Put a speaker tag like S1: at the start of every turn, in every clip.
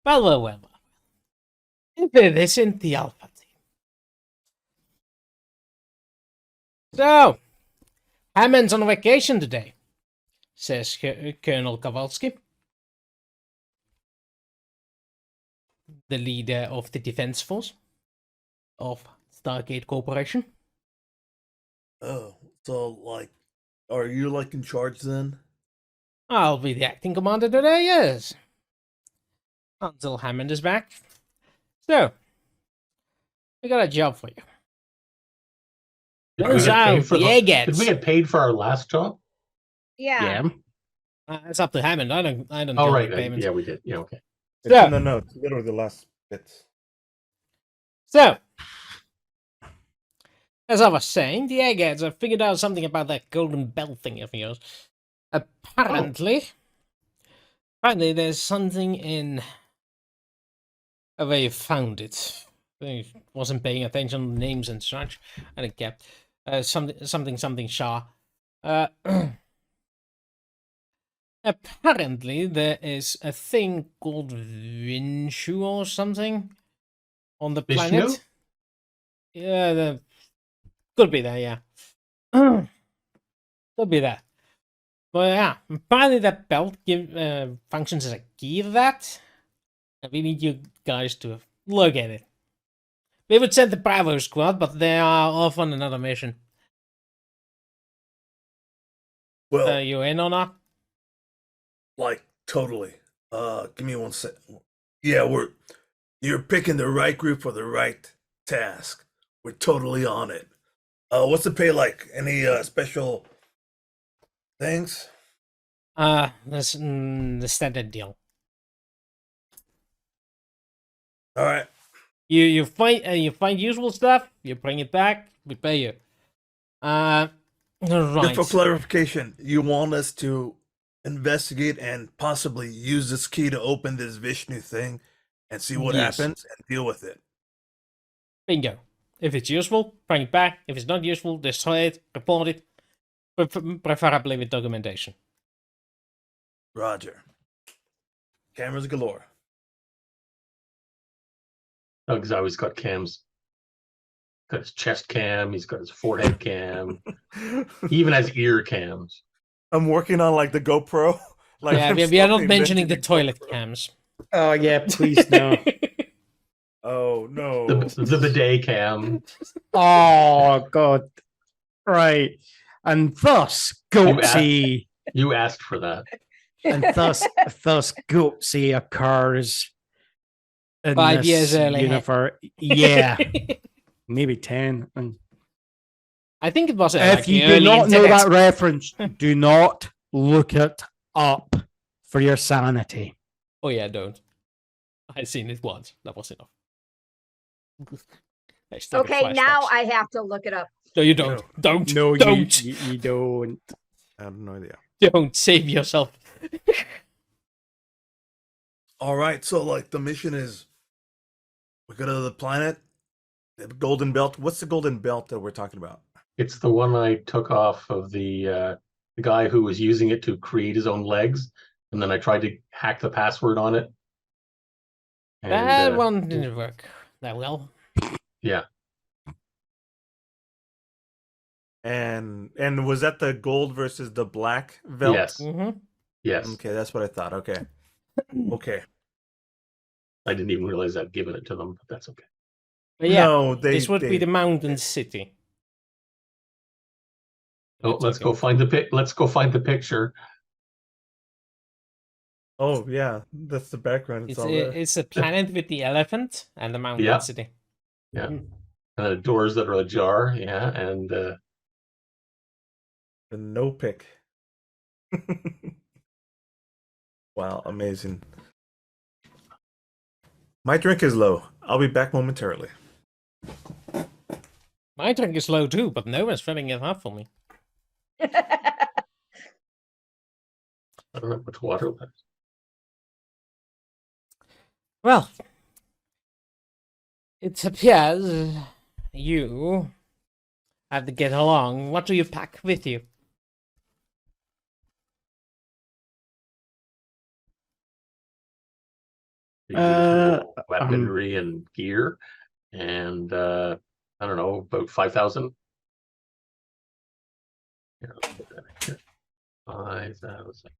S1: Well. If it isn't the Alpha team. So, Hammond's on vacation today, says Colonel Kowalski, the leader of the defense force of Stargate Corporation.
S2: Oh, so, like, are you, like, in charge then?
S1: I'll be the acting commander today, yes. Until Hammond is back. So, we got a job for you.
S3: Did we
S1: Did
S3: we get paid for our last job?
S4: Yeah.
S1: It's up to Hammond. I don't
S3: Oh,
S1: deal
S3: right.
S1: with payments.
S3: Yeah, we did. Yeah, okay.
S1: So,
S5: No, it's literally the last bit.
S1: So, as I was saying, the eggheads have figured out something about that golden bell thing of yours. Apparently, there's something in where you found it. I wasn't paying attention to names and such, and it kept something Shah. Apparently, there is a thing called Vinshu or something on the planet.
S3: Vishnu?
S1: Yeah, could be that, yeah. Could be that. But yeah, apparently that belt functions as a key to that. And we need you guys to look at it. We would send the Bravo squad, but they are off on another mission.
S2: Well,
S1: You in or not?
S2: like, totally. Give me 1 sec. Yeah, you're picking the right group for the right task. We're totally on it. What's the pay like? Any special things?
S1: That's the standard deal.
S2: All right.
S1: You find useful stuff, you bring it back, we pay you. Right.
S2: Just for clarification, you want us to investigate and possibly use this key to open this Vishnu thing and see what happens and deal with it.
S1: Bingo. If it's useful, bring it back. If it's not useful, destroy it, report it, preferably with documentation.
S2: Roger. Cameras galore.
S3: Doug's always got cams. Got his chest cam. He's got his forehead cam. He even has ear cams.
S2: I'm working on like the GoPro. Like,
S1: yeah, we are not mentioning the toilet cams.
S5: Oh yeah, please no.
S2: Oh no.
S3: The bidet cam.
S5: Oh god. Right. And thus Goatsy
S3: You asked for that.
S5: and thus Goatsy occurs in
S1: 5
S5: this
S1: years early.
S5: universe. Yeah. Maybe 10. And
S1: I think it was
S5: if
S1: like
S5: you
S1: the
S5: do
S1: early
S5: not know
S1: internet.
S5: that reference, do not look it up for your sanity.
S1: Oh yeah, don't. I seen it once. That was enough.
S4: Okay, now I have to look it up.
S1: No, you don't. Don't.
S5: No,
S1: don't.
S5: you don't.
S2: I have no idea.
S1: Don't save yourself.
S2: All right, so like the mission is we go to the planet, the golden belt. What's the golden belt that we're talking about?
S3: It's the one I took off of the guy who was using it to create his own legs, and then I tried to hack the password on it. And,
S1: That one didn't work that well.
S3: Yeah.
S2: And was that the gold versus the black belt?
S3: Yes.
S1: Mm-hmm.
S3: Yes.
S2: Okay, that's what I thought. Okay. Okay.
S3: I didn't even realize I'd given it to them, but that's okay.
S1: But yeah,
S2: No,
S1: this would be the Mountain City.
S3: Oh, let's go find the picture.
S2: Oh yeah, that's the background.
S1: It's a planet with the elephant and the Mountain City.
S3: Yeah. And the doors that are ajar, yeah, and
S2: the no pick. Wow, amazing. My drink is low. I'll be back momentarily.
S1: My drink is low too, but no one's filling it up for me.
S3: I don't know much water left.
S1: Well, it appears you have to get along. What do you pack with you?
S3: Usable weaponry and gear, and I don't know, about 5,000. Here, I'll put that in here. 5,000.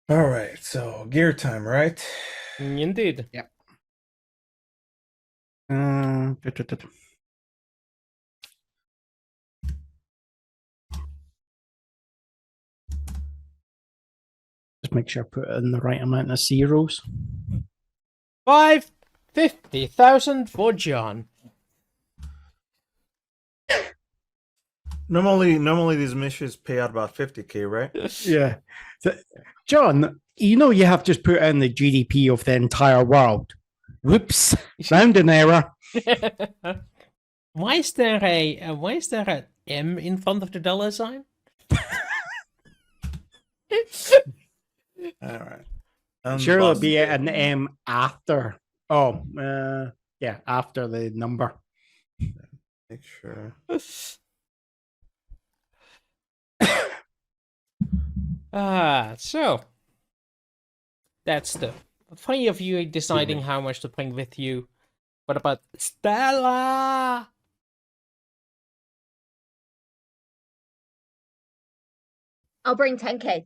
S2: All right, so gear time, right?
S1: Indeed.
S5: Yep. Just make sure I put in the right amount of zeros.
S1: 550,000 for John.
S2: Normally these missions pay out about 50K, right?
S5: Yeah. So, John, you know you have just put in the GDP of the entire world. Whoops. Found an error.
S1: Why is there a M in front of the dollar sign?
S2: All right.
S5: Sure, it'll be
S2: Unbossed.
S5: an M after. Oh, yeah, after the number.
S2: Make sure.
S1: So that's the funny of you deciding how much to bring with you. What about Stella?
S4: I'll bring 10K.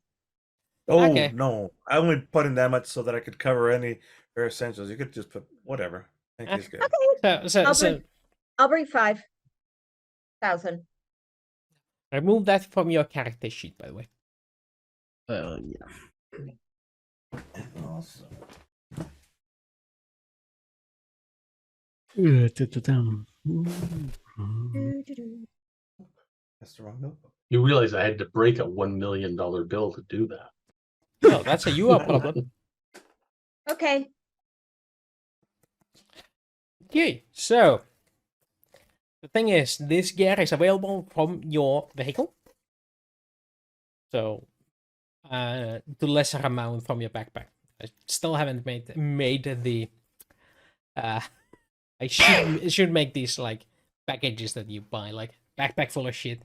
S2: Oh
S1: Okay.
S2: no, I only put in that much so that I could cover any bare essentials. You could just put whatever. I think it's good.
S4: I'll bring 5,000.
S1: Remove that from your character sheet, by the way.
S5: Yeah.
S2: And also, that's the wrong notebook.
S3: You realize I had to break a $1 million bill to do that.
S1: No, that's a you problem.
S4: Okay.
S1: Okay, so the thing is, this gear is available from your vehicle. So, the lesser amount from your backpack. I still haven't made the. I should make these like packages that you buy, like backpack full of shit,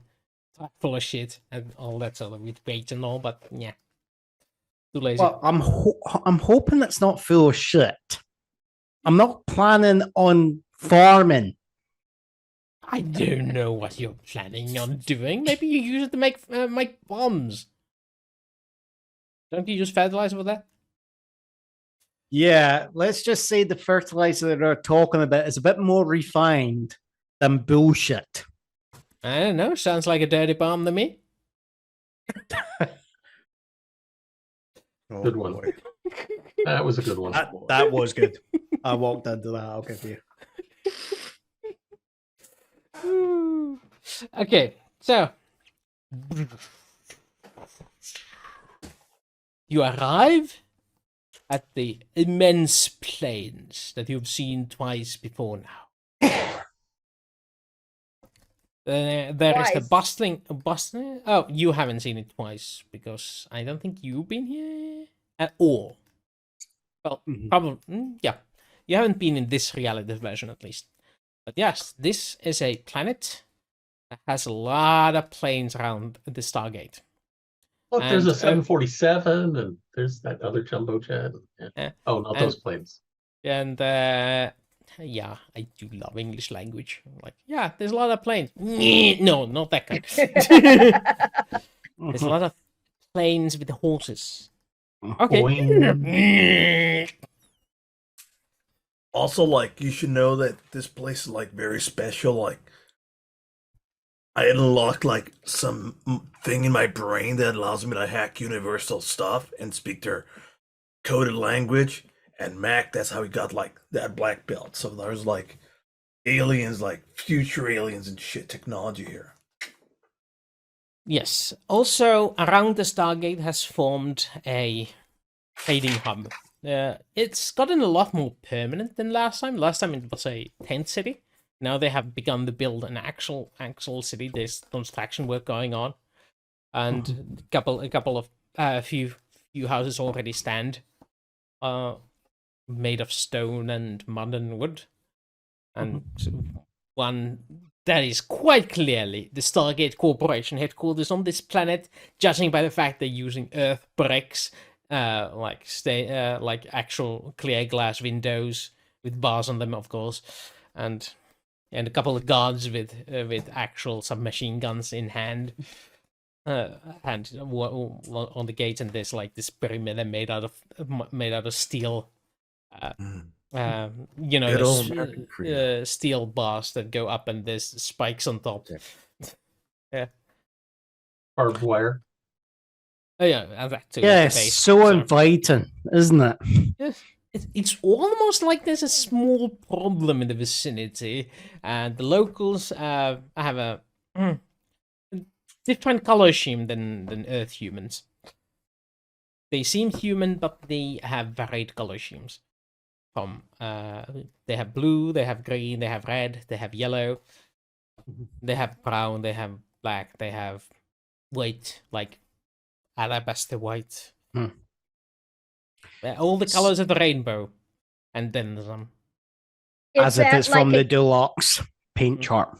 S1: truck full of shit, and all that sort of with weight and all. But yeah, too lazy.
S5: Well, I'm hoping it's not full of shit. I'm not planning on farming.
S1: I don't know what you're planning on doing. Maybe you use it to make bombs. Don't you use fertilizer for that?
S5: Yeah, let's just say the fertilizer that they're talking about is a bit more refined than bullshit.
S1: I don't know. Sounds like a dirty bomb to me.
S2: Oh,
S3: Good one.
S2: boy.
S3: That was a good one.
S5: That was good. I walked into that. I'll give you.
S1: Okay, so you arrive at the immense plains that you've seen twice before now. There is the bustling. Oh, you haven't seen it twice because I don't think you've been here at all. Well, probably, yeah. You haven't been in this reality version at least. But yes, this is a planet that has a lot of planes around the Stargate.
S3: Look, there's a 747, and there's that other jumbo jet. Yeah. Oh, not those planes.
S1: And yeah, I do love English language. Like, yeah, there's a lot of planes. No, not that kind. There's a lot of planes with horses. Okay.
S2: Also, like, you should know that this place is like very special. Like, I unlocked like some thing in my brain that allows me to hack universal stuff and speak their coded language. And Mac, that's how he got like that black belt. So there's like aliens, like future aliens and shit technology here.
S1: Yes. Also, around the Stargate has formed a trading hub. It's gotten a lot more permanent than last time. Last time it was a tent city. Now they have begun to build an actual city. There's construction work going on, and a few houses already stand, made of stone and mud and wood, and one that is quite clearly the Stargate Corporation headquarters on this planet, judging by the fact they're using Earth bricks, like actual clear glass windows with bars on them, of course, and a couple of guards with actual submachine guns in hand. And on the gate, and there's like this perimeter made out of steel. You know,
S2: Good old American freedom.
S1: steel bars that go up, and there's spikes on top. Yeah.
S3: Barbed wire.
S1: Oh yeah, and that too.
S5: Yeah,
S1: at
S5: it's
S1: the base,
S5: so inviting, isn't it?
S1: It's almost like there's a small problem in the vicinity, and the locals have a different color scheme than Earth humans. They seem human, but they have varied color schemes. They have blue, they have green, they have red, they have yellow, they have brown, they have black, they have white, like alabaster white. All the colors of the rainbow, and then some.
S5: As if it's from the
S4: a,
S5: deluxe paint chart.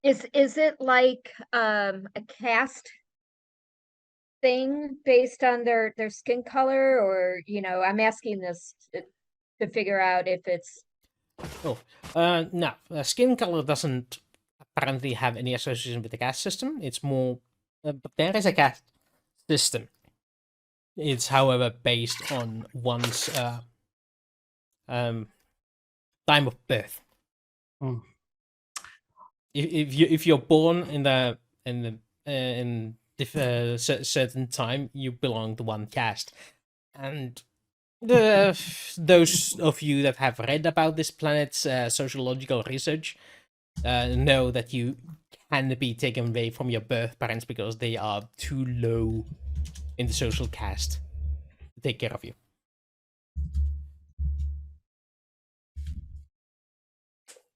S4: is it like a caste thing based on their skin color, or I'm asking this to figure out if it's
S1: No, skin color doesn't apparently have any association with the caste system. It's more, but there is a caste system. It's, however, based on one's time of birth. If you're born in certain time, you belong to one caste, and those of you that have read about this planet's sociological research know that you can be taken away from your birth parents because they are too low in the social caste to take care of you.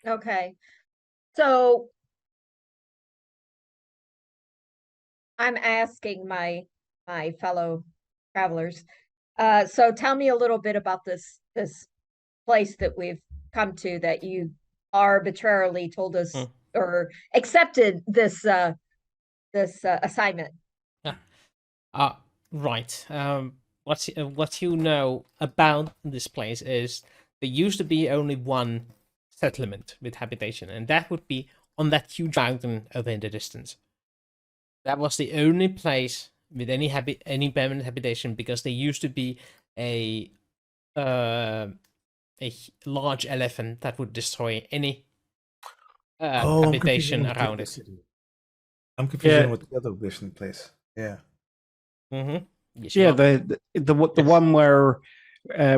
S4: okay. So I'm asking my fellow travelers. So tell me a little bit about this place that we've come to, that you arbitrarily told us or accepted this assignment.
S1: Right. What you know about this place is there used to be only one settlement with habitation, and that would be on that huge mountain over in the distance. That was the only place with any permanent habitation, because there used to be a large elephant that would destroy any habitation around it.
S2: I'm confusing with the other mission place. Yeah.
S1: Yes,
S5: Yeah, the one where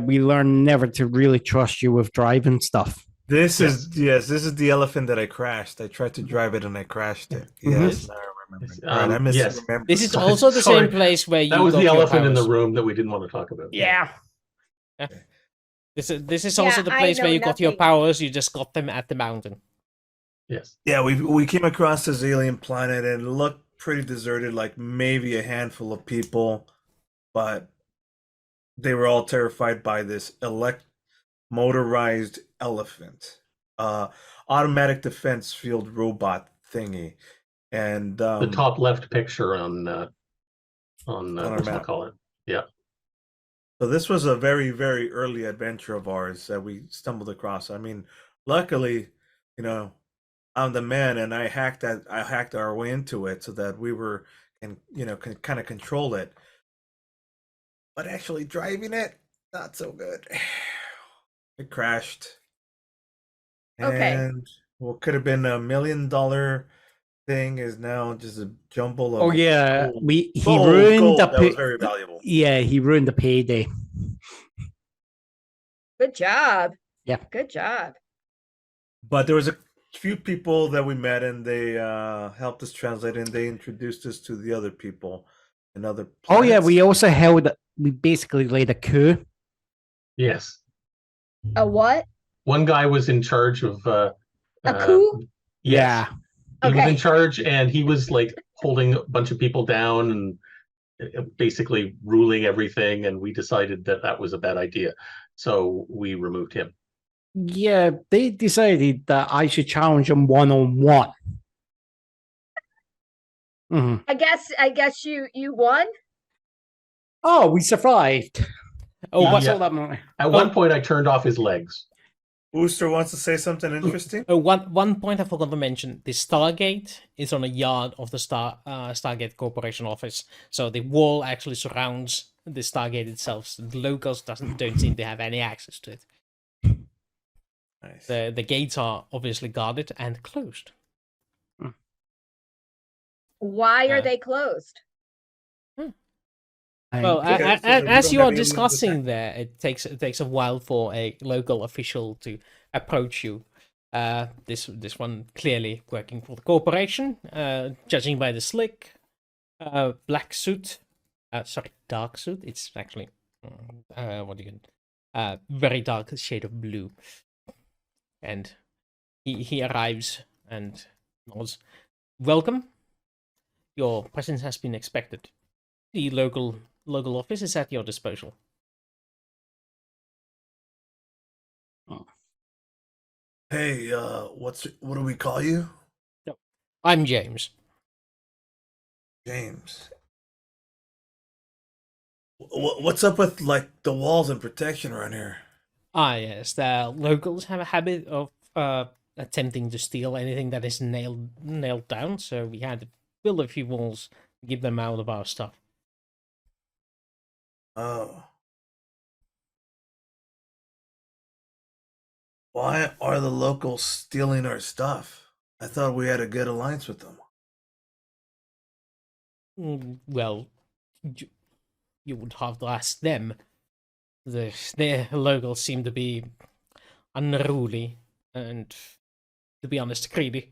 S5: we learn never to really trust you with driving stuff.
S2: This is the elephant that I crashed. I tried to drive it and I crashed it. Yes, now I remember. I misremembered.
S1: This is also the same place where you.
S3: That was the elephant in the room that we didn't want to talk about.
S1: Yeah. This is also the place where you got your powers. You just got them at the mountain.
S3: Yes.
S2: Yeah, we came across this alien planet and it looked pretty deserted, like maybe a handful of people, but they were all terrified by this motorized elephant, automatic defense field robot thingy, and
S3: the top left picture on what do you call it? Yeah.
S2: So this was a very, very early adventure of ours that we stumbled across. I mean, luckily, I'm the man, and I hacked our way into it so that we were can kind of control it. But actually driving it, not so good. It crashed.
S4: Okay.
S2: And what could have been $1 million thing is now just a jumble of.
S5: Oh yeah,
S2: gold.
S5: he
S2: Gold,
S5: ruined
S2: that was very valuable.
S5: Yeah, he ruined the payday.
S4: Good job.
S5: Yeah.
S4: Good job.
S2: But there was a few people that we met, and they helped us translate, and they introduced us to the other people and other planets.
S5: Oh yeah, we basically laid a coup.
S3: Yes.
S4: A what?
S3: One guy was in charge of
S4: a coup?
S5: Yeah.
S3: He was in charge, and he was like holding a bunch of people down and basically ruling everything, and we decided that was a bad idea. So we removed him.
S5: Yeah, they decided that I should challenge them one-on-one. Mhm.
S4: I guess you won.
S5: Oh, we survived.
S1: Oh,
S5: That's
S3: Yeah.
S5: all that matters.
S3: At one point, I turned off his legs.
S2: Wooster wants to say something interesting.
S1: one point I forgot to mention: the Stargate is on a yard of the Stargate Corporation office, so the wall actually surrounds the Stargate itself. So the locals don't seem to have any access to it.
S2: Nice.
S1: The gates are obviously guarded and closed.
S4: Why are
S1: Uh,
S4: they closed?
S1: Well,
S2: Because
S1: as
S2: we
S1: you
S2: don't
S1: are
S2: have aliens
S1: discussing
S2: attack.
S1: there, it takes a while for a local official to approach you. This one clearly working for the corporation, judging by the slick black suit. Sorry, dark suit. It's actually what do you very dark shade of blue. And he arrives and nods. Welcome. Your presence has been expected. The local office is at your disposal.
S2: Hey, what do we call you?
S1: I'm James.
S2: James. What's up with like the walls and protection around here?
S1: Ah, yes. The locals have a habit of attempting to steal anything that is nailed down, so we had to build a few walls to keep them out of our stuff.
S2: Oh. Why are the locals stealing our stuff? I thought we had a good alliance with them.
S1: Well, you would have to ask them. Their locals seem to be unruly and, to be honest, greedy.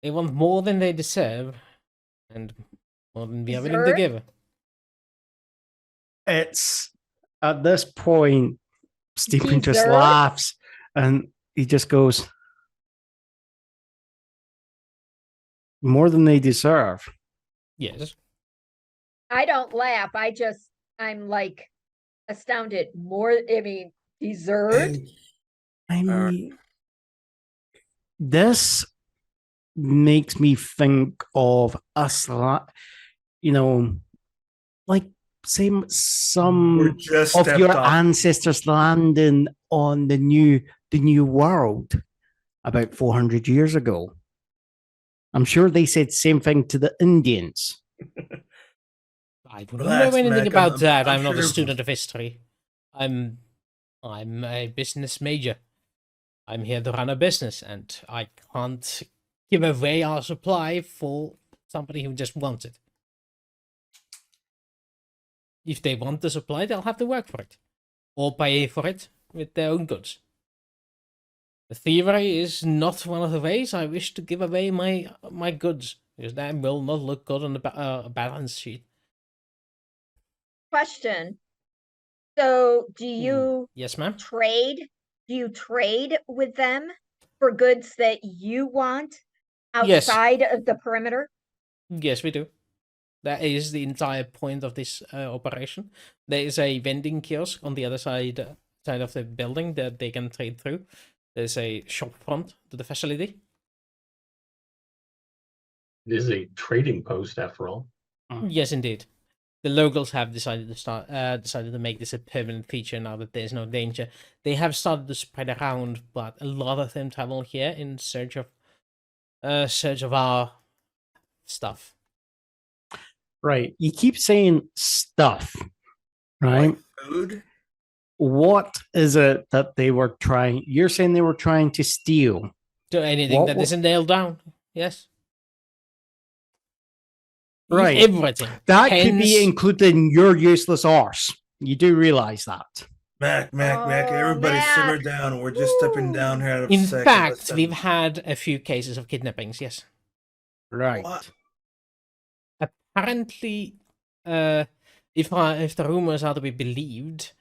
S1: They want more than they deserve, and more than we are willing to
S4: Deserve?
S1: give.
S5: It's at this point, Stephen just
S4: Deserve?
S5: laughs and he just goes, more than they deserve.
S1: Yes.
S4: I don't laugh. I'm like astounded. Deserved?
S5: I mean, this makes me think of us, like some
S2: We're just
S5: of
S2: stepped
S5: your
S2: off.
S5: ancestors landing on the new world about 400 years ago. I'm sure they said the same thing to the Indians.
S1: I wouldn't
S2: Relax,
S1: know anything
S2: Mac.
S1: about that.
S2: I'm
S1: I'm not a
S2: sure-
S1: student of history. I'm a business major. I'm here to run a business, and I can't give away our supply for somebody who just wants it. If they want the supply, they'll have to work for it, or pay for it with their own goods. The thievery is not one of the ways I wish to give away my goods, because that will not look good on the balance sheet.
S4: Question. So do you
S1: Yes, ma'am.
S4: trade? Do you trade with them for goods that you want
S1: Yes.
S4: outside of the perimeter?
S1: Yes, we do. That is the entire point of this operation. There is a vending kiosk on the other side of the building that they can trade through. There's a shop front to the facility.
S3: It is a trading post, after all.
S1: Yes, indeed. The locals have decided to make this a permanent feature now that there's no danger. They have started to spread around, but a lot of them travel here in search of our stuff.
S5: Right. You keep saying stuff, right?
S2: Like food?
S5: What is it that they were trying? You're saying they were trying to steal.
S1: So anything
S5: What
S1: that
S5: wa-
S1: isn't nailed down, yes.
S5: Right.
S1: Everything.
S5: That could be
S1: Pens.
S5: included in your useless arse. You do realize that.
S2: Mac,
S4: Oh,
S2: everybody simmer
S4: Mac.
S2: down. We're just stepping down here out of
S1: In
S2: second.
S1: fact,
S2: Listen.
S1: we've had a few cases of kidnappings, yes.
S5: Right.
S2: What?
S1: Apparently, if the rumors are to be believed,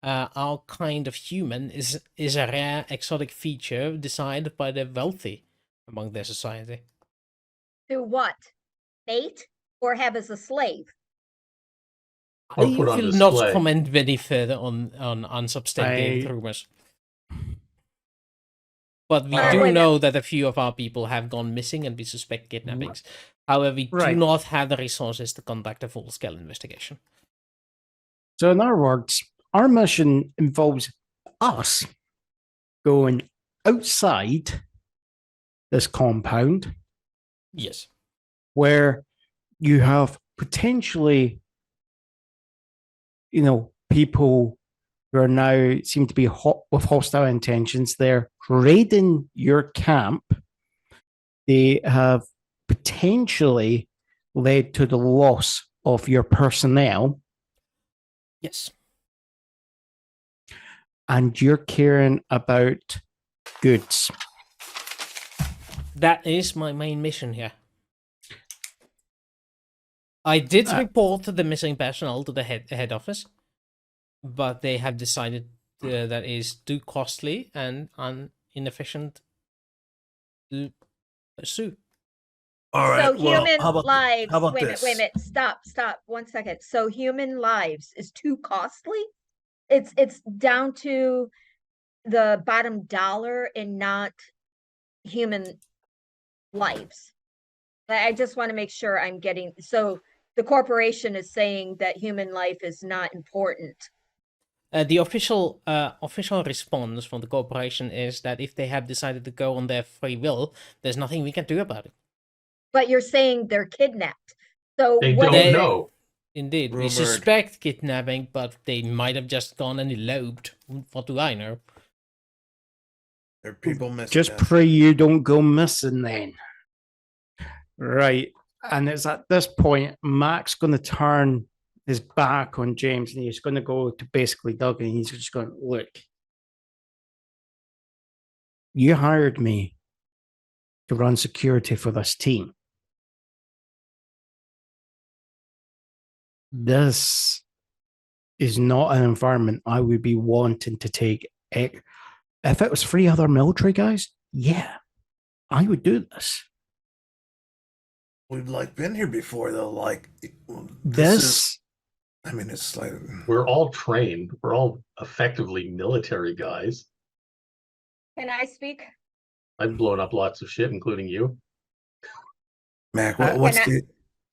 S1: our kind of human is a rare exotic feature decided by the wealthy among their society.
S4: To what? Mate or have as a slave?
S3: Or
S1: I
S3: put on
S1: will not
S3: display.
S1: comment any further on unsubstantiated
S5: I-
S1: rumors. But we
S3: Wait
S1: do
S4: a
S1: know that a few of our people have gone missing and we suspect kidnappings. However, we do
S5: Right.
S1: not have the resources to conduct a full-scale investigation.
S5: So, in other words, our mission involves us going outside this compound
S1: Yes.
S5: where you have potentially, people who are now seem to be with hostile intentions. They're raiding your camp. They have potentially led to the loss of your personnel,
S1: Yes.
S5: and you're caring about goods.
S1: That is my main mission here. I did report the missing personnel to the head office, but they have decided that is too costly and inefficient to pursue.
S2: All right.
S4: So
S2: well,
S4: human
S2: how about
S4: lives.
S2: how about
S4: Wait a
S2: this?
S4: minute, wait a minute. Stop 1 second. So human lives is too costly? It's down to the bottom dollar and not human lives. I just want to make sure I'm getting, so the corporation is saying that human life is not important.
S1: The official response from the corporation is that if they have decided to go on their free will, there's nothing we can do about it.
S4: But you're saying they're kidnapped. So
S3: They
S4: what
S3: don't
S4: is it?
S3: know.
S1: Indeed, we
S2: Rumored.
S1: suspect kidnapping, but they might have just gone and eloped. What do I know?
S2: There are people missing.
S5: Just pray you don't go missing then. Right. And it's at this point, Mac's going to turn his back on James and he's going to go to basically Doug and he's just going, look, you hired me to run security for this team. This is not an environment I would be wanting to take. If it was 3 other military guys, yeah, I would do this.
S2: We've been here before though.
S5: This
S2: I mean, it's like
S3: We're all trained. We're all effectively military guys.
S4: Can I speak?
S3: I've blown up lots of shit, including you.
S2: Mac.
S5: I-
S2: What's
S4: Can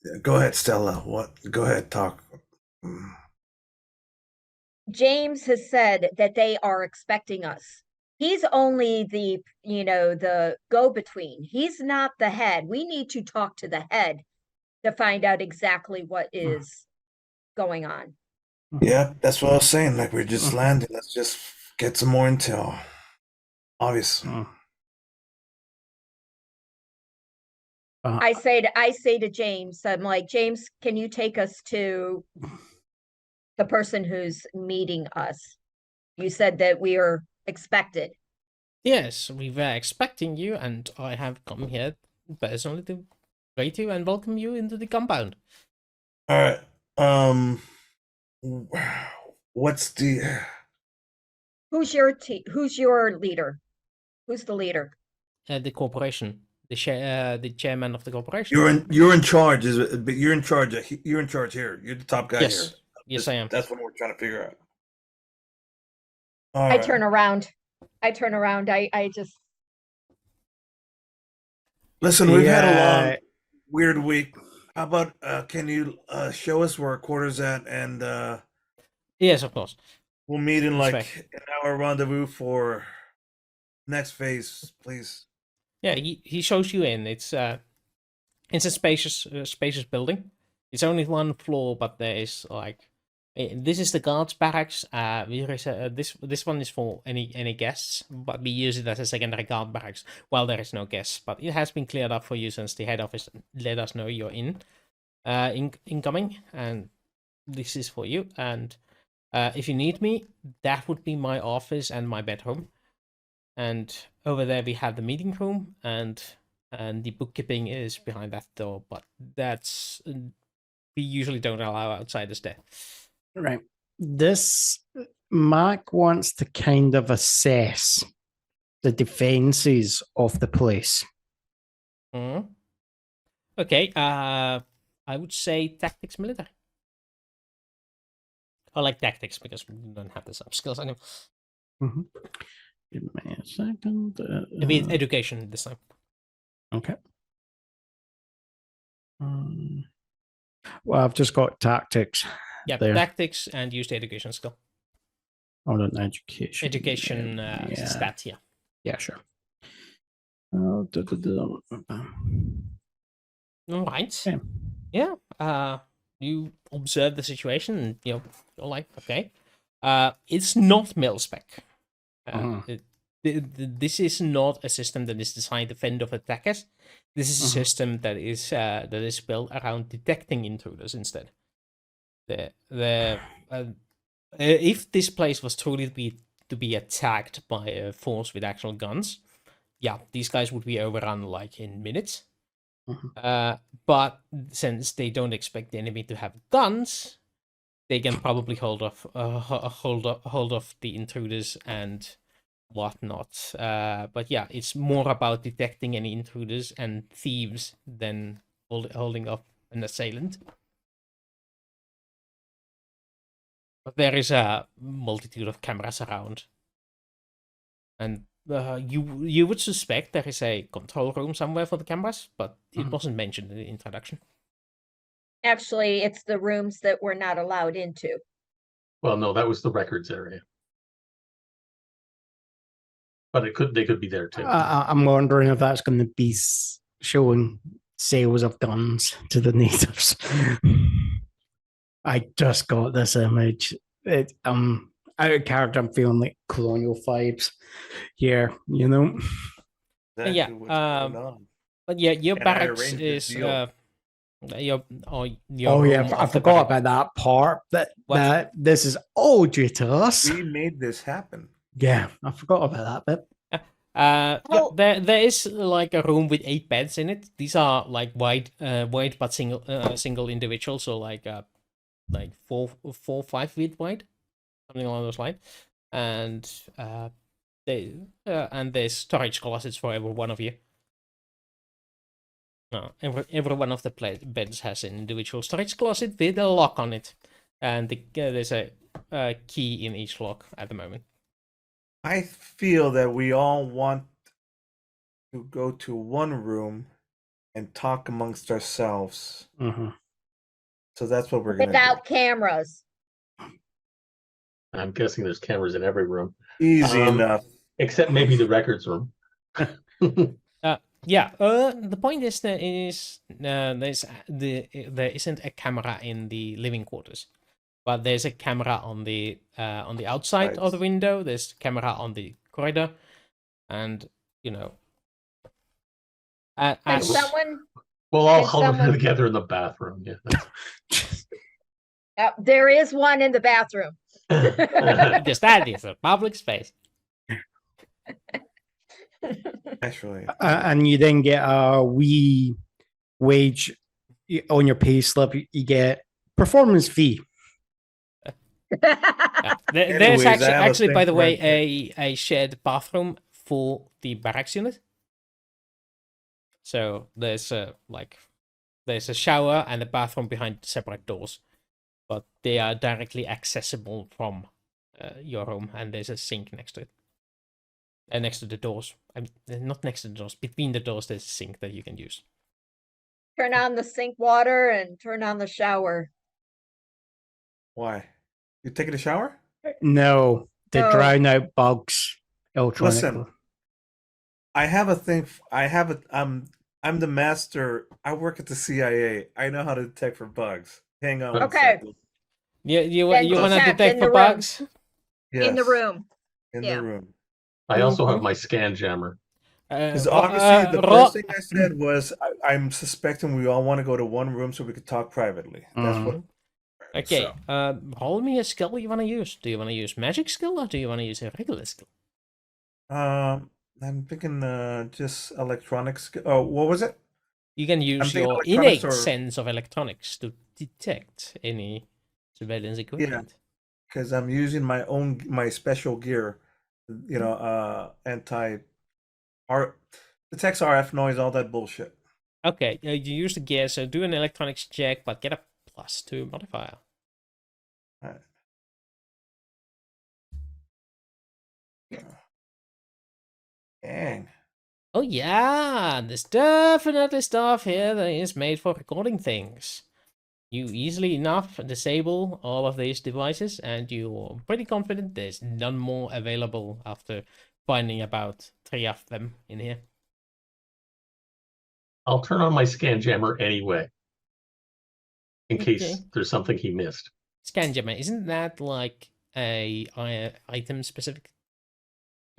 S2: the? Go ahead, Stella. What? Go ahead, talk.
S4: James has said that they are expecting us. He's only the go-between. He's not the head. We need to talk to the head to find out exactly what is going on.
S2: Yeah, that's what I was saying. We're just landing. Let's just get some more intel. Obviously.
S4: I say to James, I'm like, James, can you take us to the person who's meeting us? You said that we are expected.
S1: Yes, we were expecting you, and I have come here personally to greet you and welcome you into the compound.
S2: All right. What's the?
S4: Who's your leader? Who's the leader?
S1: The corporation, the chairman of the corporation.
S2: You're in charge. But you're in charge. You're in charge here. You're the top guy
S1: Yes,
S2: here.
S1: yes, I am.
S2: That's what we're trying to figure out. All
S4: I
S2: right.
S4: turn around. I just
S2: Listen, we've had a long,
S5: Yeah.
S2: weird week. How about can you show us where our quarters at, and
S1: Yes, of course.
S2: we'll meet in
S1: Respect.
S2: an hour rendezvous for next phase, please.
S1: Yeah, he shows you in. It's a spacious building. It's only 1 floor, but there is this is the guards barracks. This one is for any guests, but we use it as a secondary guard barracks while there is no guests. But it has been cleared up for you since the head office let us know you're incoming, and this is for you. And if you need me, that would be my office and my bedroom. And over there we have the meeting room, and the bookkeeping is behind that door. But that's we usually don't allow outsiders there.
S5: Right. This Mac wants to kind of assess the defenses of the place.
S1: Mm-hmm. Okay. I would say tactics military. I like tactics because we don't have the sub skills anymore.
S5: Mhm. Give me a second.
S1: It'll be education this time.
S5: Okay. Well, I've just got tactics.
S1: Yeah,
S5: there.
S1: tactics and use the education skill.
S5: Hold on, education.
S1: Education
S5: yeah.
S1: stat, yeah.
S5: Yeah, sure. Oh,
S1: All right.
S5: Okay.
S1: Yeah. You observe the situation, and you're like, okay. It's not mil-spec. This is not a system that is designed to fend off attackers. This is a system that is built around detecting intruders instead. If this place was truly to be attacked by a force with actual guns, yeah, these guys would be overrun like in minutes. But since they don't expect the enemy to have guns, they can probably hold off the intruders and whatnot. But yeah, it's more about detecting any intruders and thieves than holding up an assailant. But there is a multitude of cameras around, and you would suspect there is a control room somewhere for the cameras, but it wasn't mentioned in the introduction.
S4: Actually, it's the rooms that we're not allowed into.
S3: Well, no, that was the records area. But they could be there too.
S5: I'm wondering if that's going to be showing sales of guns to the natives. I just got this image. Out of character, I'm feeling like colonial vibes here, you know.
S2: Exactly
S1: Yeah,
S2: what's going on.
S1: But yeah, your
S2: And I
S1: barracks
S2: arranged the
S1: is
S2: deal.
S1: your
S5: Oh
S1: room
S5: yeah, I
S1: of the
S5: forgot
S1: barrack.
S5: about that part.
S1: What?
S5: That this is all due to us.
S2: We made this happen.
S5: Yeah, I forgot about that bit.
S1: Yeah,
S4: Oh.
S1: there is like a room with 8 beds in it. These are like wide but single individual, so like 5 feet wide, something along those lines. And there's storage closets for every one of you. Every one of the beds has an individual storage closet with a lock on it, and there's a key in each lock at the moment.
S2: I feel that we all want to go to one room and talk amongst ourselves. So that's what we're going to do.
S4: Without cameras.
S3: I'm guessing there's cameras in every room.
S2: Easy enough.
S3: Except maybe the records room.
S1: Yeah. The point is there isn't a camera in the living quarters, but there's a camera on the outside of the window. There's a camera on the corridor, and you know.
S4: Can someone?
S3: We'll all
S4: Can
S3: huddle
S4: someone-
S3: together in the bathroom. Yeah.
S4: There is one in the bathroom.
S1: Just that is a public space.
S2: Actually.
S5: And you then get a wee wage on your pay slip. You get performance fee.
S1: Yeah. There's
S2: Anyways, I have a
S1: actually, by
S2: thing
S1: the
S2: for
S1: way, a shared bathroom for the barracks unit. So there's a shower and a bathroom behind separate doors, but they are directly accessible from your room, and there's a sink next to it. Next to the doors. Not next to the doors. Between the doors, there's a sink that you can use.
S4: Turn on the sink water and turn on the shower.
S2: Why? You taking a shower?
S5: No, to
S4: No.
S5: drown out bugs electronically.
S2: Listen, I have a thing. I'm the master. I work at the CIA. I know how to detect for bugs. Hang on. one
S4: Okay.
S2: second.
S1: You
S4: Then
S1: want to
S4: detect
S1: detect
S4: in
S1: for
S4: the room.
S1: bugs?
S4: In the
S2: Yes,
S4: room.
S2: In
S4: Yeah.
S2: the room.
S3: I also have my scan jammer.
S2: Because obviously the first thing I said was I'm suspecting we all want to go to one room so we could talk privately. That's what.
S1: Okay,
S2: So,
S1: roll me a skill you want to use. Do you want to use magic skill or do you want to use a regular skill?
S2: I'm thinking just electronics. Oh, what was it?
S1: You can use
S2: thinking
S1: your
S2: electronics
S1: innate
S2: or-
S1: sense of electronics to detect any surveillance equipment.
S2: Because I'm using my special gear. You know, detects RF noise, all that bullshit.
S1: Okay, you use the gear, so do an electronics check, but get a +2 modifier.
S2: Alright. Dang.
S1: Oh yeah, there's definitely stuff here that is made for recording things. You easily enough disable all of these devices, and you're pretty confident there's none more available after finding about 3 of them in here.
S3: I'll turn on my scan jammer anyway, in case
S1: Okay.
S3: there's something he missed.
S1: Scan jammer, isn't that like a item specific?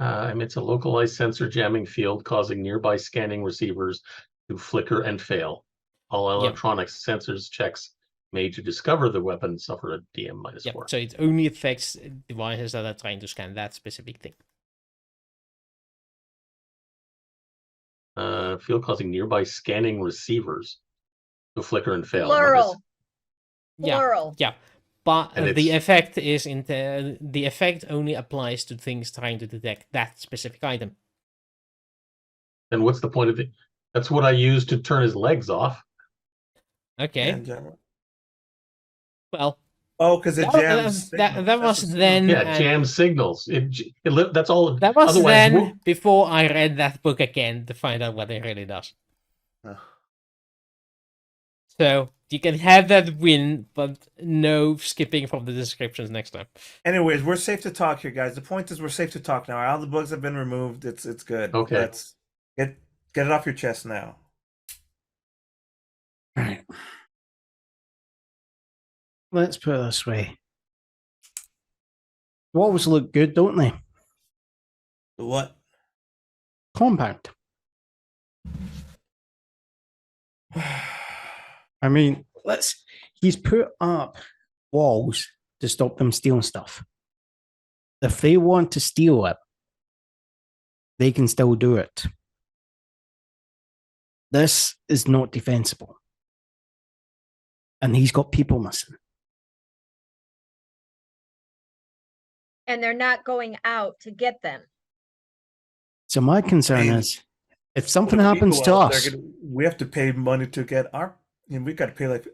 S3: Emits a localized sensor jamming field, causing nearby scanning receivers to flicker and fail. All
S1: Yep.
S3: electronics sensors checks made to discover the weapon suffer a DM
S1: Yep.
S3: -4.
S1: So it only affects devices that are trying to scan that specific thing.
S3: Field causing nearby scanning receivers to flicker and fail.
S4: Plural.
S1: Yeah.
S4: Plural.
S1: Yeah. But
S3: And
S1: the
S3: it's-
S1: effect is the effect only applies to things trying to detect that specific item.
S3: Then what's the point of it? That's what I used to turn his legs off.
S1: Okay.
S2: And,
S1: Well,
S2: oh, because it jams.
S1: that
S2: signals.
S1: was
S2: That's the
S1: then.
S2: signal.
S3: Yeah,
S1: and
S3: jam signals. That's all.
S1: That was
S3: Otherwise,
S1: then before I read that book again to find out what it really does. So you can have that win, but no skipping from the descriptions next time.
S2: Anyways, we're safe to talk here, guys. The point is we're safe to talk now. All the bugs have been removed. It's good.
S3: Okay.
S2: Let's get it off your chest now.
S5: All right. Let's put it this way. They always look good, don't they?
S2: What?
S5: Compound. I mean, he's put up walls to stop them stealing stuff. If they want to steal it, they can still do it. This is not defensible. And he's got people missing.
S4: And they're not going out to get them.
S5: So my concern
S2: mean,
S5: is, if something
S2: What if we
S5: happens
S2: go
S5: to
S2: out there,
S5: us,
S2: we have to pay money to get our. We got to pay like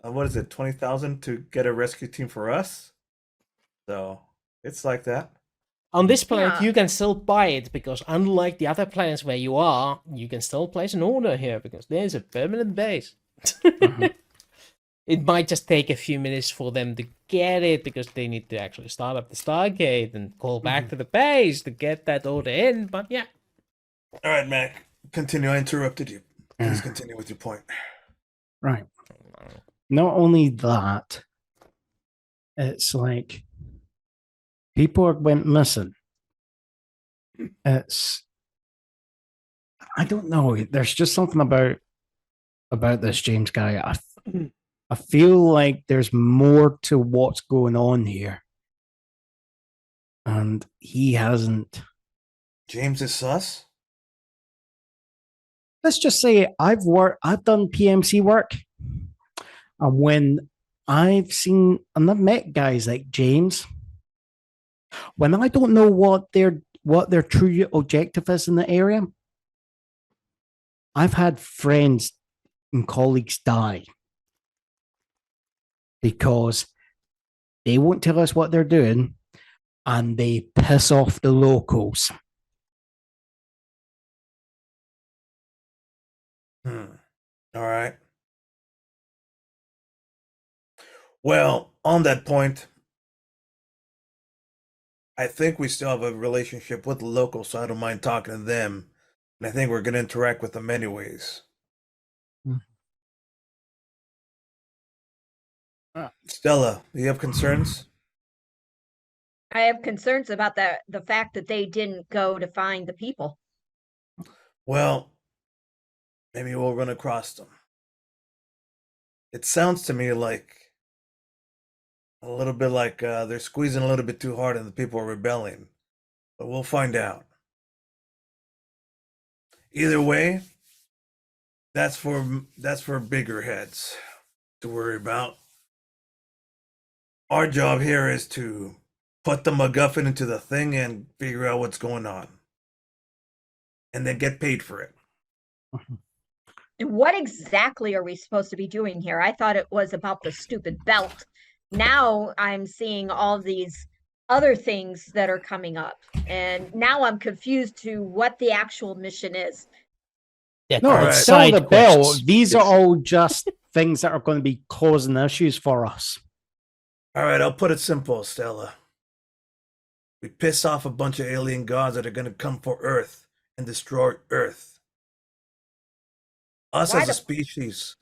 S2: what is it, 20,000 to get a rescue team for us. So it's like that.
S1: On this planet,
S4: Yeah.
S1: you can still buy it because unlike the other planets where you are, you can still place an order here because there's a permanent base.
S5: Mhm.
S1: It might just take a few minutes for them to get it because they need to actually start up the Stargate and call back to the base to get that order in. But yeah.
S2: All right, Mac. Continue. I interrupted you. Please
S5: Yeah.
S2: continue with your point.
S5: right. Not only that, it's like people went missing. I don't know. There's just something about this James guy. I feel like there's more to what's going on here, and he hasn't.
S2: James is sus.
S5: Let's just say I've done PMC work, and when I've met guys like James, when I don't know what their true objective is in the area, I've had friends and colleagues die because they won't tell us what they're doing and they piss off the locals.
S2: All right. Well, on that point, I think we still have a relationship with the locals, so I don't mind talking to them. And I think we're going to interact with them anyways. Stella, do you have concerns?
S4: I have concerns about the fact that they didn't go to find the people.
S2: Well, maybe we'll run across them. It sounds to me like a little bit like they're squeezing a little bit too hard and the people are rebelling. But we'll find out. Either way, that's for bigger heads to worry about. Our job here is to put the MacGuffin into the thing and figure out what's going on. And then get paid for it.
S4: And what exactly are we supposed to be doing here? I thought it was about the stupid belt. Now I'm seeing all these other things that are coming up. And now I'm confused to what the actual mission is.
S1: Yeah,
S5: No,
S2: All
S5: it's
S2: right.
S5: still
S1: side
S5: the bill.
S1: quests.
S5: These are
S3: It's-
S5: all just things that are going to be causing issues for us.
S2: All right, I'll put it simple, Stella. We piss off a bunch of alien gods that are going to come for Earth and destroy Earth. Us
S4: Why
S2: as a
S4: the-
S2: species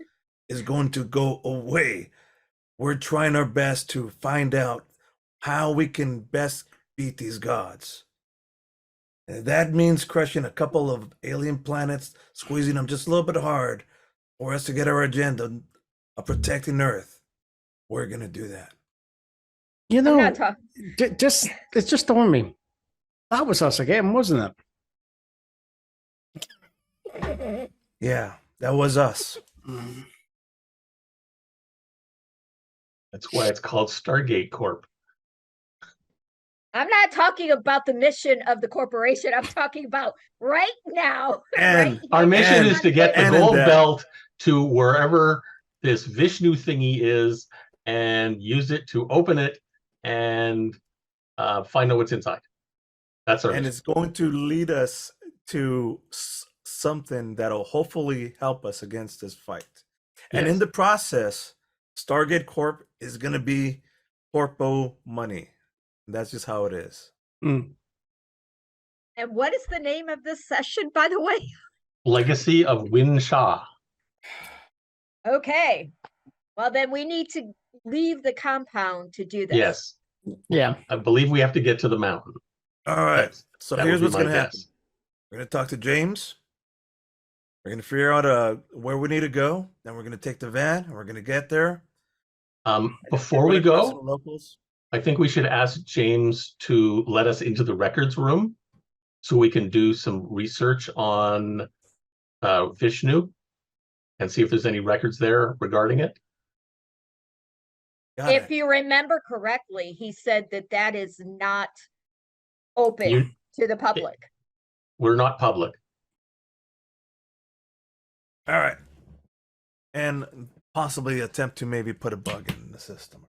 S2: is going to go away. We're trying our best to find out how we can best beat these gods. And that means crushing a couple of alien planets, squeezing them just a little bit hard for us to get our agenda of protecting Earth. We're going to do that.
S5: You
S4: I'm
S5: know,
S4: not talking.
S5: it's just on me. That was us again, wasn't it?
S2: Yeah, that was us.
S3: That's why it's called Stargate Corp.
S4: I'm not talking about the mission of the corporation. I'm talking about right now.
S2: And
S4: right
S3: Our
S4: here.
S3: mission
S2: And-
S3: is to get the
S2: and in
S3: gold
S2: that-
S3: belt to wherever this Vishnu thingy is and use it to open it and find out what's inside. That's our
S2: and
S3: mission.
S2: it's going to lead us to something that'll hopefully help us against this fight. And in
S3: Yes.
S2: the process, Stargate Corp is going to be Corpo money. That's just how it is.
S5: Mm.
S4: And what is the name of this session, by the way?
S3: Legacy of Win Shah.
S4: Okay. Well, then we need to leave the compound to do this.
S3: Yes.
S5: Yeah.
S3: I believe we have to get to the mountain.
S2: All right.
S3: That's-
S2: So
S3: that
S2: here's
S3: would be
S2: what's
S3: my
S2: going to happen.
S3: guess.
S2: We're going to talk to James. We're going to figure out where we need to go. Then we're going to take the van and we're going to get there.
S3: Before we
S2: Run across
S3: go,
S2: some locals.
S3: I think we should ask James to let us into the records room so we can do some research on Vishnu and see if there's any records there regarding it.
S2: Got
S4: If
S2: it.
S4: you remember correctly, he said that that is not open
S3: You-
S4: to the public.
S3: We're not public.
S2: All right. And possibly attempt to maybe put a bug in the system.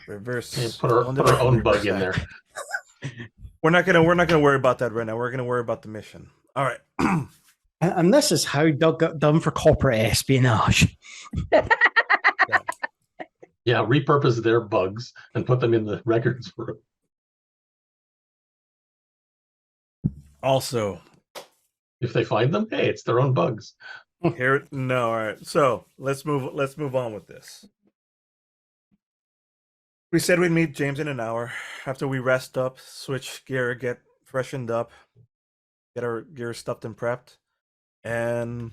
S2: Reverse.
S3: And put our own bug in there.
S2: We're not gonna worry about that right now. We're gonna worry about the mission. All right.
S5: And this is how Doug got done for corporate espionage.
S3: Yeah, repurpose their bugs and put them in the records room.
S2: Also,
S3: If they find them, hey, it's their own bugs.
S2: here no, all right. So let's move on with this. We said we'd meet James in an hour after we rest up, switch gear, get freshened up, get our gear stuffed and prepped, and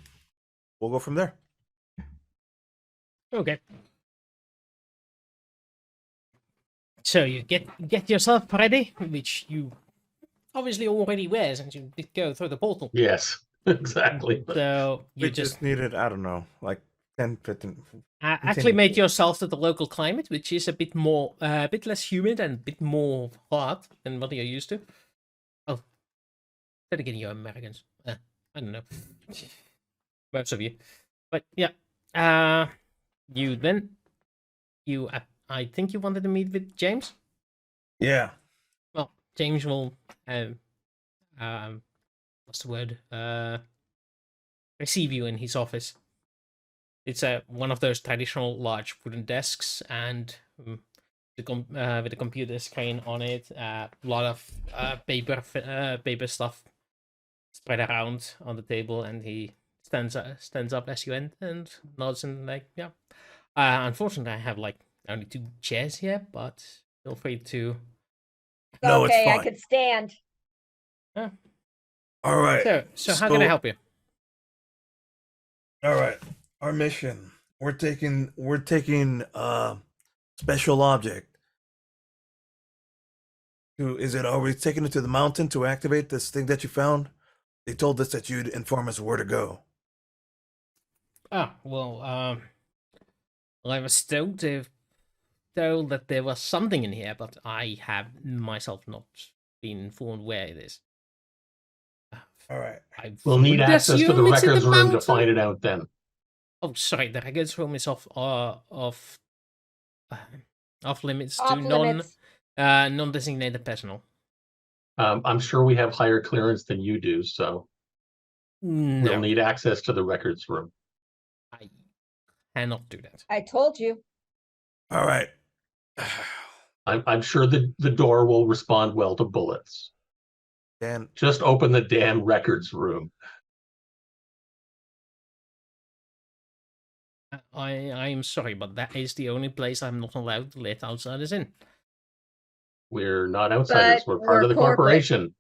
S2: we'll go from there.
S1: Okay. So you get yourself ready, which you obviously already were since you did go through the portal.
S3: Yes, exactly.
S1: So you
S2: We just needed, I don't know, like 10, 15.
S1: acclimate yourself to the local climate, which is a bit more, a bit less humid and a bit more hot than what you're used to. Oh, then again, you're Americans. I don't know, most of you, but yeah. You then, I think you wanted to meet with James.
S2: Yeah.
S1: Well, James will, what's the word? Receive you in his office. It's one of those traditional large wooden desks, and with a computer screen on it, a lot of paper stuff spread around on the table, and he stands up as you enter and nods and like, yeah. Unfortunately, I have like only 2 chairs here, but feel free to.
S2: No, it's
S4: Okay, I
S2: fine.
S4: could stand.
S2: All right.
S1: So how can I help you?
S2: All right. Our mission. We're taking special object. Are we taking it to the mountain to activate this thing that you found? They told us that you'd inform us where to go.
S1: Well, I was told that there was something in here, but I have myself not been informed where it is.
S2: All right.
S3: We'll need
S1: would
S3: access to the
S1: assume it's in
S3: records room to
S1: mountain.
S3: find it out then.
S1: Oh, sorry, the records room is off limits
S4: Off
S1: to
S4: limits.
S1: Non-designated personnel.
S3: I'm sure we have higher clearance than you do, so
S1: No,
S3: we'll need access to the records room.
S1: I cannot do that.
S4: I told you.
S2: All right.
S3: I'm sure the door will respond well to bullets.
S2: Dan,
S3: Just open the damn records room.
S1: I'm sorry, but that is the only place I'm not allowed to let outsiders in.
S3: We're not outsiders.
S4: But
S3: We're part of the
S4: we're corporate.
S3: corporation.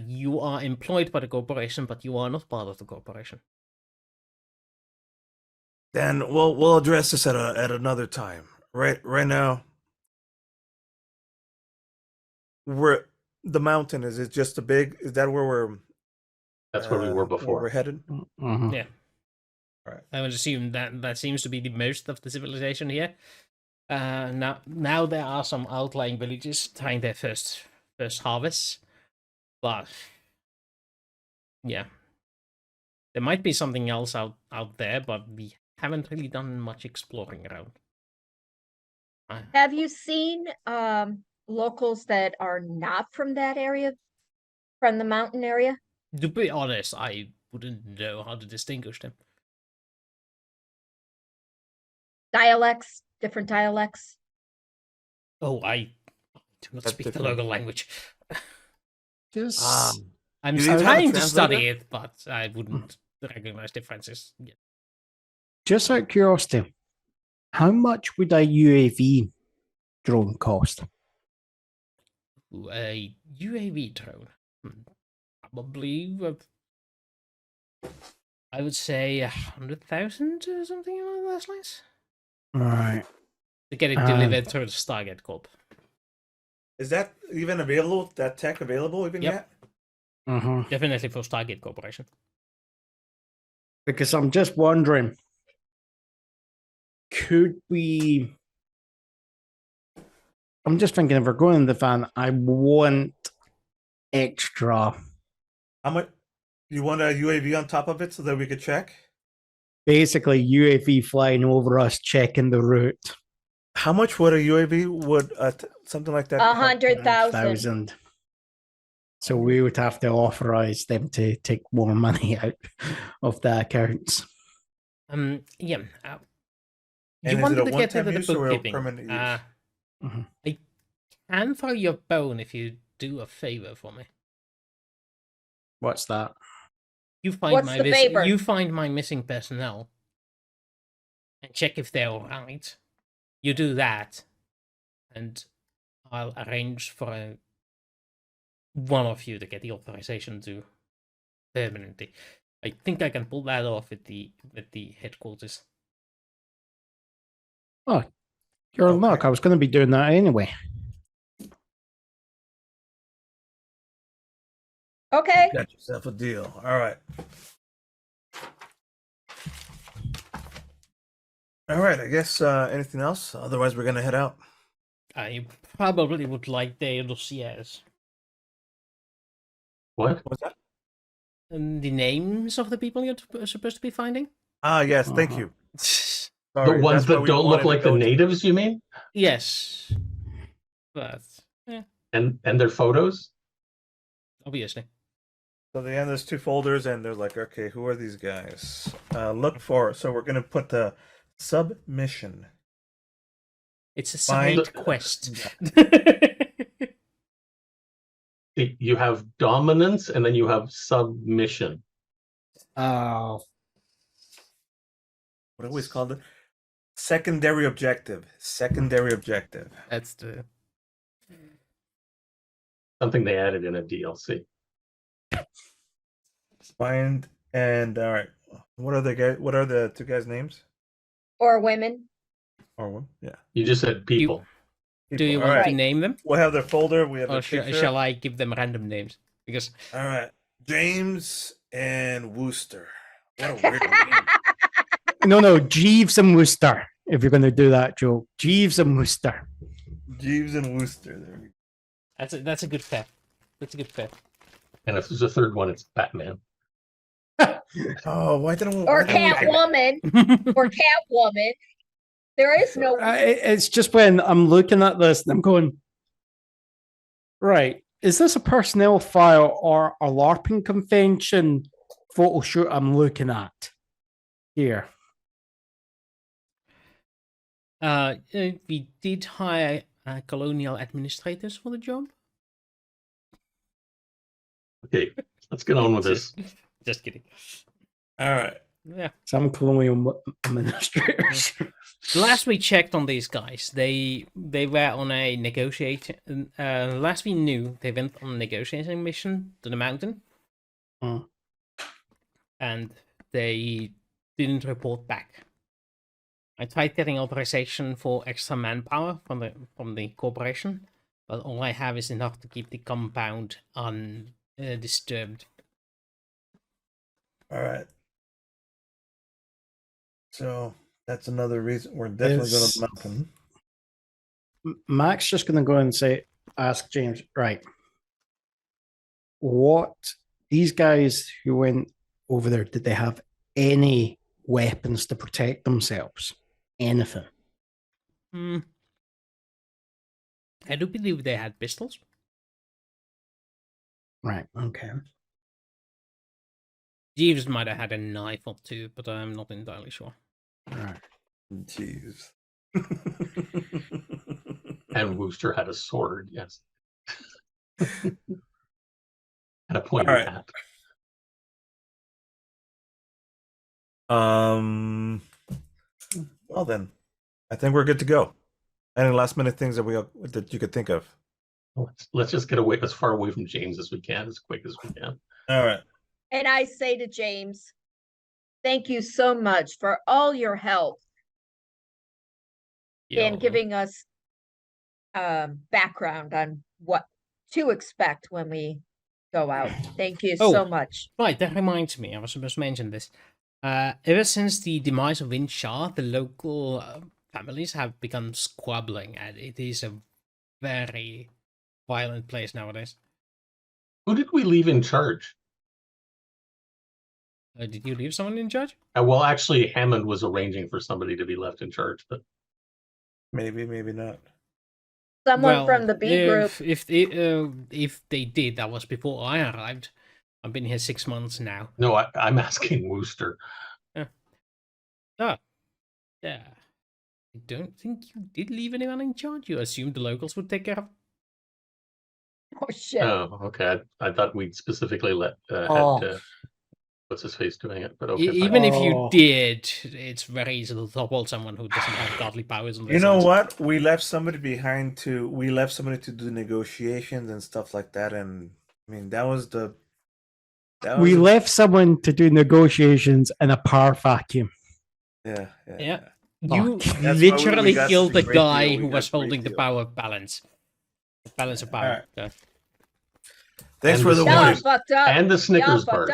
S1: You are employed by the corporation, but you are not part of the corporation.
S2: Dan, we'll address this at another time. Right now, the mountain. Is it just a big? Is that where we're?
S3: That's where we were before.
S2: Where we're headed.
S5: Mhm.
S1: Yeah.
S2: All right.
S1: I would assume that seems to be the most of the civilization here. Now there are some outlying villages trying their first harvest, but yeah, there might be something else out there, but we haven't really done much exploring around.
S4: Have you seen locals that are not from that area, from the mountain area?
S1: To be honest, I wouldn't know how to distinguish them.
S4: Dialects, different dialects.
S1: Oh, I do not
S2: That's
S1: speak the
S2: different.
S1: local language.
S5: Just
S1: I'm
S2: You need to have a
S1: trying to
S2: translator?
S1: study it, but I wouldn't recognize differences. Yeah.
S5: Just out of curiosity, how much would a UAV drone cost?
S1: Ooh, a UAV drone. Probably, I would say 100,000 or something along those lines.
S5: Right.
S1: To get it delivered through the Stargate Corp.
S2: Is that even available? That tech available even
S1: Yep.
S2: yet?
S5: Mm-hmm.
S1: Definitely for Stargate Corporation.
S5: Because I'm just wondering, could we? I'm just thinking if we're going in the van, I want extra.
S2: How much? You want a UAV on top of it so that we could check?
S5: Basically, UAV flying over us, checking the route.
S2: How much would a UAV would something like that?
S4: 100,000.
S5: So we would have to authorize them to take more money out of the accounts.
S1: Yeah.
S2: And
S1: You
S2: is it
S1: wanted
S2: a
S1: to get
S2: one-time
S1: into the
S2: use or a
S1: bookkeeping.
S2: permanent use?
S5: Mhm.
S1: I can throw you a bone if you do a favor for me.
S5: What's that?
S1: You find
S4: What's
S1: my
S4: the favor?
S1: You find my missing personnel and check if they're alright. You do that, and I'll arrange for one of you to get the authorization to permanently. I think I can pull that off with the headquarters.
S5: Oh, you're
S2: Okay.
S5: luck. I was going to be doing that anyway.
S4: Okay.
S2: Got yourself a deal. All right. All right. I guess anything else? Otherwise, we're gonna head out.
S1: I probably would like their dossiers.
S3: What?
S2: What's that?
S1: And the names of the people you're supposed to be finding?
S2: Ah, yes. Thank
S5: Uh-huh.
S2: you.
S1: Yes.
S2: Sorry,
S3: The ones
S2: that's why
S3: that
S2: we
S3: don't
S2: wanted
S3: look
S2: to
S3: like the
S2: go to-
S3: natives, you mean?
S1: But yeah,
S3: And their photos?
S1: obviously.
S2: So they have those two folders, and they're like, okay, who are these guys? Look for. So we're gonna put the submission.
S1: It's a
S2: Find-
S1: side quest.
S3: You have dominance and then you have submission.
S5: Oh,
S2: What are we called it? Secondary objective. Secondary objective.
S1: That's the
S3: Something they added in a DLC.
S2: Find and all right. What are the guys? What are the two guys' names?
S4: Or women.
S2: Or one? Yeah.
S3: You just said people.
S1: Do you
S2: All
S1: want
S2: right.
S1: to name them?
S2: We'll have their folder. We have
S1: Or
S2: the picture.
S1: shall I give them random names? Because
S2: All right. James and Wooster. What a weird name.
S5: no, Jeeves and Wooster. If you're going to do that joke, Jeeves and Wooster.
S2: Jeeves and Wooster. There we go.
S1: that's a good pair. That's a good pair.
S3: And if there's a third one, it's Batman.
S2: Oh, why didn't we?
S4: Or
S2: why didn't we-
S4: Catwoman. Or Catwoman. There is no.
S5: It's just when I'm looking at this and I'm going, Right. Is this a personnel file or a LARPing convention photo shoot I'm looking at here?
S1: We did hire colonial administrators for the job.
S3: Okay, let's get on with this.
S1: Just kidding.
S2: All right.
S1: Yeah.
S5: Some colonial administrators.
S1: Last we checked on these guys, they were on a negotiating. Last we knew, they went on a negotiating mission to the mountain, and they didn't report back. I tried getting authorization for extra manpower from the corporation, but all I have is enough to keep the compound undisturbed.
S2: All right. So that's another reason we're definitely going to the mountain.
S5: Mac's just going to go and ask James, right, what, these guys who went over there, did they have any weapons to protect themselves? Anything?
S1: I do believe they had pistols.
S5: Right, okay.
S1: Jeeves might have had a knife or two, but I'm not entirely sure.
S5: Right.
S2: Jeez.
S3: And Wooster had a sword, yes. And a pointy
S2: All right.
S3: hat.
S2: Well then, I think we're good to go. Any last minute things that you could think of?
S3: Let's just get away as far away from James as we can, as quick as we can.
S2: All right.
S4: And I say to James, thank you so much for all your help in giving us background on what to expect when we go out. Thank you so much.
S1: Right, that reminds me, I was supposed to mention this. Ever since the demise of Winchar, the local families have begun squabbling, and it is a very violent place nowadays.
S3: Who did we leave in charge?
S1: Did you leave someone in charge?
S3: Well, actually, Hammond was arranging for somebody to be left in charge, but
S2: maybe not.
S4: Someone from the B group.
S1: If they did, that was before I arrived. I've been here 6 months now.
S3: No, I'm asking Wooster.
S1: Yeah. I don't think you did leave anyone in charge. You assumed the locals would take care of.
S4: Oh shit!
S3: Oh, okay. I thought we'd specifically had what's his face doing it, but okay.
S1: Even if you did, it's very easy to topple someone who doesn't have godly powers.
S2: You know what? We left somebody behind we left somebody to do negotiations and stuff like that, and I mean we
S5: left someone to do negotiations in a power vacuum.
S2: Yeah.
S1: You literally killed the guy who was holding the power balance. The balance of power.
S2: Right. Thanks for the warning.
S4: Fucked up.
S3: And the Snickers bars.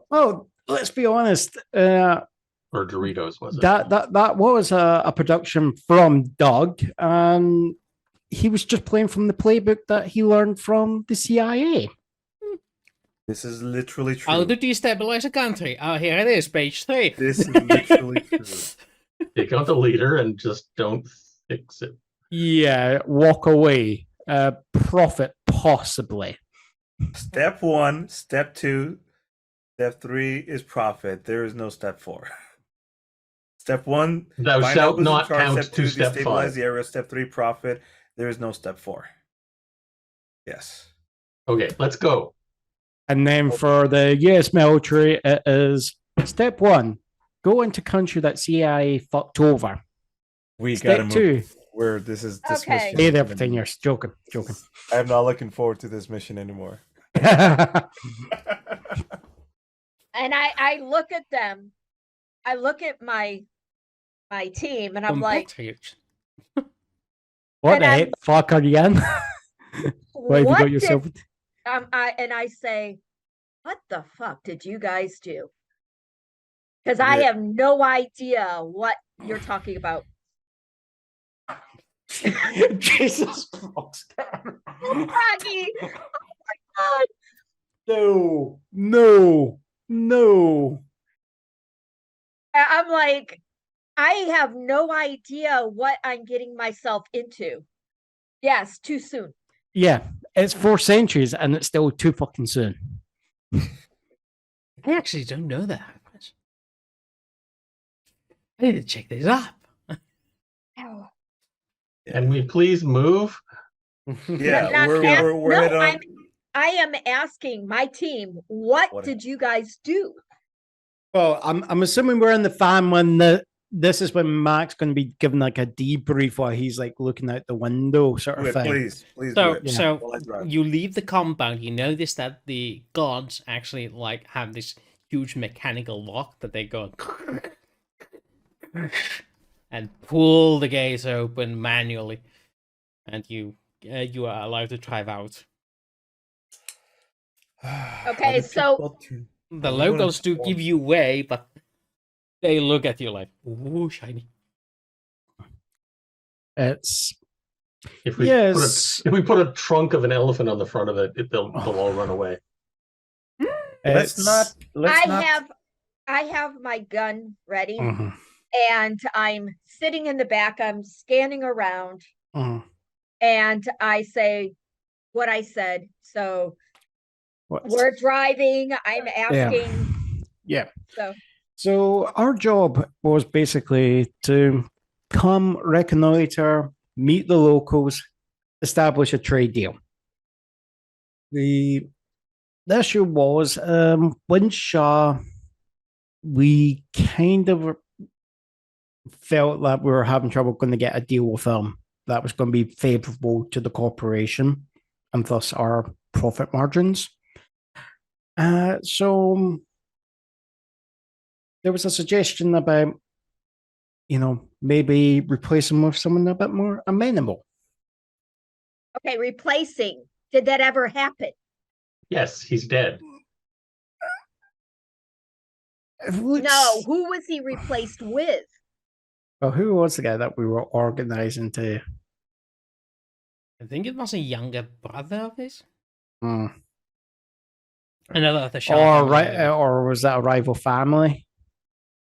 S5: Well, let's be honest.
S3: Or Doritos, was it?
S5: That was a production from Doug, and he was just playing from the playbook that he learned from the CIA.
S2: This is literally true.
S1: How to destabilize a country. Oh, here it is, page 3.
S2: This is literally true.
S3: Take out the leader and just don't fix it.
S5: Yeah, walk away. Profit, possibly.
S2: Step 1, step 2, step 3 is profit. There is no step 4. Step 1,
S3: thou shalt not count to step 5.
S2: The area. Step 3, profit. There is no step 4. Yes.
S3: Okay, let's go.
S5: And then for the US military, it is step 1, go into country that CIA fucked over.
S2: We
S5: step
S2: gotta move. 2. Where this
S4: Okay.
S2: mission.
S5: Hey there, 10 years. Joking.
S2: I'm not looking forward to this mission anymore.
S4: And I look at them. I look at my team, and I'm like,
S5: what the heck fuck are you in? What have you got yourself?
S4: I say, what the fuck did you guys do? Because I have no idea what you're talking about.
S5: Jesus Christ.
S4: Rocky! Oh my God!
S5: No.
S4: I'm like, I have no idea what I'm getting myself into. Yes, too soon.
S5: Yeah, it's 4 centuries and it's still too fucking soon.
S1: I actually don't know that. I need to check this up.
S4: Oh.
S3: And we please move.
S2: Yeah,
S4: And I'm
S2: we're headed on.
S4: I am asking my team, what
S2: What?
S4: did you guys do?
S5: Well, I'm assuming we're in the fan when this is when Mac's going to be given like a debrief while he's like looking out the window sort
S2: Do
S5: of
S2: it,
S5: thing.
S2: please do
S1: So,
S2: it.
S5: Yeah.
S1: so
S2: While I drive.
S1: you leave the compound. You notice that the gods actually like have this huge mechanical lock that they go and pull the gates open manually, and you are allowed to drive out.
S4: Okay,
S2: Other
S4: so-
S2: people too.
S1: The
S2: Are we gonna
S1: locals do
S2: perform?
S1: give you way, but they look at you like, "Ooh, shiny."
S5: It's
S3: If we
S5: yes.
S3: put a trunk of an elephant on the front of it, they'll all run away.
S2: Let's not.
S4: I have my gun ready,
S5: Mhm,
S4: and I'm sitting in the back. I'm scanning around,
S5: mhm.
S4: and I say what I said. So
S5: What's-
S4: we're driving. I'm asking.
S5: Yeah.
S4: So
S5: our job was basically to come reconnoiter, meet the locals, establish a trade deal. The issue was Winshaw, we kind of felt that we were having trouble going to get a deal with them that was going to be favorable to the corporation and thus our profit margins. So there was a suggestion about, maybe replacing with someone a bit more amenable.
S4: okay, replacing. Did that ever happen?
S3: Yes, he's dead.
S4: No. Who was he replaced with?
S5: Well, who was the guy that we were organizing to?
S1: I think it was a younger brother of his.
S5: Hmm.
S1: Another of the Shah family.
S5: Or was that a rival family?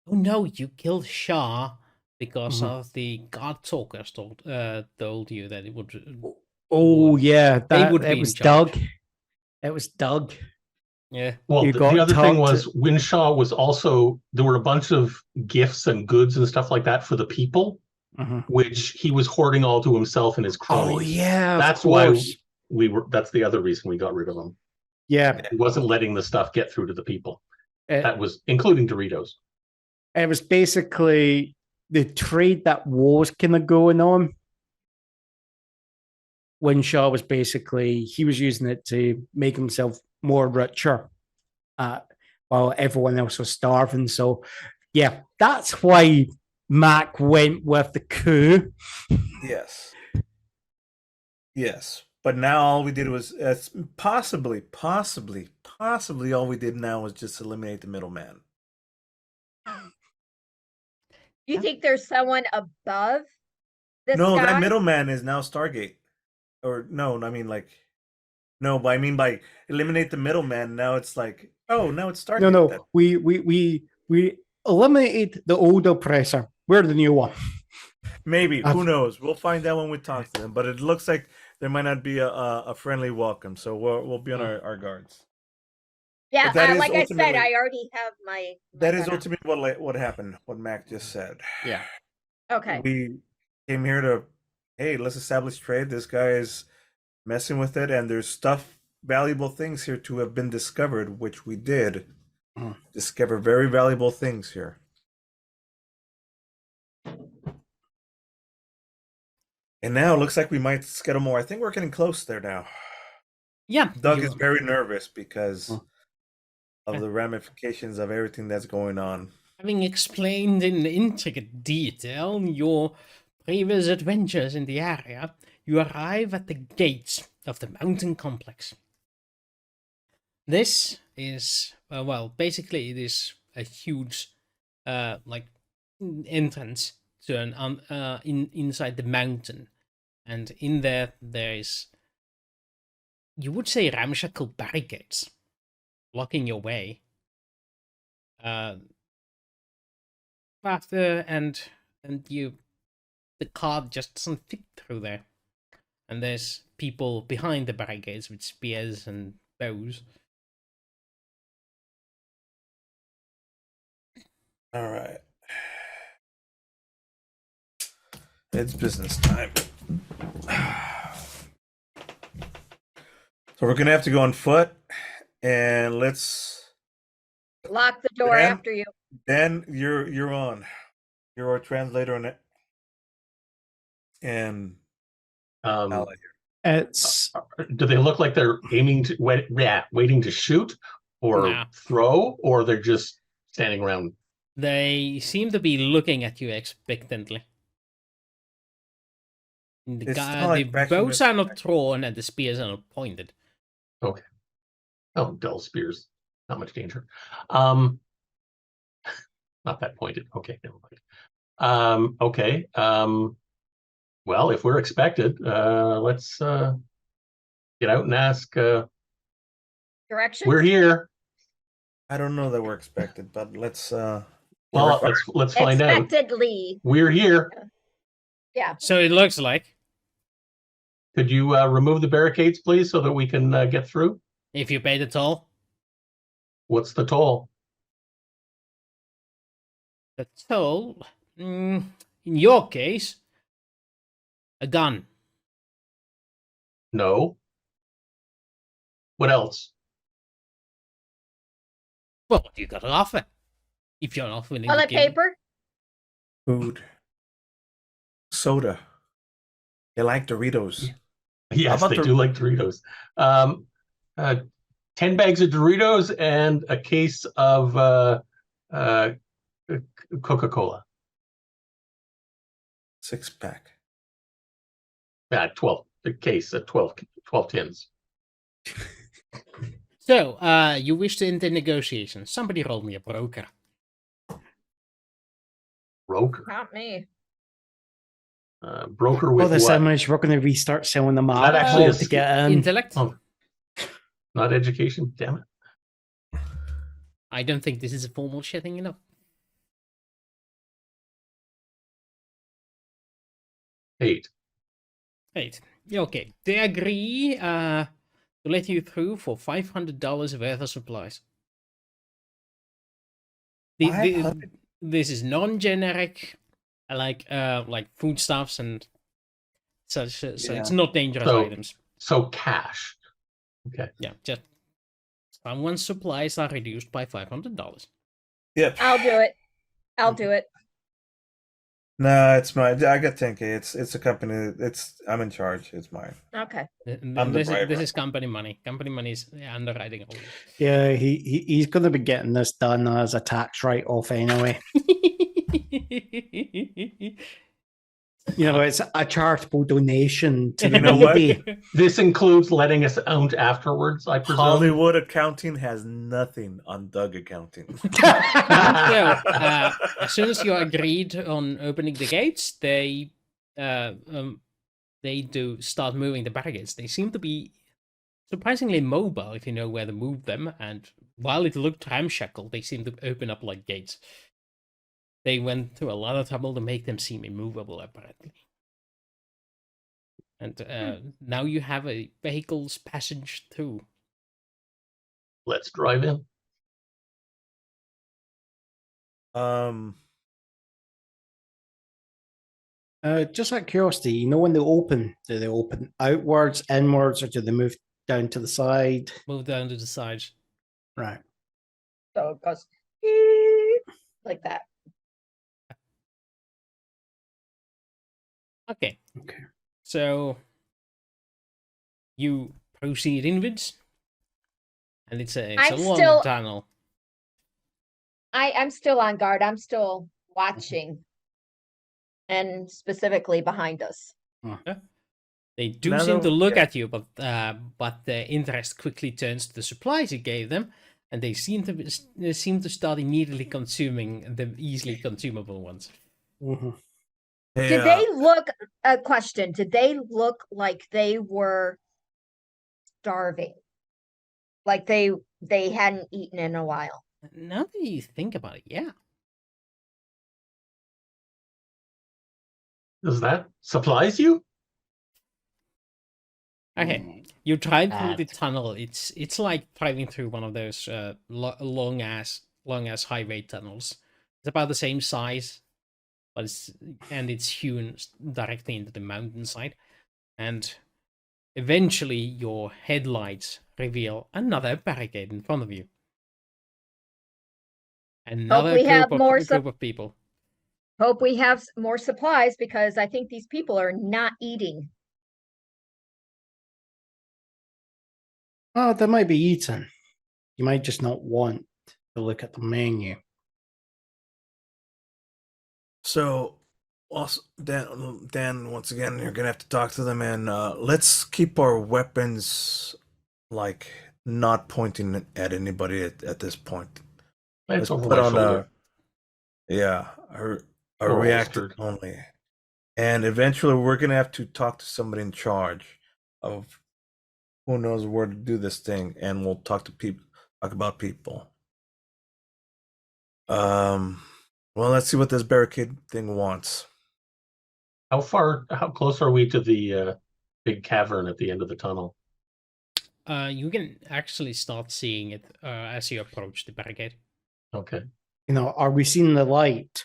S1: Oh no, you killed Shah because
S5: Mhm.
S1: of the God Talkers told you that it would.
S5: Oh
S1: would-
S5: yeah,
S1: would be
S5: it
S1: in
S5: was
S1: charge.
S5: Doug. It was Doug.
S1: Yeah.
S3: Well,
S5: You
S3: the
S5: got
S3: other thing
S5: talked
S3: was Winshaw was also, there were a bunch of gifts and goods and stuff like that for the people,
S5: Mhm.
S3: which he was hoarding all to himself and his cronies.
S5: Oh yeah,
S3: That's why that's the other reason we got rid of him.
S5: Yeah,
S3: He wasn't letting the stuff get through to the people.
S5: it,
S3: That was including Doritos.
S5: it was basically the trade that was kind of going on. Winshaw was basically, he was using it to make himself more richer, while everyone else was starving. So yeah, that's why Mac went with the coup.
S2: Yes. But now all we did was possibly all we did now was just eliminate the middleman.
S4: You think there's someone above this
S2: No,
S4: guy?
S2: that middleman is now Stargate. Or no, I mean like no, but I mean by eliminate the middleman, now it's like, oh, now it's Stargate.
S5: No, we eliminated the old oppressor. We're the new one.
S2: Maybe, who knows? We'll find out when we talk to them. But it looks like there might not be a friendly welcome, so we'll be on our guards.
S4: Yeah,
S2: But that is
S4: like I said,
S2: ultimately-
S4: I already have my.
S2: That is
S4: gun out.
S2: ultimately what happened. What Mac just said.
S5: Yeah.
S4: Okay.
S2: We came here to, hey, let's establish trade. This guy is messing with it, and there's valuable things here to have been discovered, which we did discover very valuable things here. And now it looks like we might schedule more. I think we're getting close there now.
S1: Yeah.
S2: Doug is very nervous because of the ramifications of everything that's going on.
S1: Having explained in intricate detail your previous adventures in the area, you arrive at the gates of the mountain complex. This is, basically it is a huge, entrance to inside the mountain. And in there is, you would say, ramshackle barricades blocking your way. The car just doesn't fit through there. And there's people behind the barricades with spears and bows.
S2: All right. It's business time. So we're gonna have to go on foot, and let's.
S4: Lock the door
S2: Dan?
S4: after you.
S2: Dan, you're on. You're our translator on it, and
S3: Um,
S5: It's
S3: do they look like they're aiming to waiting to shoot or
S1: Nah.
S3: throw, or they're just standing around?
S1: They seem to be looking at you expectantly. The,
S2: It's
S1: guy,
S2: not like
S1: the
S2: Braxton
S1: bows
S2: was-
S1: are not drawn and the spears are not pointed.
S3: Oh, dull spears, not much danger. Not that pointed. Okay, never mind. Okay. Well, if we're expected, let's get out and ask.
S4: Directions?
S3: We're here.
S2: I don't know that we're expected, but let's.
S3: Well, let's find out.
S4: Expectedly.
S3: We're here.
S4: Yeah.
S1: So it looks like,
S3: Could you remove the barricades, please, so that we can get through?
S1: if you pay the toll,
S3: What's the toll?
S1: the toll, in your case, a gun.
S3: No. What else?
S1: Well, what you got to offer? If you're not willing to
S4: Toilet
S1: give
S4: paper?
S2: food, soda. They like Doritos.
S3: Yes,
S2: about
S3: they
S2: the-
S3: do like Doritos. 10 bags of Doritos and a case of Coca-Cola.
S2: 6-pack.
S3: 12. The case of 12 tins.
S1: So, you wish to enter negotiations. Somebody roll me a broker.
S3: Broker.
S4: Not me.
S3: Broker
S5: all
S3: with
S5: the
S3: what?
S5: sandwich. We're going to restart selling them
S3: That
S5: alcohol
S3: actually is
S5: to get in.
S1: Intellect?
S3: Oh. Not education. Damn it.
S1: I don't think this is a formal setting enough.
S3: 8.
S1: 8. Okay. They agree to let you through for $500 worth of supplies. This is non-generic, like foodstuffs and such. So
S2: Yeah.
S1: it's not dangerous
S3: So-
S1: items.
S3: So cash. Okay.
S1: Yeah, just someone's supplies are reduced by $500.
S2: Yep.
S4: I'll do it. I'll do it.
S2: No, it's mine. I got 10K. It's a company. I'm in charge. It's mine.
S4: Okay.
S2: I'm the
S1: This
S2: driver.
S1: is company money. Company money is underwriting all
S5: Yeah, he's going to be getting this done as a tax write-off anyway. You know, it's a charitable donation to the
S2: You know what?
S5: Navy.
S3: This includes letting us out afterwards, I presume.
S2: Hollywood accounting has nothing on Doug accounting.
S1: So, as soon as you agreed on opening the gates, they do start moving the barricades. They seem to be surprisingly mobile if you know where to move them. And while it looked ramshackle, they seem to open up like gates. They went through a lot of trouble to make them seem immovable, apparently. And now you have a vehicle's passage through.
S3: Let's drive in.
S5: Just out of curiosity, you know when they open, do they open outwards, inwards, or do they move down to the side?
S1: Move down to the sides.
S5: Right.
S4: So it goes beep, like that.
S1: Okay.
S5: Okay.
S1: So you proceed inwards, and it's a
S4: I'm
S1: long
S4: still-
S1: tunnel.
S4: I'm still on guard. I'm still watching. And specifically behind us.
S1: They do
S2: None
S1: seem
S2: of-
S1: to look
S2: yeah.
S1: at you, but their interest quickly turns to the supplies you gave them, and they seem to start immediately consuming the easily consumable ones.
S5: Mm-hmm.
S2: Hey,
S4: Did they look, a question, did they look like they were starving? Like they hadn't eaten in a while?
S1: Now that you think about it, yeah.
S3: Does that surprise you?
S1: Okay, you drive through the
S5: Bad.
S1: tunnel. It's like driving through one of those long ass highway tunnels. It's about the same size, but it's hewn directly into the mountainside, and eventually your headlights reveal another barricade in front of you. Another
S4: we have more
S1: group of people.
S4: Hope we have more supplies because I think these people are not eating.
S5: Oh, they might be eaten. You might just not want to look at the menu.
S2: So, also, Dan, once again, you're gonna have to talk to them, and let's keep our weapons like not pointing at anybody at this point.
S3: It's
S2: Let's
S3: over
S2: put
S3: my
S2: on
S3: shoulder.
S2: a
S3: Or
S2: reactor
S3: holstered.
S2: only, and eventually we're gonna have to talk to somebody in charge of who knows where to do this thing, and we'll talk about people. Well, let's see what this barricade thing wants.
S3: How close are we to the big cavern at the end of the tunnel?
S1: You can actually start seeing it as you approach the barricade.
S3: Okay.
S5: Are we seeing the light?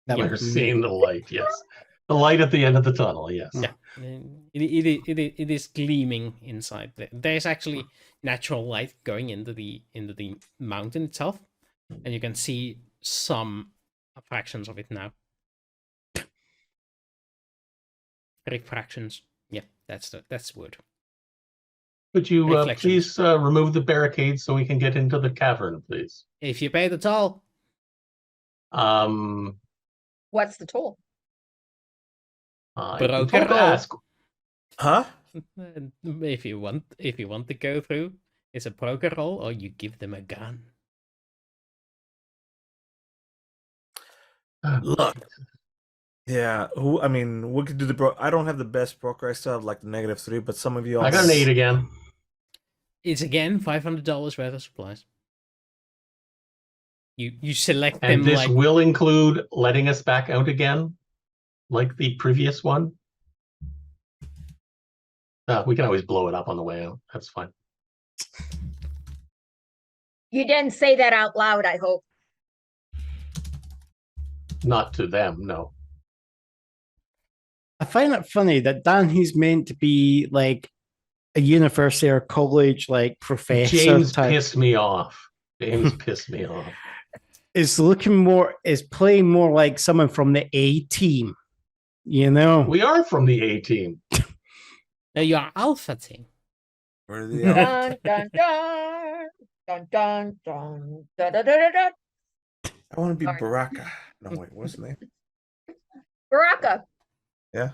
S3: You're seeing the light, yes. The light at the end of the tunnel, yes.
S1: Yeah, it is gleaming inside. There's actually natural light going into the mountain itself, and you can see some fractions of it now. Refractions. Yeah, that's wood.
S3: Could you
S1: Reflections.
S3: please remove the barricade so we can get into the cavern, please?
S1: If you pay the toll,
S4: What's the toll?
S3: I
S1: Broker
S3: told to
S1: roll.
S3: ask.
S2: Huh?
S1: if you want to go through, it's a broker roll, or you give them a gun.
S2: Look. Yeah, I mean, we could do the I don't have the best broker. I still have like the -3, but some of you all.
S3: I got an 8 again.
S1: It's again $500 worth of supplies. You select them
S3: And this
S1: like
S3: will include letting us back out again, like the previous one. We can always blow it up on the way out. That's fine.
S4: You didn't say that out loud, I hope.
S3: Not to them, no.
S5: I find it funny that Dan, who's meant to be like a university or college like professor
S3: James
S5: type,
S3: pissed me off. James pissed me off.
S5: is playing more like someone from the A team.
S3: We are from the A team.
S1: no, you're Alpha team.
S2: Where are the
S4: Dun, dun, dun, dun, dun, dun, dun, dun, dun, dun.
S2: I want to be
S4: Sorry.
S2: Baraka. No, wait, what's his name?
S4: Baraka.
S2: Yeah.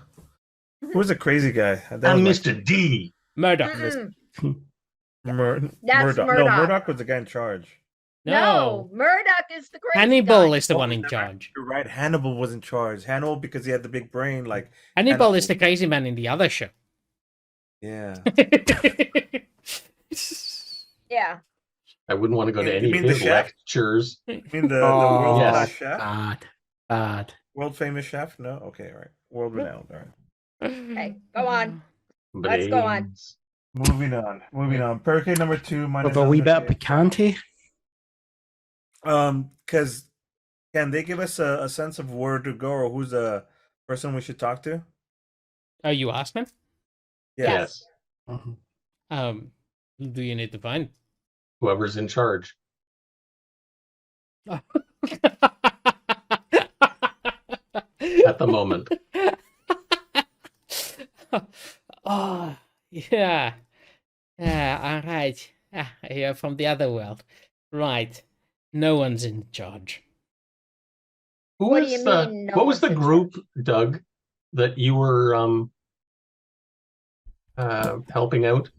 S2: Who's the crazy guy? That
S3: I'm
S2: was
S3: Mr. D.
S1: Murdoch.
S4: Mm-mm.
S2: Murdoch.
S4: That's
S2: No,
S4: Murdoch.
S2: Murdoch was the guy in charge.
S4: No, Murdoch is the great
S1: Hannibal
S4: guy.
S1: is the one in charge.
S2: You're right. Hannibal was in charge. Hannibal because he had the big brain. Like
S1: Hannibal is the crazy man in the other show.
S2: yeah.
S4: Yeah.
S3: I wouldn't want to go to
S2: You
S3: any
S2: mean
S3: of
S2: the
S3: his
S2: chef?
S3: lectures.
S2: You mean the
S5: Oh,
S2: world
S3: yes.
S2: class chef?
S5: bad.
S2: World famous chef? No. Okay, all right. World renowned. All right.
S4: Okay, go on. Let's go on.
S3: Brains.
S2: Moving on. Barricade number 2.
S5: With a wee bit of piquante.
S2: Because can they give us a sense of where to go or who's the person we should talk to?
S1: Oh, you asked him?
S3: Yes.
S5: Mhm.
S1: Do you need to find?
S3: Whoever's in charge.
S1: At
S3: the moment.
S1: Oh, yeah. Yeah, all right. You're from the other world. Right. No one's in charge.
S4: What do you mean, no
S3: what was
S4: one's
S3: the
S4: in
S3: group, Doug, that you were helping out?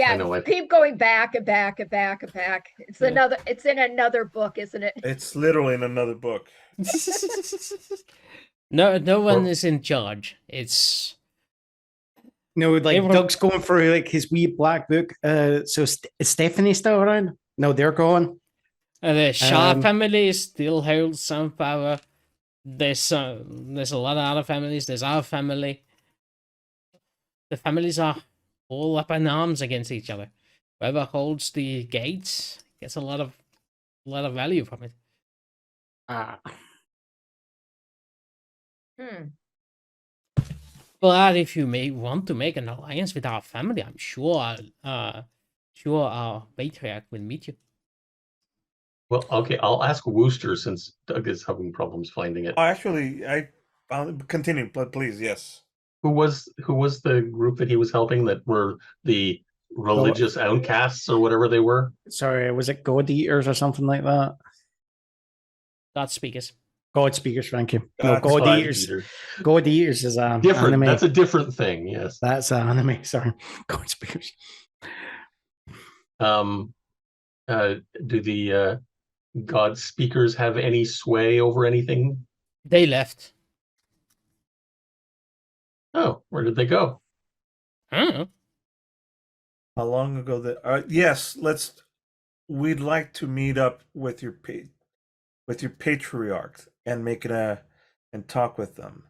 S3: I know
S4: Yeah,
S3: it.
S4: keep going back and back and back and back. It's
S1: Yeah.
S4: it's in another book, isn't it?
S2: It's literally in another book.
S1: No one is in charge. It's
S5: No, like
S1: Everyone-
S5: Doug's going for like his wee black book. So is Stephanie still around? No, they're gone.
S1: the Shah
S5: Um,
S1: family still holds some power. There's a lot of other families. There's our family. The families are all up in arms against each other. Whoever holds the gates gets a lot of value from it.
S5: Ah,
S4: Hmm.
S1: But if you may want to make an alliance with our family, I'm sure our patriarch will meet you.
S3: Well, okay, I'll ask Wooster since Doug is having problems finding it.
S2: Actually, I found. Continue, please. Yes.
S3: Who was the group that he was helping that were the religious outcasts or whatever they were?
S5: sorry, was it God Eaters or something like that?
S1: God speakers.
S5: God Speakers, thank you. No,
S2: God
S5: God
S3: God
S5: Eaters.
S3: Eater.
S5: God Eaters is
S3: Different.
S5: anime.
S3: That's a different thing. Yes.
S5: That's an anime. Sorry, God Speakers.
S3: Do the God speakers have any sway over anything?
S1: They left.
S3: Oh, where did they go?
S1: I don't know.
S2: How long ago that? Yes. We'd like to meet up with your patriarch and and talk with them.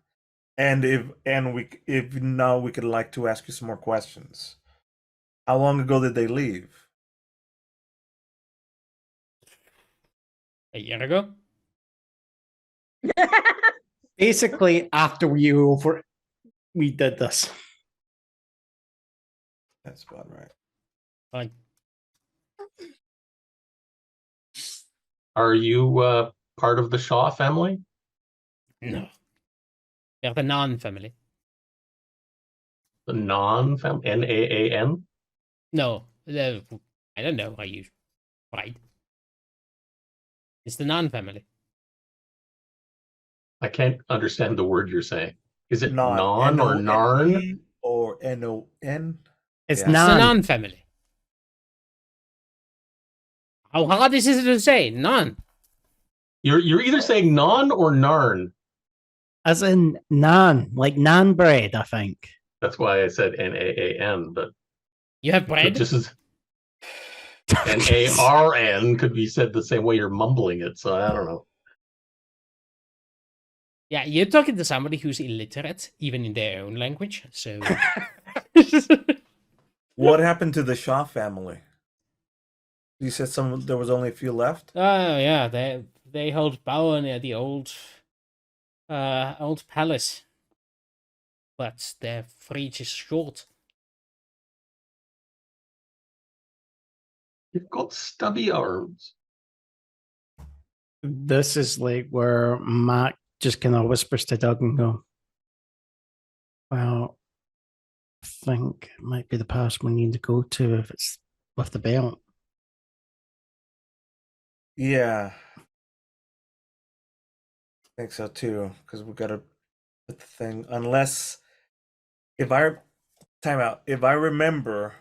S2: And if now we could like to ask you some more questions. How long ago did they leave?
S1: A year ago.
S5: Basically, after we did this.
S2: That's about right.
S1: Like,
S3: Are you part of the Shaw family?
S1: no. They're the Nan family.
S3: The non-family? Naan?
S1: No, I don't know how you right. It's the Nan family.
S3: I can't understand the word you're saying. Is it
S2: Non,
S3: non or narn?
S2: N-O-N-E or N-O-N?
S5: It's
S2: Yeah.
S1: It's the
S5: Nan.
S1: Nan family. How hard is it to say? Nan.
S3: You're either saying non or narn.
S5: As in naan, like naan bread, I think.
S3: That's why I said Naan, but
S1: You have bread?
S3: just as Narn could be said the same way you're mumbling it, so I don't know.
S1: Yeah, you're talking to somebody who's illiterate, even in their own language, so...
S2: What happened to the Shaw family? You said there was only a few left?
S1: Oh, yeah, they hold power near the old palace. But their reach is short.
S3: You've got stubby arms.
S5: This is like where Mac just kind of whispers to Doug and go, well, I think it might be the pass we need to go to if it's with the belt.
S2: Yeah. I think so too, because we gotta put the thing unless time out. If I remember,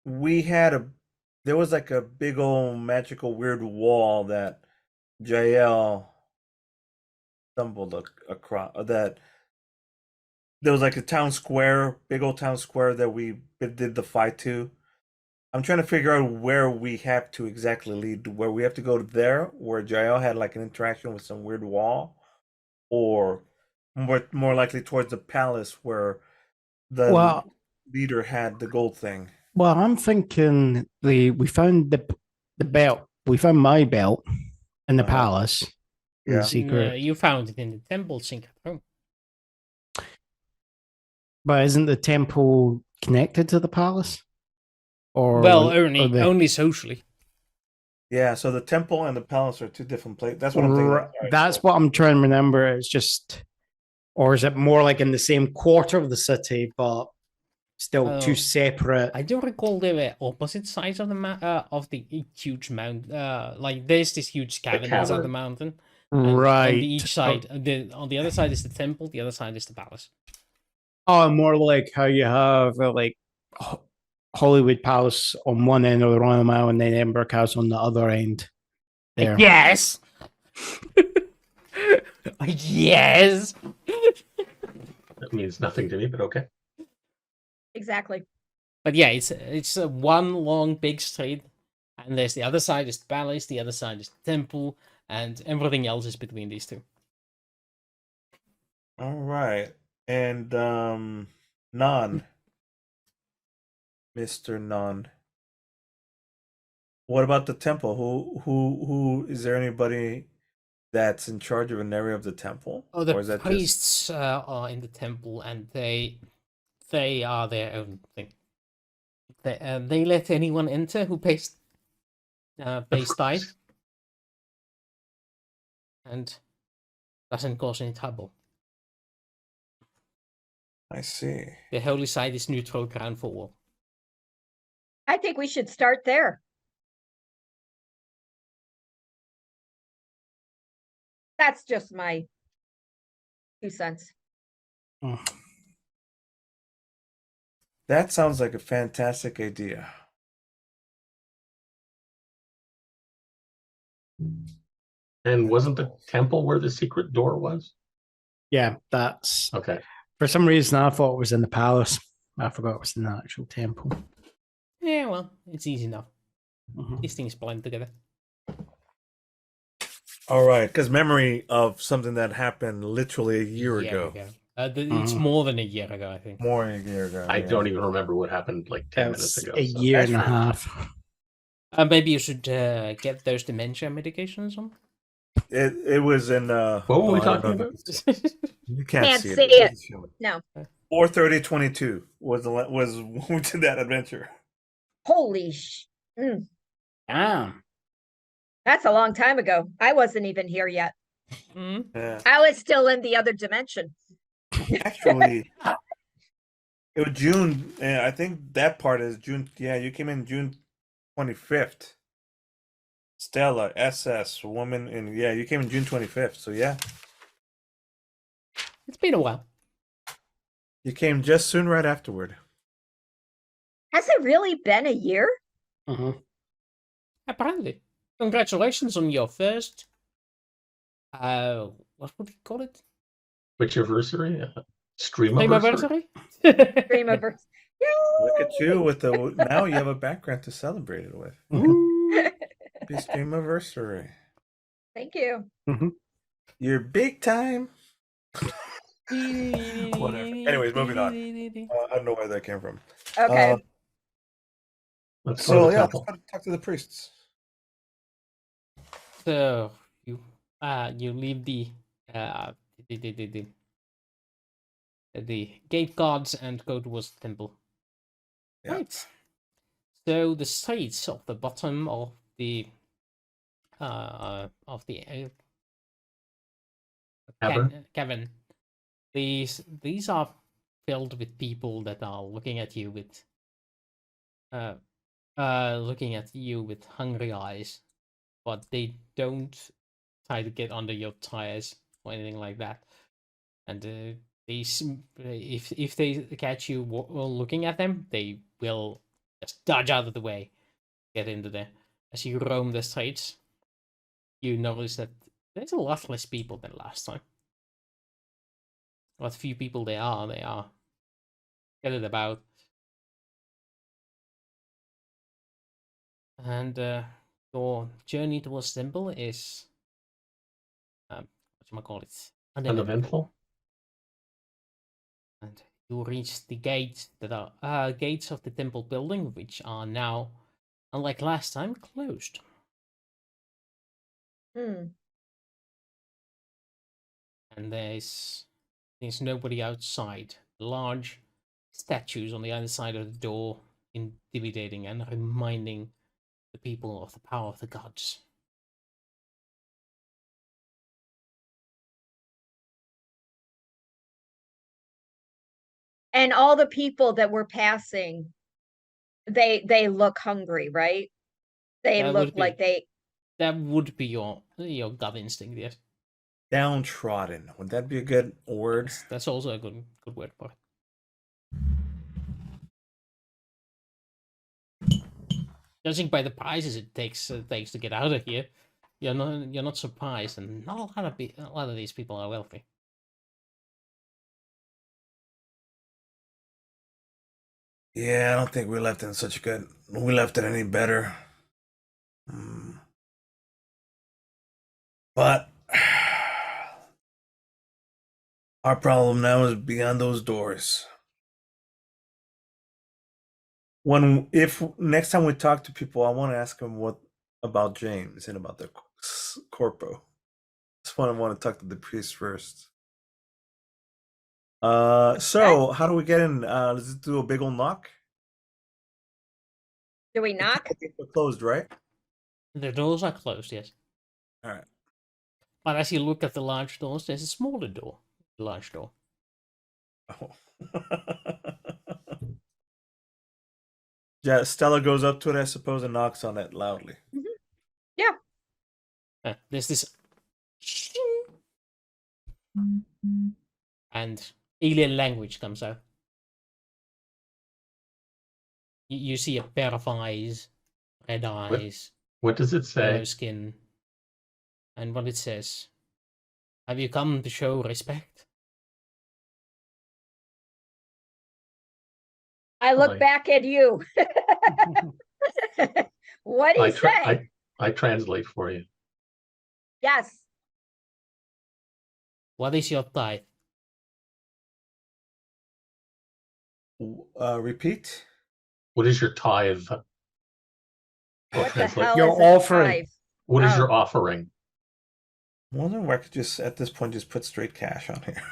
S2: there was like a big old magical weird wall that Jaelle stumbled across that there was like a town square, big old town square that we did the fight to. I'm trying to figure out where we have to exactly lead, where we have to go there, where Jaelle had like an interaction with some weird wall, or more likely towards the palace where the leader had the gold thing.
S5: Well, I'm thinking we found the belt. We found my belt in the palace. In
S2: Yeah.
S5: the secret.
S1: You found it in the temple sink at home.
S5: But isn't the temple connected to the palace? Or
S1: Well,
S5: or
S1: only socially.
S2: Yeah, so the temple and the palace are two different places. That's what I'm thinking.
S5: That's what I'm trying to remember. It's just, or is it more like in the same quarter of the city, but still two separate?
S1: I do recall they were opposite sides of the huge mountain. Like there's this huge cavern inside the mountain.
S5: Right.
S1: On the each side, on the other side is the temple. The other side is the palace.
S5: Oh, more like how you have like Hollywood Palace on one end of the Royal Mile and then Edinburgh House on the other end. There.
S1: Yes. Yes.
S3: That means nothing to me, but okay.
S4: Exactly.
S1: But yeah, it's a one long big street, and there's the other side is the palace, the other side is the temple, and everything else is between these two.
S2: All right, and Non. Mr. Non. What about the temple? Who is there anybody that's in charge of an area of the temple?
S1: Oh, the
S2: Or is that just
S1: priests are in the temple, and they are their own thing. They let anyone enter who pays tithe and doesn't cause any trouble.
S2: I see.
S1: The holy site is neutral ground for all.
S4: I think we should start there. That's just my 2 cents.
S2: That sounds like a fantastic idea.
S3: And wasn't the temple where the secret door was?
S5: Yeah, that's
S3: Okay.
S5: for some reason I thought it was in the palace. I forgot it was in the actual temple.
S1: Yeah, well, it's easy enough.
S5: Mhm.
S1: These things blend together.
S2: All right, because memory of something that happened literally a year ago.
S1: It's
S5: Mhm.
S1: more than a year ago, I think.
S2: More than a year ago.
S3: I
S2: yeah.
S3: don't even remember what happened like 10 minutes
S5: It's
S3: ago.
S5: a
S3: so-
S5: year and a
S2: Actually-
S5: half.
S1: Maybe you should get those dementia medications on.
S2: It was in
S3: What were we
S2: I don't
S3: talking
S2: know
S3: about?
S2: if you can see it. You can't,
S4: Can't
S2: see
S4: see
S2: it.
S4: it. No.
S2: 4/30/22 was was when we did that adventure.
S4: Holy
S5: Damn.
S4: that's a long time ago. I wasn't even here yet.
S1: Mm.
S2: Yeah.
S4: I was still in the other dimension.
S2: Actually, it was June. I think that part is June. Yeah, you came in June 25th. Stella, SS, woman, and yeah, you came in June 25th. So yeah,
S1: It's been a while.
S2: you came just soon right afterward.
S4: Has it really been a year?
S5: Mhm.
S1: Apparently. Congratulations on your first. What would you call it?
S3: Which anniversary? Streamiversary?
S1: Dreamiversary?
S4: Dreamiverse.
S2: Look at you with the now you have a background to celebrate it with. Happy Streamiversary.
S4: Thank you.
S2: You're big time. Whatever. Anyways, moving on. I don't know where that came from.
S4: Okay.
S3: Let's go to
S2: So
S3: the
S2: yeah, let's
S3: temple.
S2: go talk to the priests.
S1: So you leave the gate guards and go towards the temple.
S2: Yeah.
S1: Right. So the sides of the bottom of the cavern. These are filled with people that are looking at you with hungry eyes, but they don't try to get under your tires or anything like that. And if they catch you looking at them, they will just dodge out of the way, get into there. As you roam the streets, you notice that there's a lot less people than last time. What few people they are scattered about. And your journey towards the temple is
S3: Uneventful?
S1: And you reach the gates that are gates of the temple building, which are now, unlike last time, closed.
S4: Hmm.
S1: And there's nobody outside. Large statues on the other side of the door, intimidating and reminding the people of the power of the gods.
S4: And all the people that were passing, they look hungry, right? They
S1: That
S4: look
S1: would be-
S4: like they
S1: That would be your gut instinct, yes.
S2: Downtrodden. Would that be a good word?
S1: That's also a good word for it. Judging by the prices it takes to get out of here, you're not surprised, and not a lot of these people are wealthy.
S2: Yeah, I don't think we left it any better. But our problem now is beyond those doors. if next time we talk to people, I want to ask them what about James and about the corpo. This one I want to talk to the priest first. So how do we get in? Let's do a big old knock.
S4: Do we knock?
S2: We're closed, right?
S1: The doors are closed, yes.
S2: All right.
S1: But as you look at the large doors, there's a smaller door. Large door.
S2: Oh. Yeah, Stella goes up to it, I suppose, and knocks on it loudly.
S1: There's this, and alien language comes out. You see a pair of eyes, red eyes,
S3: What does it
S1: yellow
S3: say?
S1: skin, and what it says: "Have you come to show respect?"
S4: I look
S3: Fine.
S4: back at you. What do you say?
S3: I translate for you.
S4: Yes.
S1: What is your tithe?
S2: Repeat.
S3: What is your tithe?
S4: What the
S3: translate.
S4: hell
S5: Your
S4: is a
S5: offering.
S4: tithe?
S3: What is
S4: Oh.
S3: your offering?
S2: I wonder if I could just at this point just put straight cash on here.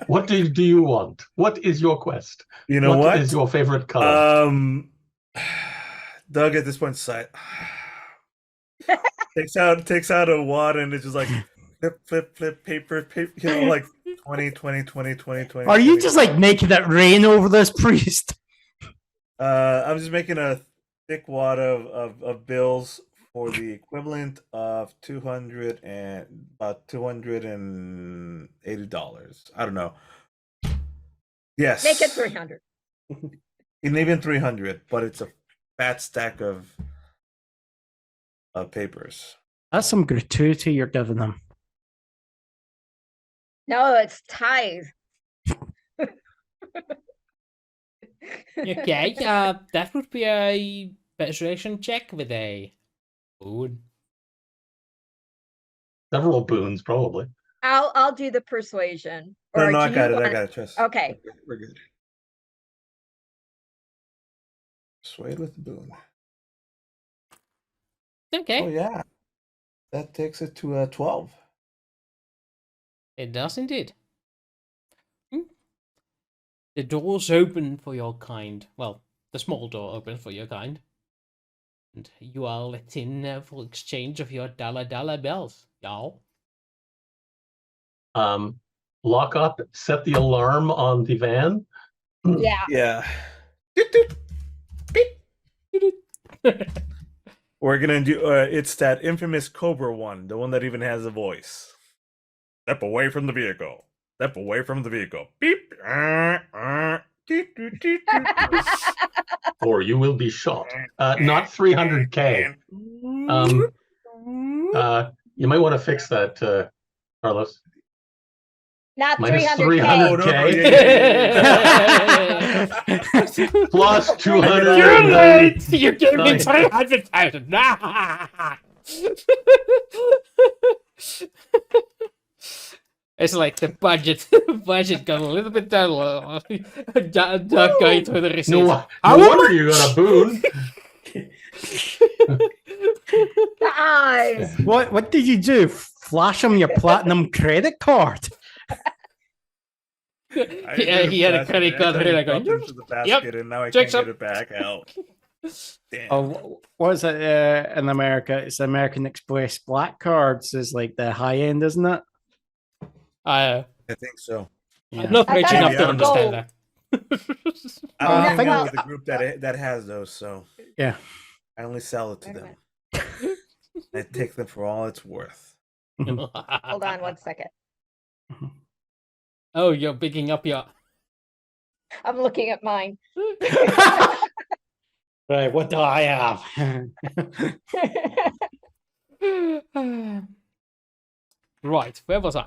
S3: What do you want? What is your quest?
S2: You know what?
S3: What is your favorite color?
S2: Doug at this point side takes out a wad and it's just like flip paper, you know, like 20 20 20 20 20.
S5: Are you
S2: 20.
S5: just like making it rain over this priest?
S2: I'm just making a thick wad of bills for the equivalent of about $280. I don't know. Yes.
S4: Make it 300.
S2: And even 300, but it's a fat stack of papers.
S5: That's some gratuity you're giving them.
S4: No, it's tithe.
S1: Okay, that would be a persuasion check with a boon.
S3: Several boons, probably.
S4: I'll do the persuasion.
S2: No,
S4: Or
S2: I
S4: do
S2: got
S4: you
S2: it. I
S4: want-
S2: got it. Trust.
S4: Okay.
S2: We're good. Persuade with the boon.
S1: Okay,
S2: Oh yeah, that takes it to 12.
S1: it does indeed. The doors open for your kind. Well, the small door opens for your kind. And you are let in for exchange of your dollar bills, y'all.
S3: Lock up, set the alarm on the van.
S4: Yeah.
S2: Yeah. We're gonna do. It's that infamous Cobra one, the one that even has a voice. Step away from the vehicle. Step away from the vehicle. Beep.
S3: Or you will be shot. Not 300K. You might want to fix that, Carlos.
S4: Not
S3: Minus
S4: 300K.
S2: Oh, no, no,
S3: 300K. Plus 200.
S1: You're late! You gave me
S3: Nice.
S1: 300,000! It's like the budget got a little bit down. Doug going through the receipts.
S3: No
S1: How
S3: wonder you got a boon.
S4: The eyes.
S5: What did you do? Flash him your platinum credit card?
S1: Yeah, he had a credit card here going,
S2: into the basket, and now I
S1: checks
S2: can't
S1: up.
S2: get it back out. Damn.
S5: Oh, what is it in America? It's American Express Black Cards is like the high end, isn't it?
S2: I think so.
S5: Yeah.
S1: I'm not
S4: I
S1: rich
S4: thought
S1: enough
S2: it
S1: to
S2: was
S1: understand that.
S2: I don't
S5: I
S2: hang
S5: think-
S2: out with a group that has those, so
S5: Yeah.
S2: I only sell it to
S4: Wait a
S2: them.
S4: minute.
S2: I take them for all it's worth.
S4: Hold on 1 second.
S1: Oh, you're picking up your.
S4: I'm looking at mine.
S5: Right, what do I have?
S1: Right, where was I?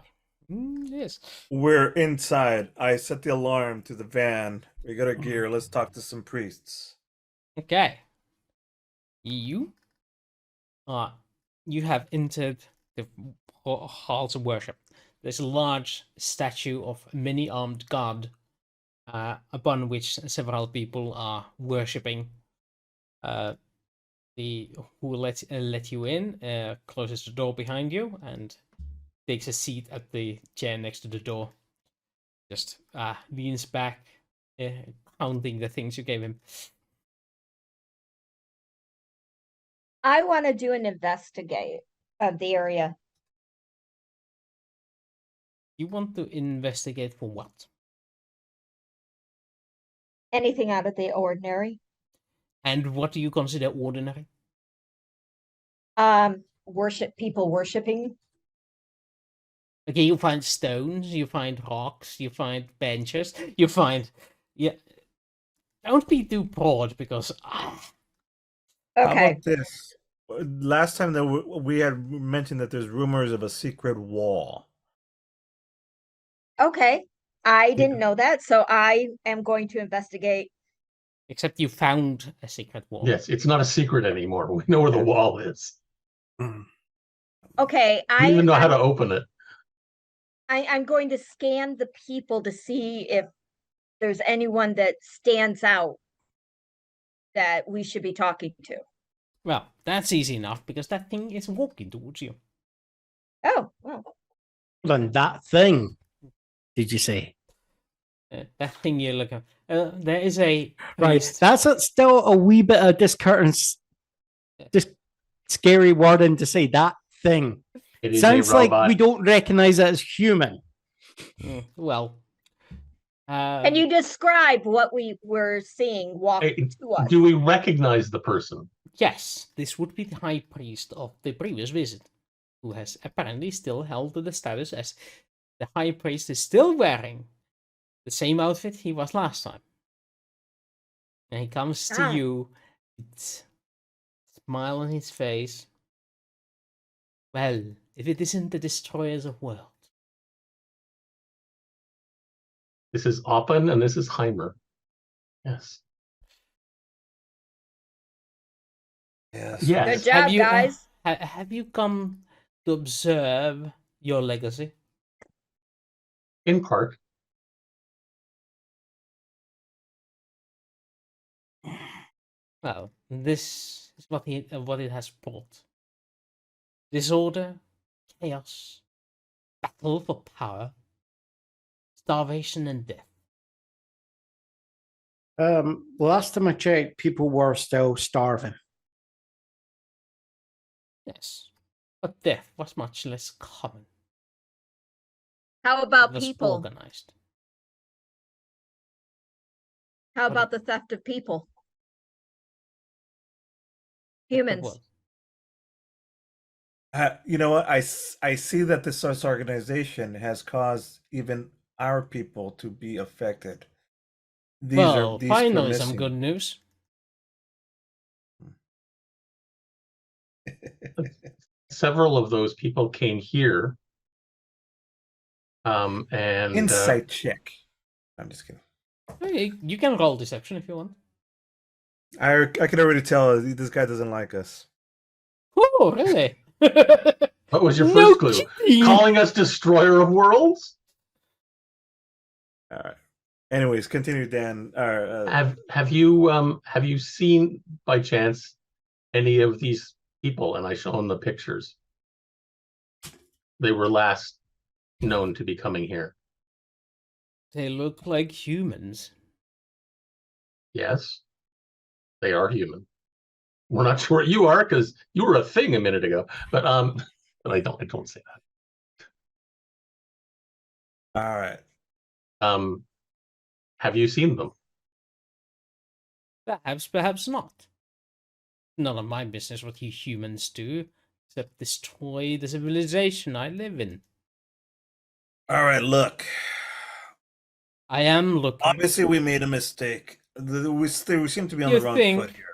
S1: Yes.
S2: We're inside. I set the alarm to the van. We got our gear. Let's talk to some priests.
S1: Okay. You have entered the halls of worship. There's a large statue of a many-armed god upon which several people are worshipping. The who let you in closes the door behind you and takes a seat at the chair next to the door. Just leans back, counting the things you gave him.
S4: I want to do an investigate of the area.
S1: You want to investigate for what?
S4: Anything out of the ordinary.
S1: And what do you consider ordinary?
S4: People worshiping.
S1: Okay, you find stones, you find rocks, you find benches, you find... Yeah. Don't be too broad, because...
S2: How
S4: Okay.
S2: about this? Last time that we had mentioned that there's rumors of a secret wall.
S4: Okay. I didn't know that, so I am going to investigate.
S1: Except you found a secret wall.
S3: Yes, it's not a secret anymore. We know where the wall is.
S4: Okay,
S3: We even know how to open it.
S4: I'm going to scan the people to see if there's anyone that stands out that we should be talking to.
S1: Well, that's easy enough, because that thing is walking towards you.
S4: Oh, well.
S5: Then that thing, did you say?
S1: That thing you're looking at. There is a
S5: Right.
S1: priest.
S5: That's still a wee bit of discurrence. Just scary wording to say that thing.
S3: It is
S5: Sounds
S3: a
S5: like
S3: robot.
S5: we don't recognize it as human.
S1: Well,
S4: Can you describe what we were seeing walk to us?
S3: Do we recognize the person?
S1: yes, this would be the high priest of the previous visit, who has apparently still held to the status as the high priest is still wearing the same outfit he was last time. And he comes to you, with a smile on his face. Well, if it isn't the destroyers of worlds.
S3: This is Oppen and this is Heimer. Yes.
S2: Yes.
S3: Yes.
S4: Good job, guys.
S1: Have you come to observe your legacy?
S3: In part.
S1: Well, this is what it has brought. Disorder, chaos, battle for power, starvation and death.
S5: Last time I checked, people were still starving.
S1: Yes, but death was much less common.
S4: How
S1: It
S4: about
S1: was
S4: people?
S1: organized.
S4: How about the theft of people? Humans.
S2: You know what? I see that this organization has caused even our people to be affected.
S1: Well,
S2: these
S1: finally some
S2: missing.
S1: good news.
S3: Several of those people came here. And
S2: Insight check. I'm just kidding.
S1: Hey, you can roll deception if you want.
S2: I can already tell this guy doesn't like us.
S1: Oh, really?
S3: what was your
S1: No
S3: first clue?
S1: kidding.
S3: Calling us destroyer of worlds?
S2: All right. Anyways, continue, Dan.
S3: Have you seen by chance any of these people? And I show them the pictures. They were last known to be coming here.
S1: They look like humans.
S3: Yes, they are human. We're not sure what you are because you were a thing a minute ago. But I don't say that.
S2: All right.
S3: Have you seen them?
S1: Perhaps not. None of my business what you humans do, except destroy the civilization I live in.
S2: All right, look.
S1: I am looking.
S2: Obviously, we made a mistake. We seem to be on the wrong foot here.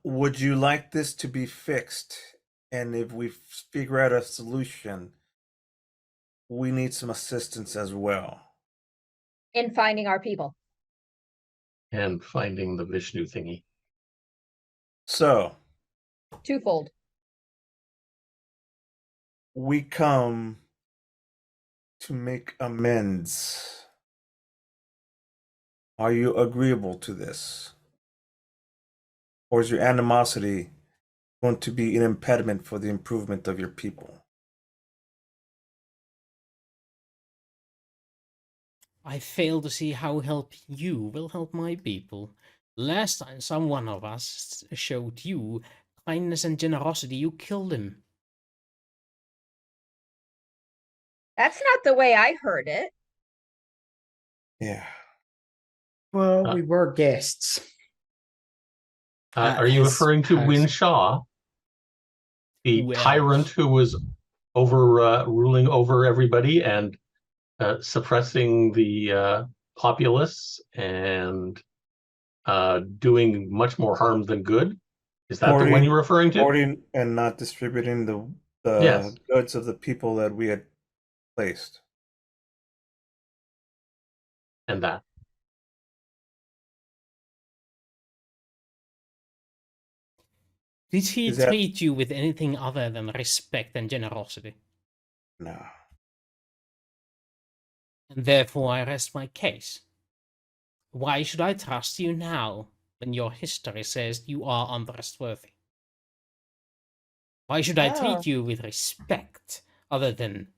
S2: Would you like this to be fixed? And if we figure out a solution, we need some assistance as well.
S4: In finding our people.
S3: And finding the Vishnu thingy.
S2: So,
S4: Twofold.
S2: we come to make amends. Are you agreeable to this? Or is your animosity going to be an impediment for the improvement of your people?
S1: I fail to see how help you will help my people. Last time some one of us showed you kindness and generosity, you killed him.
S4: That's not the way I heard it.
S2: Yeah.
S5: Well,
S3: Uh,
S5: we were guests. at
S3: Are you
S5: his
S3: referring to
S5: house.
S3: Win Shaw, the
S1: Who
S3: tyrant
S1: else?
S3: who was ruling over everybody and suppressing the populace and doing much more harm than good? Is that the one you're referring to?
S2: Hoarding and not distributing the
S3: Yes.
S2: goods of the people that we had placed.
S3: And that.
S1: Did he
S2: Is that-
S1: treat you with anything other than respect and generosity?
S2: No.
S1: And therefore I rest my case. Why should I trust you now, when your history says you are untrustworthy? Why should I
S4: Oh.
S1: treat you with respect, other than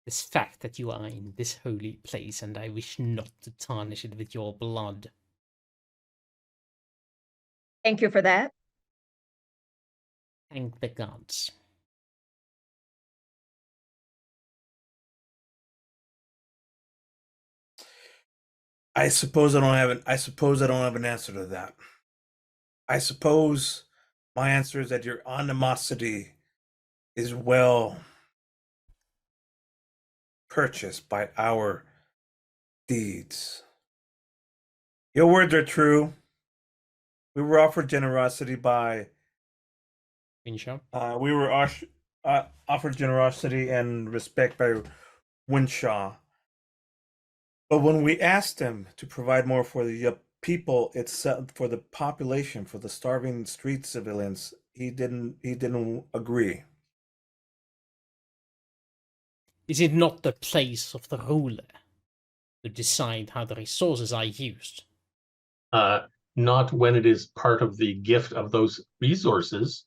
S1: this fact that you are in this holy place, and I wish not to tarnish it with your blood?
S4: Thank you for that.
S1: Thank the gods.
S2: I suppose I don't have an answer to that. I suppose my answer is that your animosity is well purchased by our deeds. Your words are true. We were offered generosity by
S1: Winshaw?
S2: we were offered generosity and respect by Winshaw. But when we asked him to provide more for the people itself, for the population, for the starving street civilians, he didn't agree.
S1: Is it not the place of the ruler to decide how the resources are used?
S3: Not when it is part of the gift of those resources,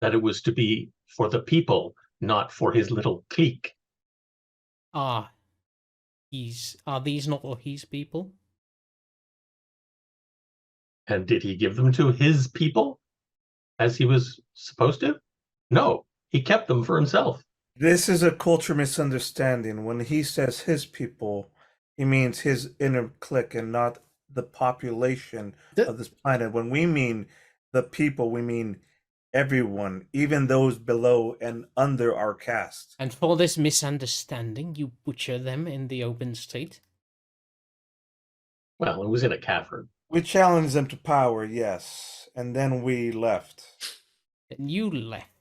S3: that it was to be for the people, not for his little clique.
S1: Are these not all his people?
S3: And did he give them to his people as he was supposed to? No, he kept them for himself.
S2: This is a culture misunderstanding. When he says his people, he means his inner clique and not the population of this planet. When we mean the people, we mean everyone, even those below and under our caste.
S1: And for this misunderstanding, you butcher them in the open street?
S3: Well, it was in a cavern.
S2: We challenged them to power, yes, and then we left.
S1: And you left,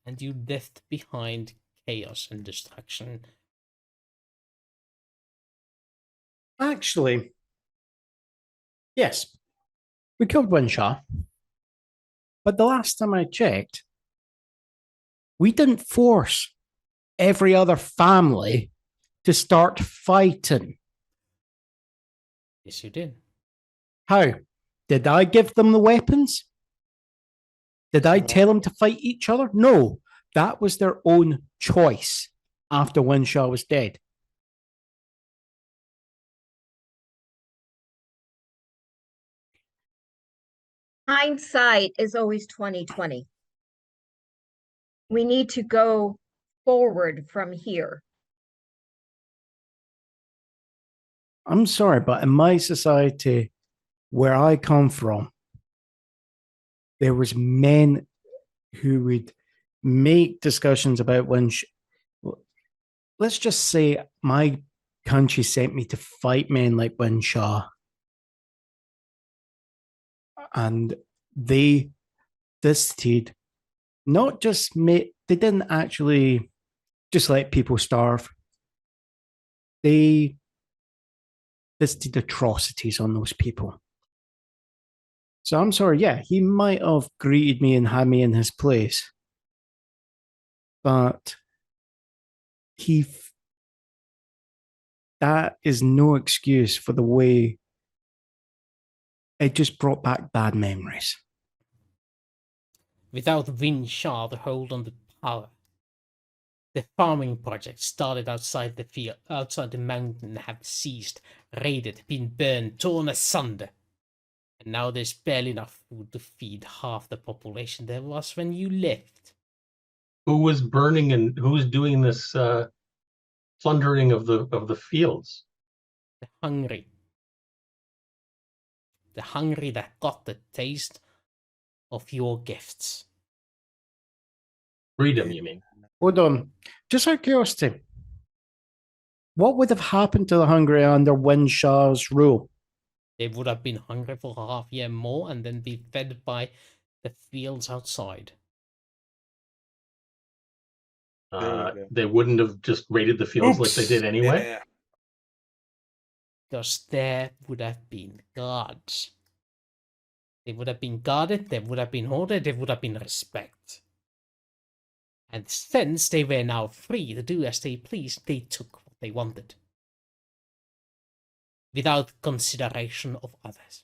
S1: and you left behind chaos and destruction.
S5: Actually, yes, we killed Winshaw. But the last time I checked, we didn't force every other family to start fighting.
S1: Yes, you did.
S5: How? Did I give them the weapons? Did I tell them to fight each other? No, that was their own choice after Winshaw was dead.
S4: Hindsight is always 2020. We need to go forward from here.
S5: I'm sorry, but in my society, where I come from, there was men who would make discussions about let's just say my country sent me to fight men like Winshaw. And they visited, not just they didn't actually just let people starve. They visited atrocities on those people. So I'm sorry, yeah, he might have greeted me and had me in his place. But that is no excuse for the way it just brought back bad memories.
S1: Without Winshaw to hold on the power, the farming project started outside the field, outside the mountain, have ceased, raided, been burned, torn asunder. And now there's barely enough food to feed half the population there was when you left.
S3: Who was burning and who was doing this plundering of the fields?
S1: The hungry. The hungry that got the taste of your gifts.
S3: Freedom, you mean?
S5: Hold on. Just out of curiosity, what would have happened to the hungry under Winshaw's rule?
S1: They would have been hungry for half a year more and then be fed by the fields outside.
S3: They wouldn't have just raided the fields like they did anyway.
S2: Yeah.
S1: Because there would have been guards. They would have been guarded, there would have been order, there would have been respect. And since they were now free to do as they pleased, they took what they wanted. Without consideration of others.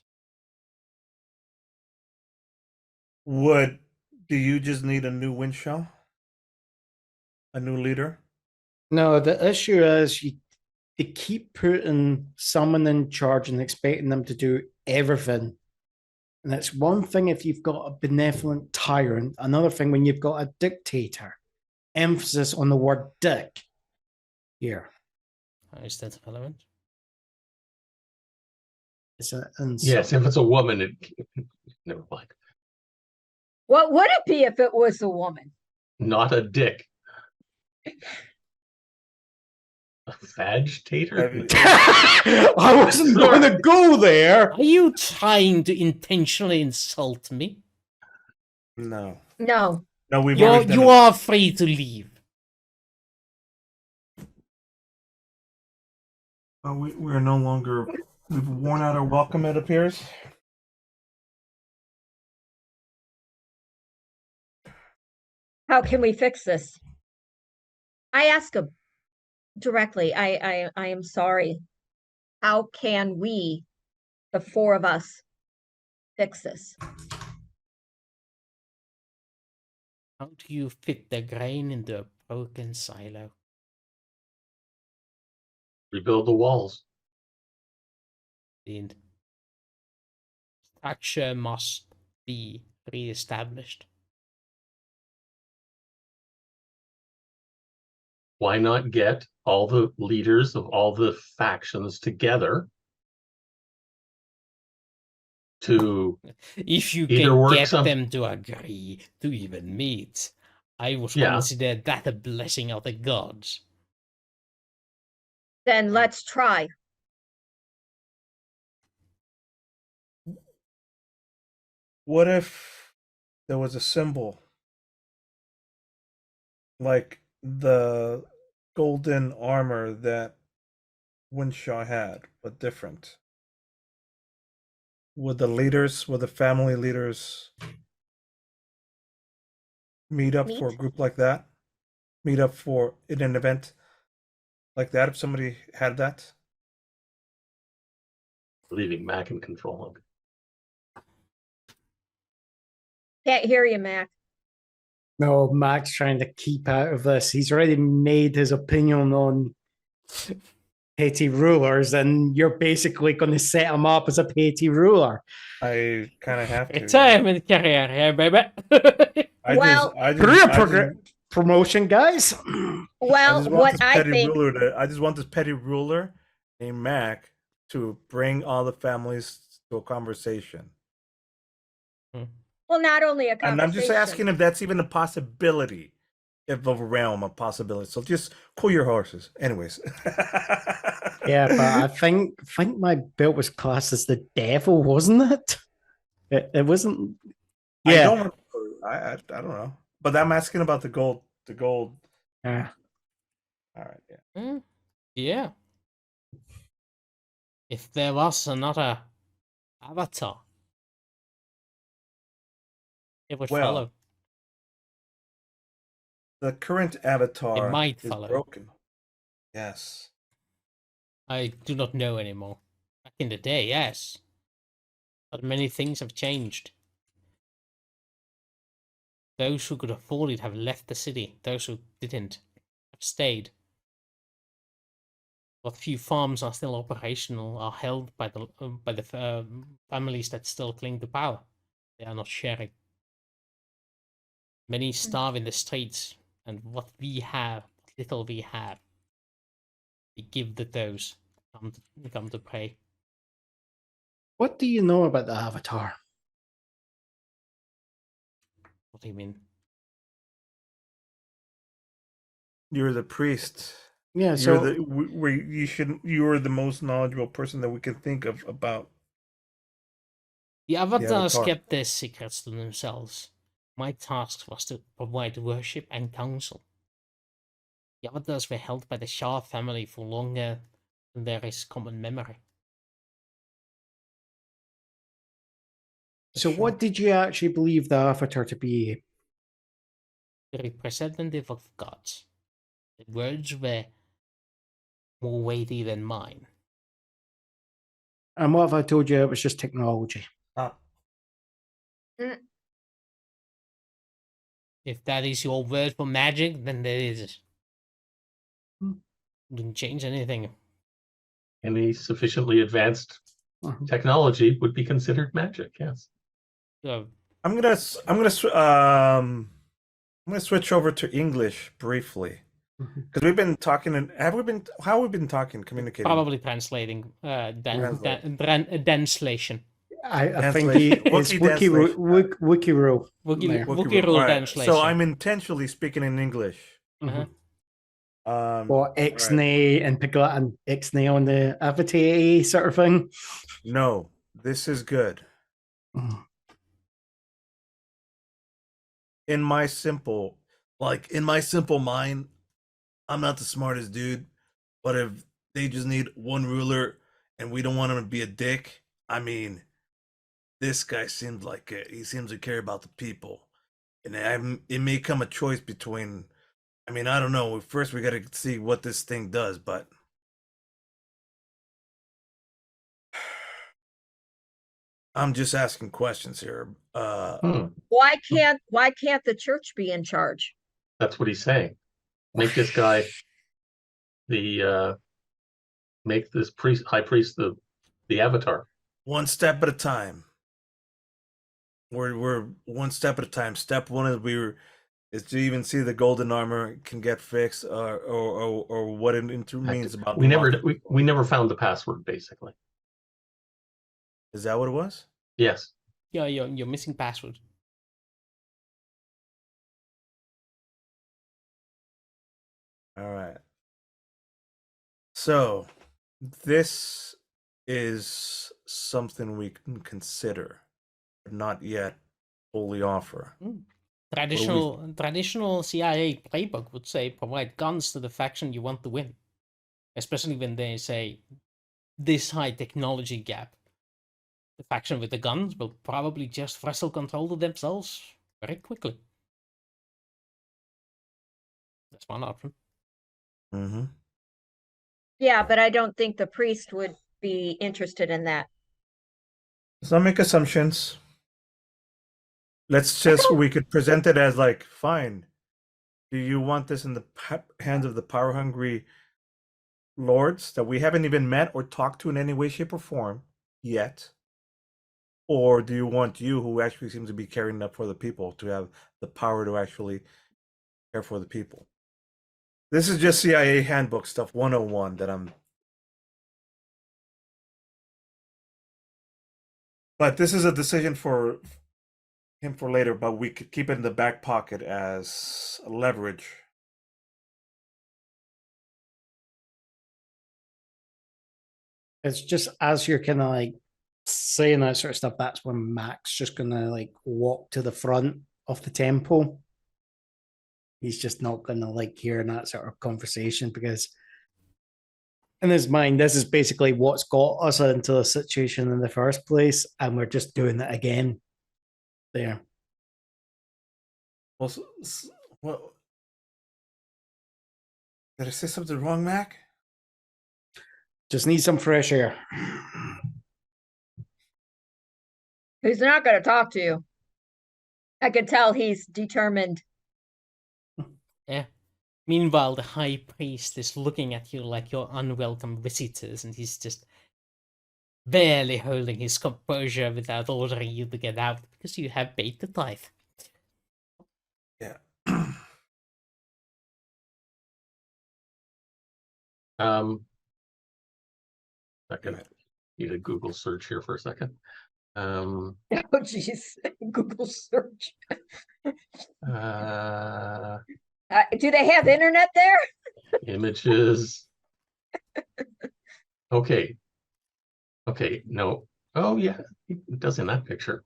S2: Do you just need a new Winshaw? A new leader?
S5: No, the issue is you keep putting someone in charge and expecting them to do everything. And it's one thing if you've got a benevolent tyrant, another thing when you've got a dictator. Emphasis on the word dick here.
S1: Is that relevant?
S5: It's an insult.
S3: Yes, if it's a woman, it never mind.
S4: What would it be if it was a woman?
S3: Not a dick. A fagitator?
S5: I wasn't going to go there.
S1: Are you trying to intentionally insult me?
S2: No.
S4: No.
S2: No, we've already done
S1: You
S2: it.
S1: are free to leave.
S2: We're no longer. We've worn out our welcome, it appears.
S4: How can we fix this? I ask him directly. I am sorry. How can we, the four of us, fix this?
S1: How do you fit the grain into a broken silo?
S3: Rebuild the walls.
S1: The structure must be re-established.
S3: Why not get all the leaders of all the factions together to
S1: If you
S3: either
S1: can
S3: work
S1: get
S3: some-
S1: them to agree to even meet, I would
S3: Yeah.
S1: consider that a blessing of the gods.
S4: Then let's try.
S2: What if there was a symbol like the golden armor that Winshaw had, but different? Would the family leaders meet up for a
S4: Meet?
S2: group like that? Meet up for in an event like that if somebody had that?
S3: leaving Mac in control of it?
S4: Can't hear you, Mac.
S5: No, Mac's trying to keep out of this. He's already made his opinion on petty rulers, and you're basically going to set him up as a petty ruler.
S2: I kind of have to.
S1: Retirement career here, baby.
S4: Well,
S5: Promotion, guys.
S4: Well, what I think,
S2: I just want this petty ruler named Mac to bring all the families to a conversation.
S4: well, not only a conversation.
S2: And I'm just asking if that's even a possibility, if of a realm of possibility. So just cool your horses. Anyways.
S5: Yeah, but I think my build was classed as the devil, wasn't it? It wasn't. Yeah.
S2: I don't know. But I'm asking about the gold. The gold.
S5: Yeah.
S2: All right. Yeah.
S1: Yeah. If there was another avatar, it would
S2: Well,
S1: follow.
S2: The current avatar
S1: might
S2: is
S1: follow.
S2: broken. Yes.
S1: I do not know anymore. Back in the day, yes. But many things have changed. Those who could afford it have left the city. Those who didn't have stayed. What few farms are still operational are held by the families that still cling to power. They are not sharing. Many starve in the streets, and what we have, what little we have, we give to those who come to pray.
S5: What do you know about the Avatar?
S1: What do you mean?
S2: You're the priest.
S5: Yeah,
S2: You're
S5: so
S2: you are the most knowledgeable person that we can think of about.
S1: The avatars
S2: Avatar.
S1: kept their secrets to themselves. My task was to provide worship and counsel. The avatars were held by the Shah family for longer than there is common memory.
S5: so what did you actually believe the Avatar to be?
S1: The representative of gods. The words were more weighty than mine.
S5: And what if I told you it was just technology?
S1: If that is your word for magic, then there is. Didn't change anything.
S3: Any sufficiently advanced
S5: Mhm.
S3: technology would be considered magic. Yes.
S2: I'm gonna switch over to English briefly
S5: Mhm.
S2: because we've been talking and how have we been talking, communicating?
S1: Probably translating. Translation.
S5: I think it's
S2: Wookiee
S5: Wookiee rule.
S1: Wookiee rule
S2: All right.
S1: translation.
S2: So I'm intentionally speaking in English.
S1: Uh-huh.
S5: Or Ixnay and Piglet and Ixnay on the Avatar sort of thing.
S2: No, this is good.
S5: Mhm.
S2: In my simple mind, I'm not the smartest dude, but if they just need one ruler and we don't want him to be a dick, I mean, this guy seems like he seems to care about the people, and it may come a choice between. I mean, I don't know. First, we got to see what this thing does, but I'm just asking questions here.
S4: Why can't the church be in charge?
S3: That's what he's saying. Make this guy make this high priest the Avatar.
S2: One step at a time. We're one step at a time. Step one is to even see the golden armor can get fixed, or what it means about.
S3: We never found the password. Basically,
S2: Is that what it was?
S3: yes.
S1: Yeah, you're missing password.
S2: All right. So this is something we can consider, but not yet fully offer.
S1: Traditional CIA playbook would say provide guns to the faction you want to win, especially when they say this high technology gap. The faction with the guns will probably just wrestle control to themselves very quickly. That's one option.
S2: Mm-hmm.
S4: Yeah, but I don't think the priest would be interested in that.
S2: Let's not make assumptions. We could present it as like, fine. Do you want this in the hands of the power-hungry lords that we haven't even met or talked to in any way, shape, or form yet? Or do you want you, who actually seems to be caring up for the people, to have the power to actually care for the people? This is just CIA handbook stuff 101 that I'm. But this is a decision for him for later, but we could keep it in the back pocket as leverage.
S5: It's just as you're kind of like saying that sort of stuff, that's when Mac's just gonna like walk to the front of the temple. He's just not gonna like hear that sort of conversation because in his mind, this is basically what's got us into the situation in the first place, and we're just doing it again. There.
S2: Well, Did I say something wrong, Mac?
S5: Just need some fresh air.
S4: He's not going to talk to you. I can tell he's determined.
S1: Yeah. Meanwhile, the high priest is looking at you like you're unwelcome visitors, and he's just barely holding his composure without ordering you to get out because you have paid the tithe.
S2: Yeah.
S3: Second, need a Google search here for a second.
S4: Oh, jeez. Google search. Do they have internet there?
S3: Images. Okay. Okay, no. Oh yeah, it does in that picture.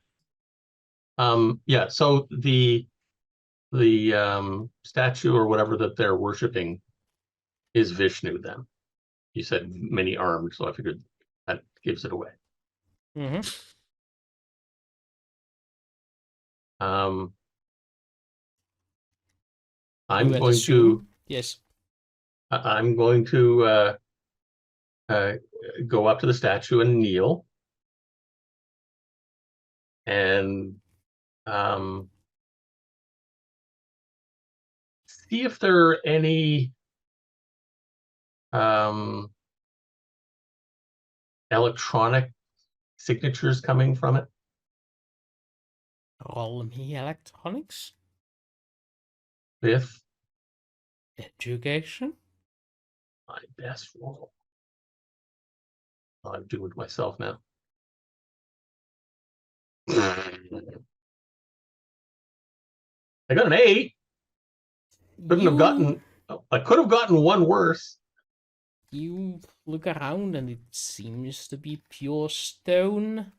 S3: Yeah, so the statue or whatever that they're worshiping is Vishnu then. You said many armed, so I figured that gives it away.
S1: Mm-hmm.
S3: I'm going to
S1: yes.
S3: I'm going to go up to the statue and kneel, and see if there are any electronic signatures coming from it.
S1: Roll me electronics.
S3: Fifth,
S1: Education.
S3: my best roll. I'm doing it myself now. I got an 8. Couldn't have gotten. I could have gotten one worse.
S1: You look around and it seems to be pure stone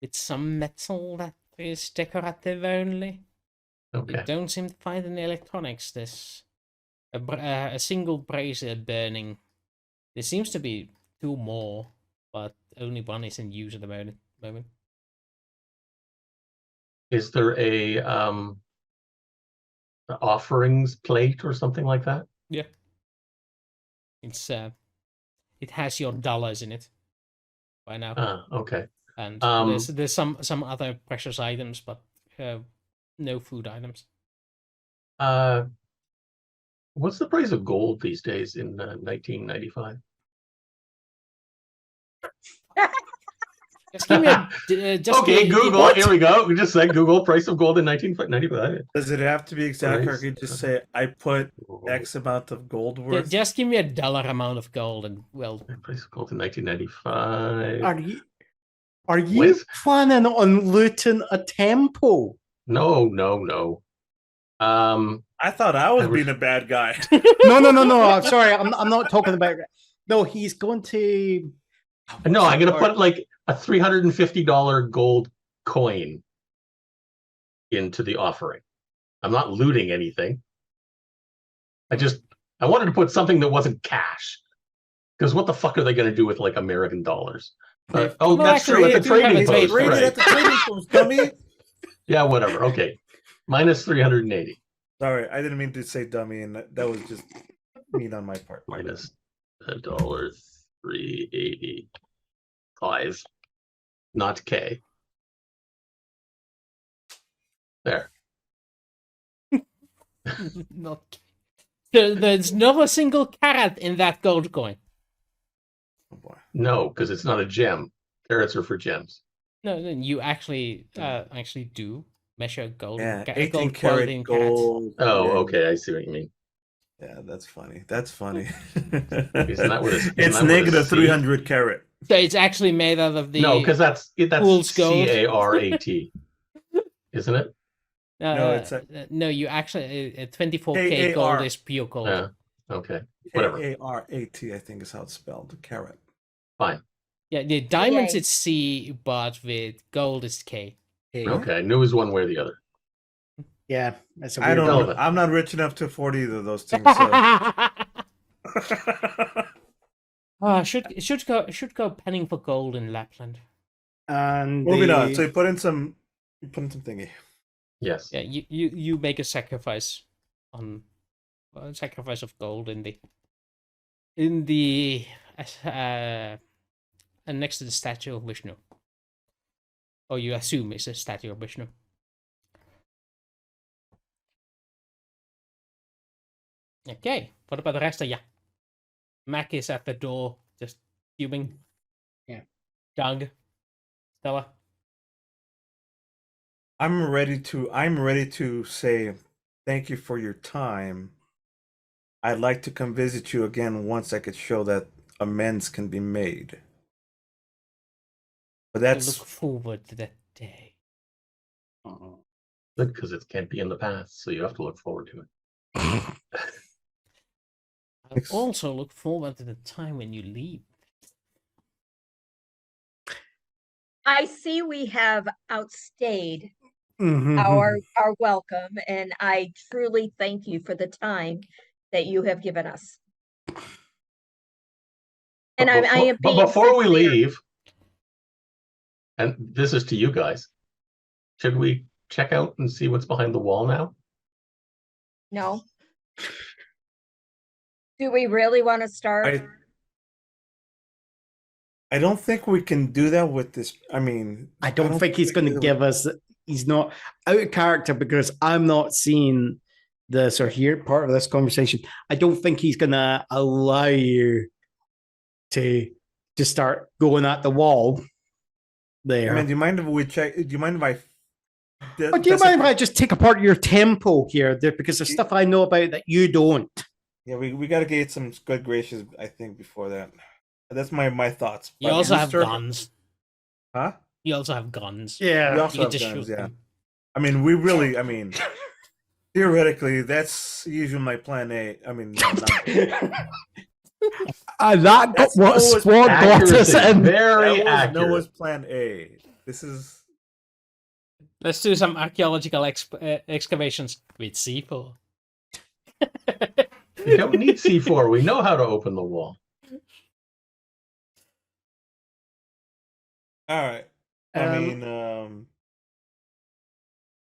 S1: with some metal that is decorative only.
S3: Okay.
S1: You don't seem to find any electronics. There's a single brazier burning. There seems to be 2 more, but only one is in use at the moment.
S3: Is there a offerings plate or something like that?
S1: Yeah. It's it has your dollars in it by now.
S3: Okay.
S1: And there's some other precious items, but no food items.
S3: What's the price of gold these days in 1995?
S1: Just give me a
S3: okay, Google. Here we go. We just said Google price of gold in 1995.
S2: Does it have to be exact, or
S3: Price
S2: can you just say I put X amount of gold worth?
S1: Just give me a dollar amount of gold, and well,
S3: Price of gold in 1995.
S5: Are you
S3: With?
S5: planning on looting a temple?
S3: No.
S2: I thought I was being a bad guy.
S5: No. I'm sorry. I'm not talking about. No, he's going to.
S3: No, I'm going to put like a $350 gold coin into the offering. I'm not looting anything. I wanted to put something that wasn't cash. Because what the fuck are they going to do with like American dollars? That's true. At the trading post,
S2: Trade it at the trading post, dummy.
S3: Yeah, whatever. Okay. Minus 380.
S2: Sorry, I didn't mean to say dummy, and that was just mean on my part.
S3: Minus $385. Not K. There.
S1: not. There's not a single carat in that gold coin.
S2: Oh boy.
S3: No, because it's not a gem. Carats are for gems.
S1: No, then you actually do measure gold.
S2: Yeah,
S1: gold
S2: 18
S1: quality in
S2: karat
S1: carats.
S2: gold.
S3: Oh,
S2: yeah.
S3: Okay, I see what you mean.
S2: Yeah, that's funny. That's funny.
S3: Isn't that what
S2: it's negative 300 carat.
S1: So it's actually made out of the
S3: No, because that's
S1: fool's gold.
S3: CARAT, isn't it?
S2: No, it's
S1: no. You actually 24K gold is pure gold.
S3: Yeah. Okay. Whatever.
S2: ARAT, I think is how it's spelled. Carat.
S3: Fine.
S1: Yeah, the diamonds
S4: Yay.
S1: it's C, but with gold it's K.
S3: Okay. I knew it was one way or the other.
S5: Yeah, that's a
S2: I
S5: weird
S2: don't
S3: Relevant.
S2: know. I'm not rich enough to afford either of those things. So.
S1: Should go penning for gold in Lapland.
S5: And
S2: Moving on. So you put in some thingy.
S3: Yes.
S1: Yeah, you make a sacrifice on sacrifice of gold in the next to the statue of Vishnu. Or you assume it's a statue of Vishnu. Okay, what about the rest of ya? Mac is at the door, just fuming.
S5: Yeah.
S1: Doug, Stella.
S2: I'm ready to say thank you for your time. I'd like to come visit you again once I could show that amends can be made. But
S1: I
S2: that's
S1: look forward to that day.
S3: Good, because it can't be in the past, so you have to look forward to it.
S1: I also look forward to the time when you leave.
S4: I see we have outstayed
S5: Mhm.
S4: our welcome, and I truly thank you for the time that you have given us. And I am
S3: But
S4: being
S3: before we
S4: sincere.
S3: leave, and this is to you guys, should we check out and see what's behind the wall now?
S4: No. Do we really want to start?
S2: I don't think we can do that with this. I mean,
S5: I don't think he's going to give us. He's not out of character because I'm not seeing this or hear part of this conversation. I don't think he's going to allow you to start going at the wall there.
S2: I mean, do you mind if we check? Do you mind if I?
S5: Or do you mind if I just take apart your tempo here? Because there's stuff I know about that you don't.
S2: Yeah, we got to get some good gracious, I think, before that. That's my thoughts.
S1: You
S2: But
S1: also have
S2: Wooster-
S1: guns.
S2: Huh?
S1: You also have guns.
S5: Yeah.
S2: We also
S1: You can
S2: have
S1: just
S2: guns,
S1: shoot
S2: yeah.
S1: them.
S2: I mean, theoretically, that's usually my plan A. I mean, no, not
S5: That
S2: That's
S5: what
S2: Noah's
S5: squad got us
S3: Accuracy,
S5: in.
S3: very
S2: that was
S3: accurate.
S2: Noah's plan A. This is
S1: Let's do some archaeological excavations with C4.
S3: We don't need C4. We know how to open the wall.
S2: all right. I mean,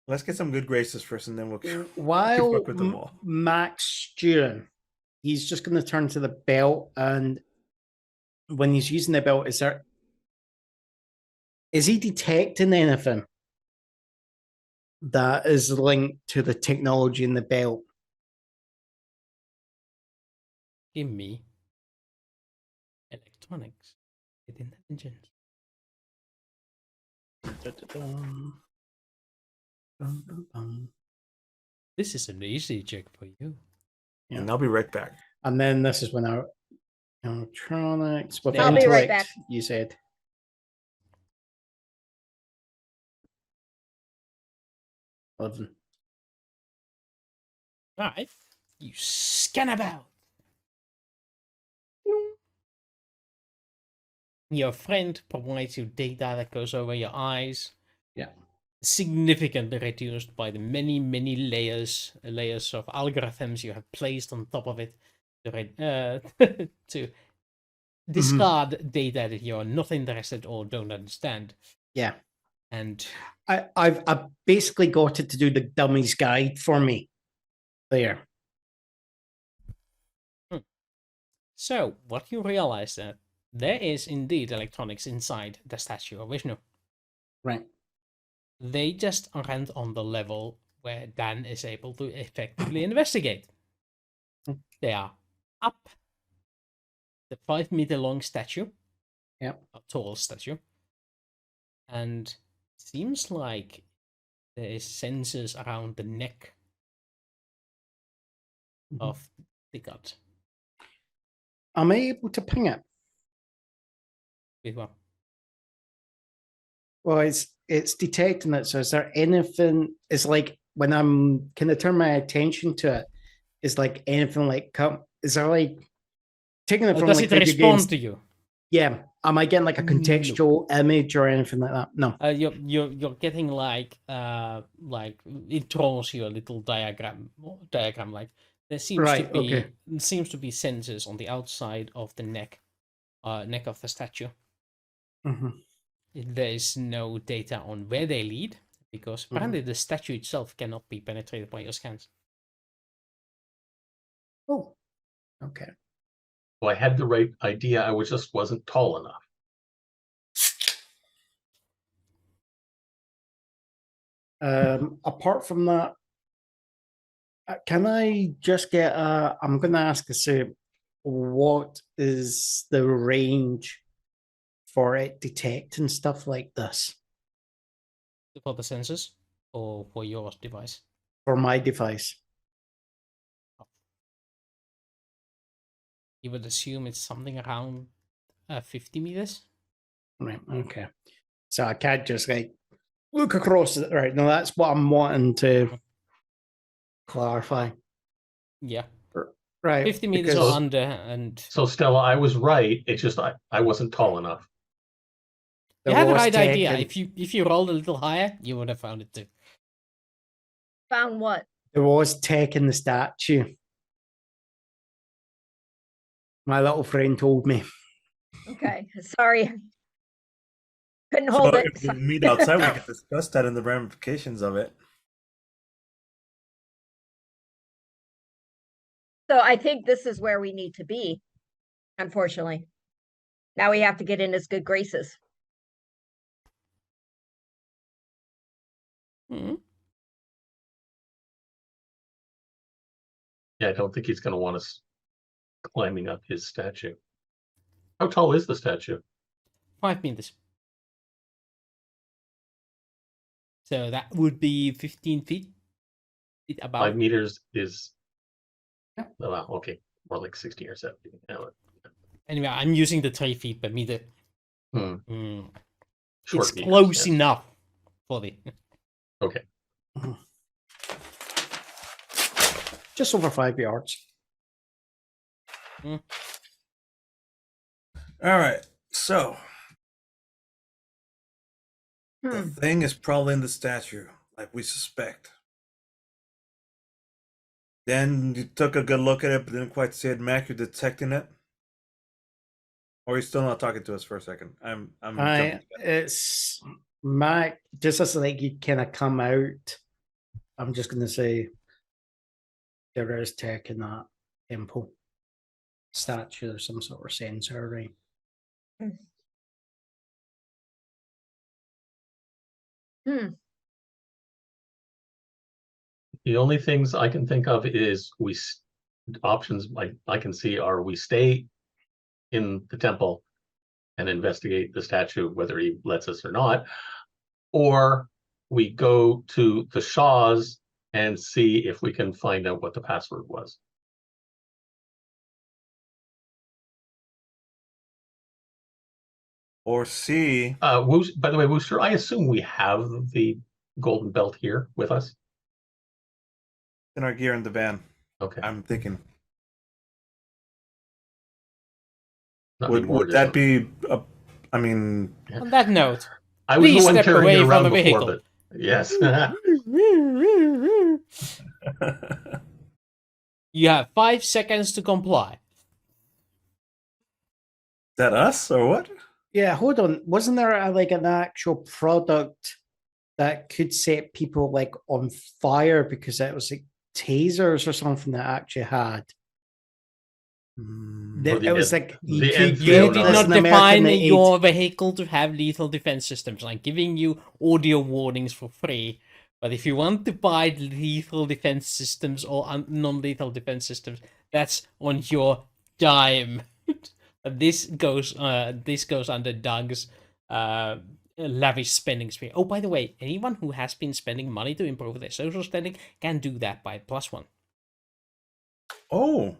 S2: let's get some good graces first, and then we'll
S5: While
S2: fuck with the wall.
S5: Max stewing, he's just going to turn to the belt, and when he's using the belt, is he detecting anything that is linked to the technology in the belt?
S1: Give me electronics with intelligence. This is an easy check for you.
S5: Yeah.
S2: And I'll be right back.
S5: And then this is when our electronics with
S1: I'll be
S5: intellect,
S4: right back.
S5: you said. All
S1: Right. You scan about. Your friend provides you data that goes over your eyes.
S5: Yeah.
S1: Significantly reduced by the many layers of algorithms you have placed on top of it to discard data that you're not interested or don't understand.
S5: Yeah.
S1: And
S5: I've basically got it to do the dummy's guide for me. There.
S1: so what you realize that there is indeed electronics inside the statue of Vishnu.
S5: Right.
S1: They just aren't on the level where Dan is able to effectively investigate. They are up the 5-meter long statue.
S5: Yeah.
S1: A tall statue. And seems like there is sensors around the neck of the god.
S5: Am I able to ping it?
S1: With what?
S5: Well, it's detecting it. So is there anything? It's like when I'm kind of turn my attention to it, is like anything like come? Is there like taking it from
S1: Does
S5: like
S1: it
S5: video
S1: respond
S5: games?
S1: to you?
S5: Yeah. Am I getting like a
S1: No.
S5: contextual image or anything like that? No.
S1: You're getting like it draws you a little diagram like there seems to
S5: Right,
S1: be
S5: okay.
S1: Sensors on the outside of the neck of the statue.
S5: Mm-hmm.
S1: There is no data on where they lead because apparently the statue itself cannot be penetrated by your scans.
S5: Oh, okay.
S3: So I had the right idea. I just wasn't tall enough.
S5: Apart from that, can I just get I'm going to ask you, what is the range for it detecting stuff like this
S1: For the sensors or for your device?
S5: for my device?
S1: You would assume it's something around 50 meters.
S5: Right, okay. So I can't just like look across it. Right, no, that's what I'm wanting to clarify.
S1: Yeah,
S5: Right,
S1: 50 meters
S5: because
S1: or under, and
S3: So Stella, I was right. It's just I wasn't tall enough.
S1: you
S5: there
S1: had the
S5: was
S1: right
S5: tech
S1: idea.
S5: in-
S1: If you rolled a little higher, you would have found it too.
S4: Found what?
S5: there was tech in the statue. My little friend told me.
S4: Okay, sorry. Couldn't
S2: So
S4: hold it.
S2: if we meet outside, we can discuss that and the ramifications of it.
S4: So I think this is where we need to be, unfortunately. Now we have to get in his good graces.
S1: Mhm.
S3: Yeah, I don't think he's going to want us climbing up his statue. How tall is the statue?
S1: 5 meters. So that would be 15 feet. About
S3: 5 meters is. Oh, wow, okay, more like 60 or 70.
S1: Anyway, I'm using the 3 feet per meter.
S3: Hmm.
S1: It's
S3: Short meters,
S1: close
S3: yes.
S1: enough for the.
S3: Okay.
S5: Just over 5 yards.
S2: All right. So the thing is probably in the statue, like we suspect. Then you took a good look at it, but didn't quite see it. Mac, you're detecting it, or are you still not talking to us for a second? I'm jumping.
S5: It's Mac, just as like you kind of come out, I'm just going to say there is tech in that temple statue. There's some sort of sensor, right?
S3: The only things I can think of is options I can see are we stay in the temple and investigate the statue, whether he lets us or not, or we go to the Shaw's and see if we can find out what the password was.
S2: Or C.
S3: By the way, Wooster, I assume we have the golden belt here with us.
S2: In our gear in the van.
S3: Okay.
S2: I'm thinking.
S3: Not
S2: Would
S3: anymore,
S2: that
S3: just-
S2: be? I mean,
S1: On that note,
S3: I was the
S1: please
S3: one
S1: step
S3: carrying
S1: away
S3: it
S1: from
S3: around
S1: the
S3: before,
S1: vehicle.
S3: but yes.
S1: You have 5 seconds to comply.
S2: is that us or what?
S5: Yeah, hold on. Wasn't there like an actual product that could set people like on fire because it was like tasers or something that actually had?
S3: Or the
S5: It was
S3: N-
S5: like
S3: the
S5: could
S3: N309.
S1: You
S5: get
S1: did
S5: this
S1: not
S5: in America in
S1: define
S5: the
S1: your vehicle to have lethal defense systems. I'm giving you audio warnings for free. But if you want to buy lethal defense systems or non-lethal defense systems, that's on your dime. But this goes under Doug's lavish spending spree. Oh, by the way, anyone who has been spending money to improve their social standing can do that by +1.
S2: Oh,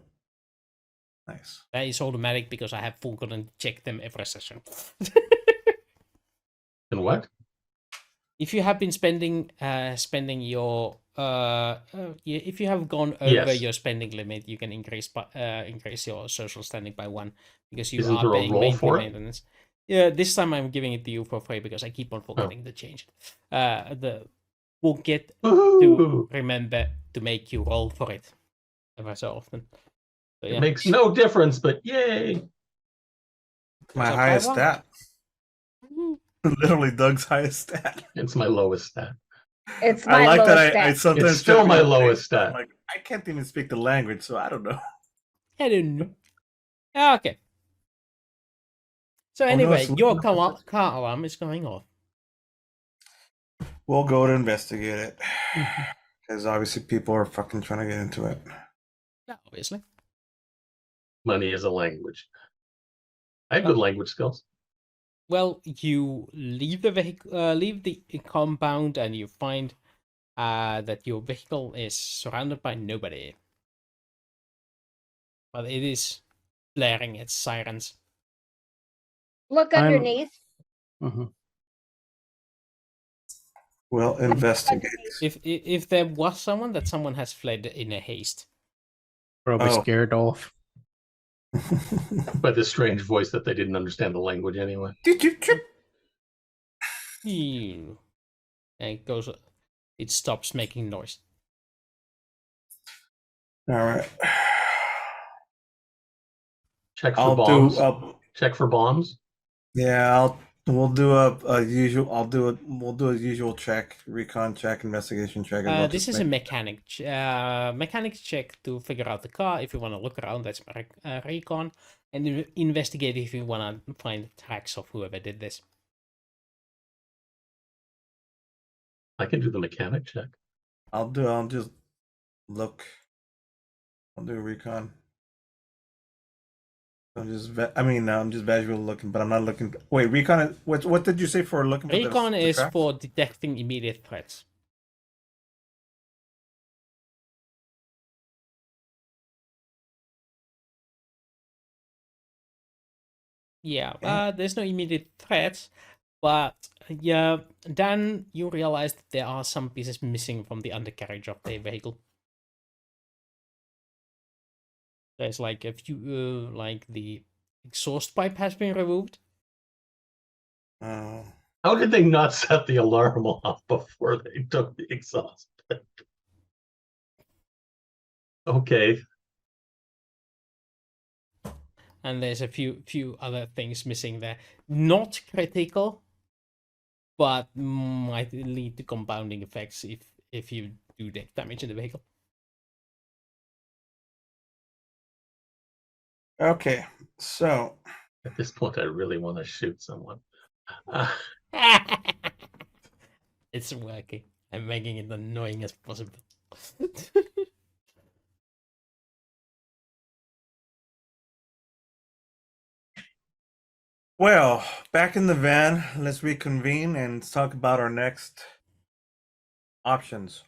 S2: nice.
S1: That is automatic because I have forgotten to check them every session.
S3: And what?
S1: If you have been spending your if you have gone over
S3: Yes.
S1: your spending limit, you can increase your social standing by 1 because you
S3: Isn't
S1: are
S3: there a
S1: paying
S3: roll
S1: monthly
S3: for it?
S1: maintenance. Yeah, this time I'm giving it to you for free because I keep on forgetting to change it. We'll get to
S3: Woohoo!
S1: remember to make you roll for it ever so often. So,
S3: It
S1: yeah.
S3: makes no difference, but yay!
S2: My
S1: So
S2: highest
S1: try one.
S2: stat. Literally Doug's highest stat.
S3: It's my lowest stat.
S4: It's
S2: I
S4: my
S2: like
S4: lowest
S2: that. I
S4: stat.
S2: sometimes
S3: It's still
S2: check
S3: my
S2: my
S3: lowest
S2: face. I'm
S3: stat.
S2: like, I can't even speak the language, so I don't know.
S1: I don't know. Okay. So
S2: Oh, no,
S1: anyway,
S2: it's
S1: your
S2: looking up
S1: car alarm is going off.
S2: We'll go to investigate it.
S5: Mhm.
S2: Because obviously people are fucking trying to get into it.
S1: Yeah, obviously.
S3: Money is a language. I have good language skills.
S1: Well, you leave the vehicle, leave the compound, and you find that your vehicle is surrounded by nobody. But it is blaring its sirens.
S4: Look
S5: I'm-
S4: underneath.
S5: Mhm.
S2: We'll investigate.
S1: If there was someone, that someone has fled in a haste.
S5: Probably
S2: Oh.
S5: scared off.
S3: By this strange voice that they didn't understand the language anyway.
S2: Did you trip?
S1: And it goes. It stops making noise.
S2: All right.
S3: Check for
S2: I'll
S3: bombs.
S2: do.
S3: Check for bombs.
S2: Yeah, we'll do a usual. We'll do a usual check, recon check, investigation check. As well,
S1: This
S2: just
S1: is a
S2: make-
S1: mechanic check to figure out the car. If you want to look around, that's recon, and investigate if you want to find tracks of whoever did this.
S3: I can do the mechanic check.
S2: I'll just look. I'll do a recon. I'm just visual looking, but I'm not looking. Wait, recon. What did you say for looking for?
S1: Recon
S2: the
S1: is
S2: tracks?
S1: for detecting immediate threats. Yeah, there's no immediate threats, but yeah, then you realize that there are some pieces missing from the undercarriage of the vehicle. There's like a few, like the exhaust pipe has been removed.
S2: Oh.
S3: How did they not set the alarm off before they took the exhaust? Okay.
S1: And there's a few other things missing there. Not critical, but might lead to compounding effects if you do damage in the vehicle.
S2: Okay, so
S3: At this point, I really want to shoot someone.
S1: It's working. I'm making it annoying as possible.
S2: well, back in the van. Let's reconvene and talk about our next options.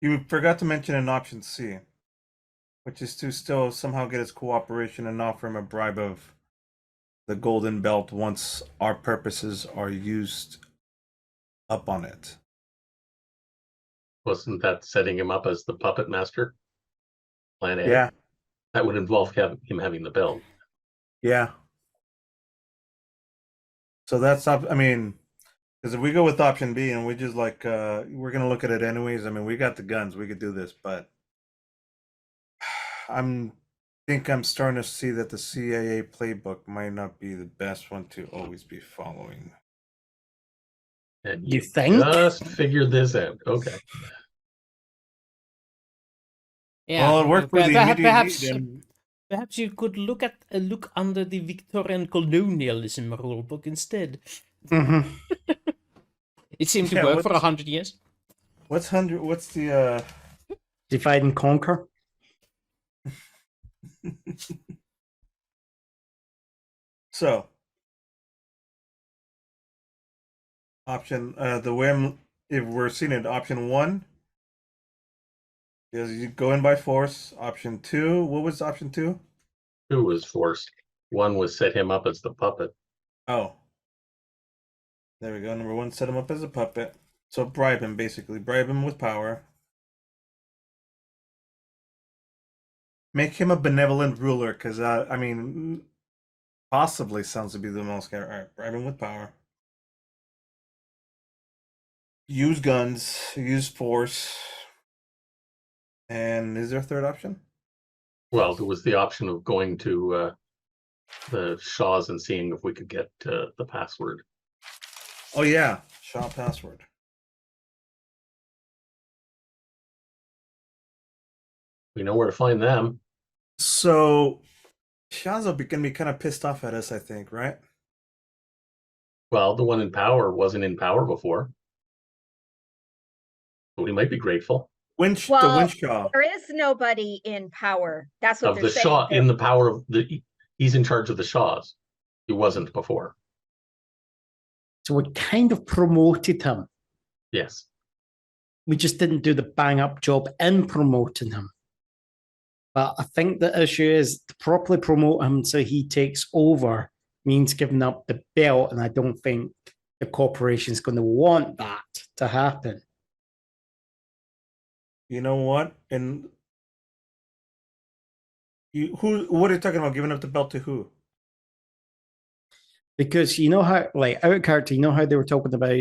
S2: You forgot to mention an option C, which is to still somehow get his cooperation and offer him a bribe of the golden belt once our purposes are used up on it.
S3: Wasn't that setting him up as the puppet master? Plan A?
S2: Yeah,
S3: That would involve him having the belt.
S2: yeah. So that's up. I mean, because if we go with option B and we just like we're gonna look at it anyways. I mean, we got the guns, we could do this, but I'm starting to see that the CIA playbook might not be the best one to always be following.
S3: And
S5: You think?
S3: just figured this out. Okay.
S1: Yeah,
S2: Well, it worked for the immediate
S1: perhaps
S2: need, and
S1: perhaps you could look under the Victorian colonialism rulebook instead.
S5: Mhm.
S1: It seemed to
S2: Yeah,
S1: work for
S2: what's-
S1: 100 years.
S2: what's the
S5: Divide and conquer.
S2: so option the way if we're seeing it, option 1 is you go in by force. Option 2, what was option 2?
S3: 2 was forced. 1 was set him up as the puppet.
S2: Oh, there we go. Number 1, set him up as a puppet. So bribe him, basically. Bribe him with power. Make him a benevolent ruler, because, I mean, possibly sounds to be the most... All right, bribe him with power. Use guns, use force. And is there a third option?
S3: Well, there was the option of going to the Shaws and seeing if we could get the password.
S2: Oh, yeah. Shaw password.
S3: We know where to find them.
S2: So Shazo can be kind of pissed off at us, I think, right?
S3: Well, the one in power wasn't in power before. But we might be grateful.
S2: The
S4: Well,
S2: Winshaw.
S4: there is nobody in power. That's what
S3: Of
S4: they're
S3: the
S4: saying.
S3: Shaw, in the power of he's in charge of the Shaws. He wasn't before.
S5: So we kind of promoted him.
S3: Yes.
S5: We just didn't do the bang up job in promoting him. But I think the issue is to properly promote him so he takes over means giving up the belt, and I don't think the corporation's going to want that to happen.
S2: You know what? And what are you talking about? Giving up the belt to who?
S5: Because you know how, like, out of character, you know how they were talking about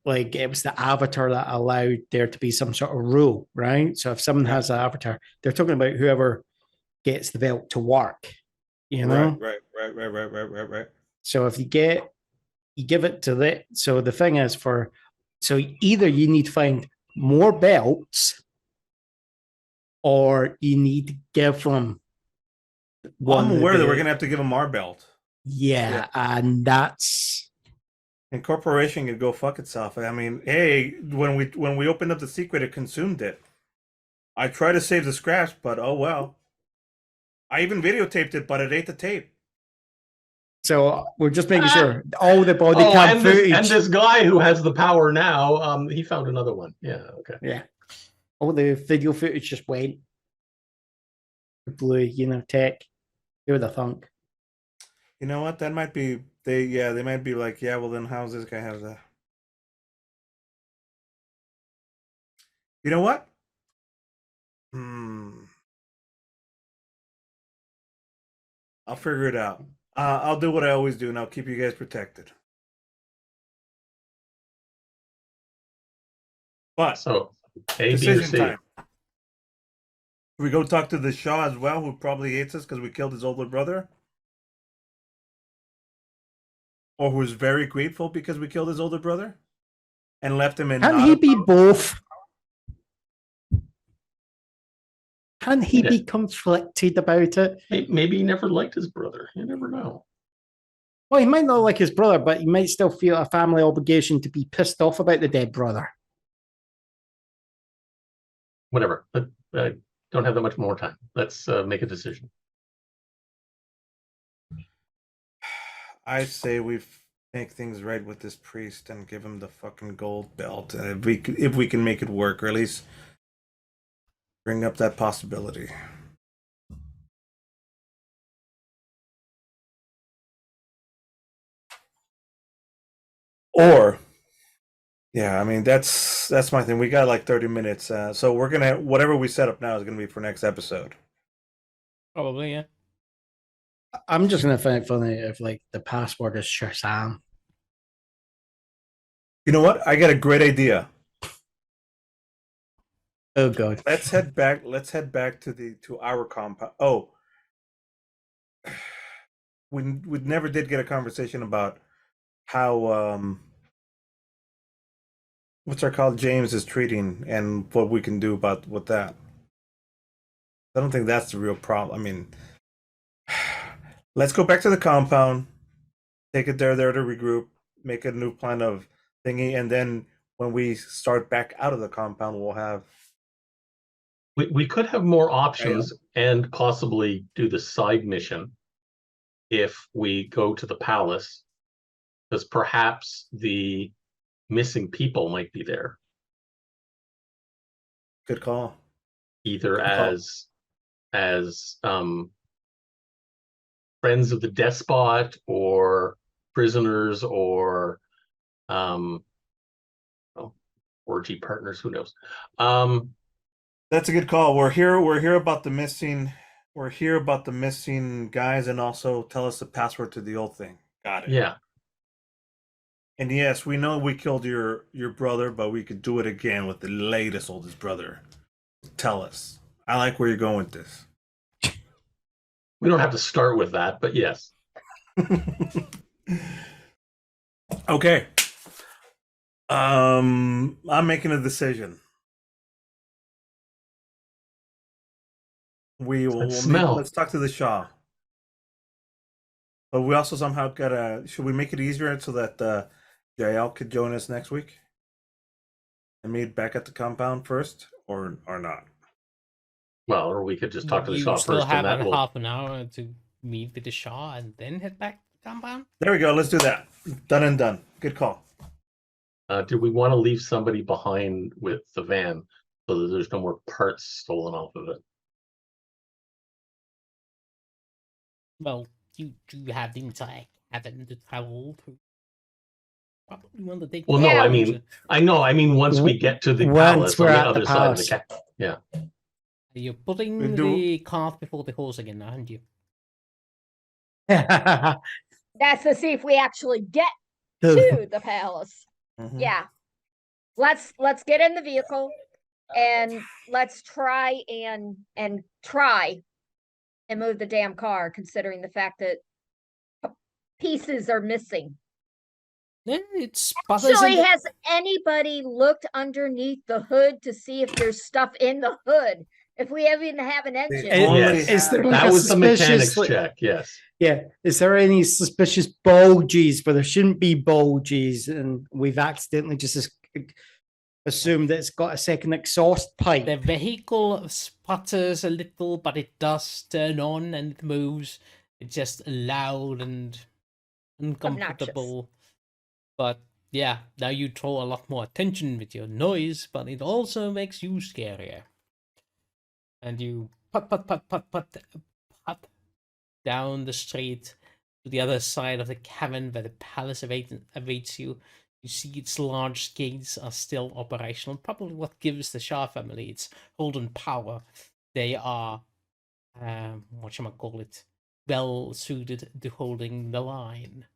S5: like it was the avatar that allowed there to be some sort of rule, right? So if someone has an avatar, they're talking about whoever gets the belt to work, you know?
S2: Right.
S5: So if you give it to the, so the thing is so either you need to find more belts or you need to give them
S2: Well, I'm
S5: one.
S2: aware that we're gonna have to give him our belt.
S5: Yeah, and that's.
S2: And corporation could go fuck itself. I mean, hey, when we opened up the secret, it consumed it. I tried to save the scraps, but oh well. I even videotaped it, but it ate the tape.
S5: So we're just making sure all the body cam
S3: and
S5: footage.
S3: and this guy who has the power now, he found another one. Yeah, okay.
S5: Yeah. All the video footage just went. Blue, tech. Who would have thunk?
S2: You know what? That might be they might be like, yeah, well then how's this guy have that? You know what? I'll figure it out. I'll do what I always do, and I'll keep you guys protected. But
S3: so, A, B, or
S2: decision
S3: C.
S2: time. We go talk to the Shaw as well, who probably hates us because we killed his older brother, or who's very grateful because we killed his older brother and left him in.
S5: Can he be both? Can he be conflicted about it?
S3: Maybe he never liked his brother. You never know.
S5: Well, he might not like his brother, but he might still feel a family obligation to be pissed off about the dead brother.
S3: Whatever. But I don't have that much more time. Let's make a decision.
S2: I say we make things right with this priest and give him the fucking gold belt, and if we can make it work, or at least bring up that possibility. Or, yeah, I mean that's my thing. We got like 30 minutes, so we're gonna whatever we set up now is gonna be for next episode.
S1: Probably, yeah.
S5: I'm just gonna find it funny if like the password is Shazam.
S2: You know what? I got a great idea.
S5: Oh god.
S2: Let's head back to our compound. Oh, we never did get a conversation about how what's our call James is treating and what we can do with that. I don't think that's the real problem. I mean, let's go back to the compound, take it there to regroup, make a new plan of thingy, and then when we start back out of the compound, we'll have.
S3: We could have more options and possibly do the side mission if we go to the palace, because perhaps the missing people might be there.
S2: Good call.
S3: Either as friends of the despot or prisoners or orgy partners, who knows.
S2: That's a good call. We're here about the missing guys, and also tell us the password to the old thing. Got it.
S3: Yeah.
S2: And yes, we know we killed your brother, but we could do it again with the latest oldest brother. Tell us. I like where you're going with this.
S3: We don't have to start with that, but yes.
S2: Okay. I'm making a decision. we'll
S3: smell.
S2: let's talk to the Shah. But we also somehow gotta. Should we make it easier so that Jaelle could join us next week and meet back at the compound first, or not?
S3: Well, or we could just talk to the
S1: You
S3: Shaw
S1: still
S3: first,
S1: have
S3: and that will.
S1: half an hour to meet with the Shaw and then head back to the compound.
S2: There we go. Let's do that. Done and done. Good call.
S3: Do we want to leave somebody behind with the van so that there's no more parts stolen off of it?
S1: Well, you do have the entire cabin to travel through. Probably want to take.
S3: Well, no,
S4: Yeah.
S3: I mean, I know. I mean, once we get to the
S5: Once
S3: palace on
S5: we're
S3: the
S5: at the
S3: other side of the
S5: palace.
S3: Yeah.
S1: You're putting
S2: We do-
S1: the cart before the horse again, aren't you?
S4: That's to see if we actually get
S5: The-
S4: to the palace.
S2: Mhm.
S4: Yeah. Let's get in the vehicle and let's try and move the damn car, considering the fact that pieces are missing.
S1: Yeah, it's sputters.
S4: Actually,
S1: and-
S4: has anybody looked underneath the hood to see if there's stuff in the hood? If we even have an engine?
S2: only
S3: Yes.
S5: Is there
S2: have-
S5: like
S3: That
S5: a
S3: was the mechanics
S5: suspicious,
S3: check. Yes.
S5: Yeah. Is there any suspicious bulges where there shouldn't be bulges, and we've accidentally just assumed that it's got a second exhaust pipe?
S1: The vehicle sputters a little, but it does turn on and it moves. It's just loud and uncomfortable. But yeah, now you draw a lot more attention with your noise, but it also makes you scarier. And you put down the street to the other side of the cabin where the palace awaits you. You see its large gates are still operational. Probably what gives the Shah family its golden power. They are, well suited to holding the line.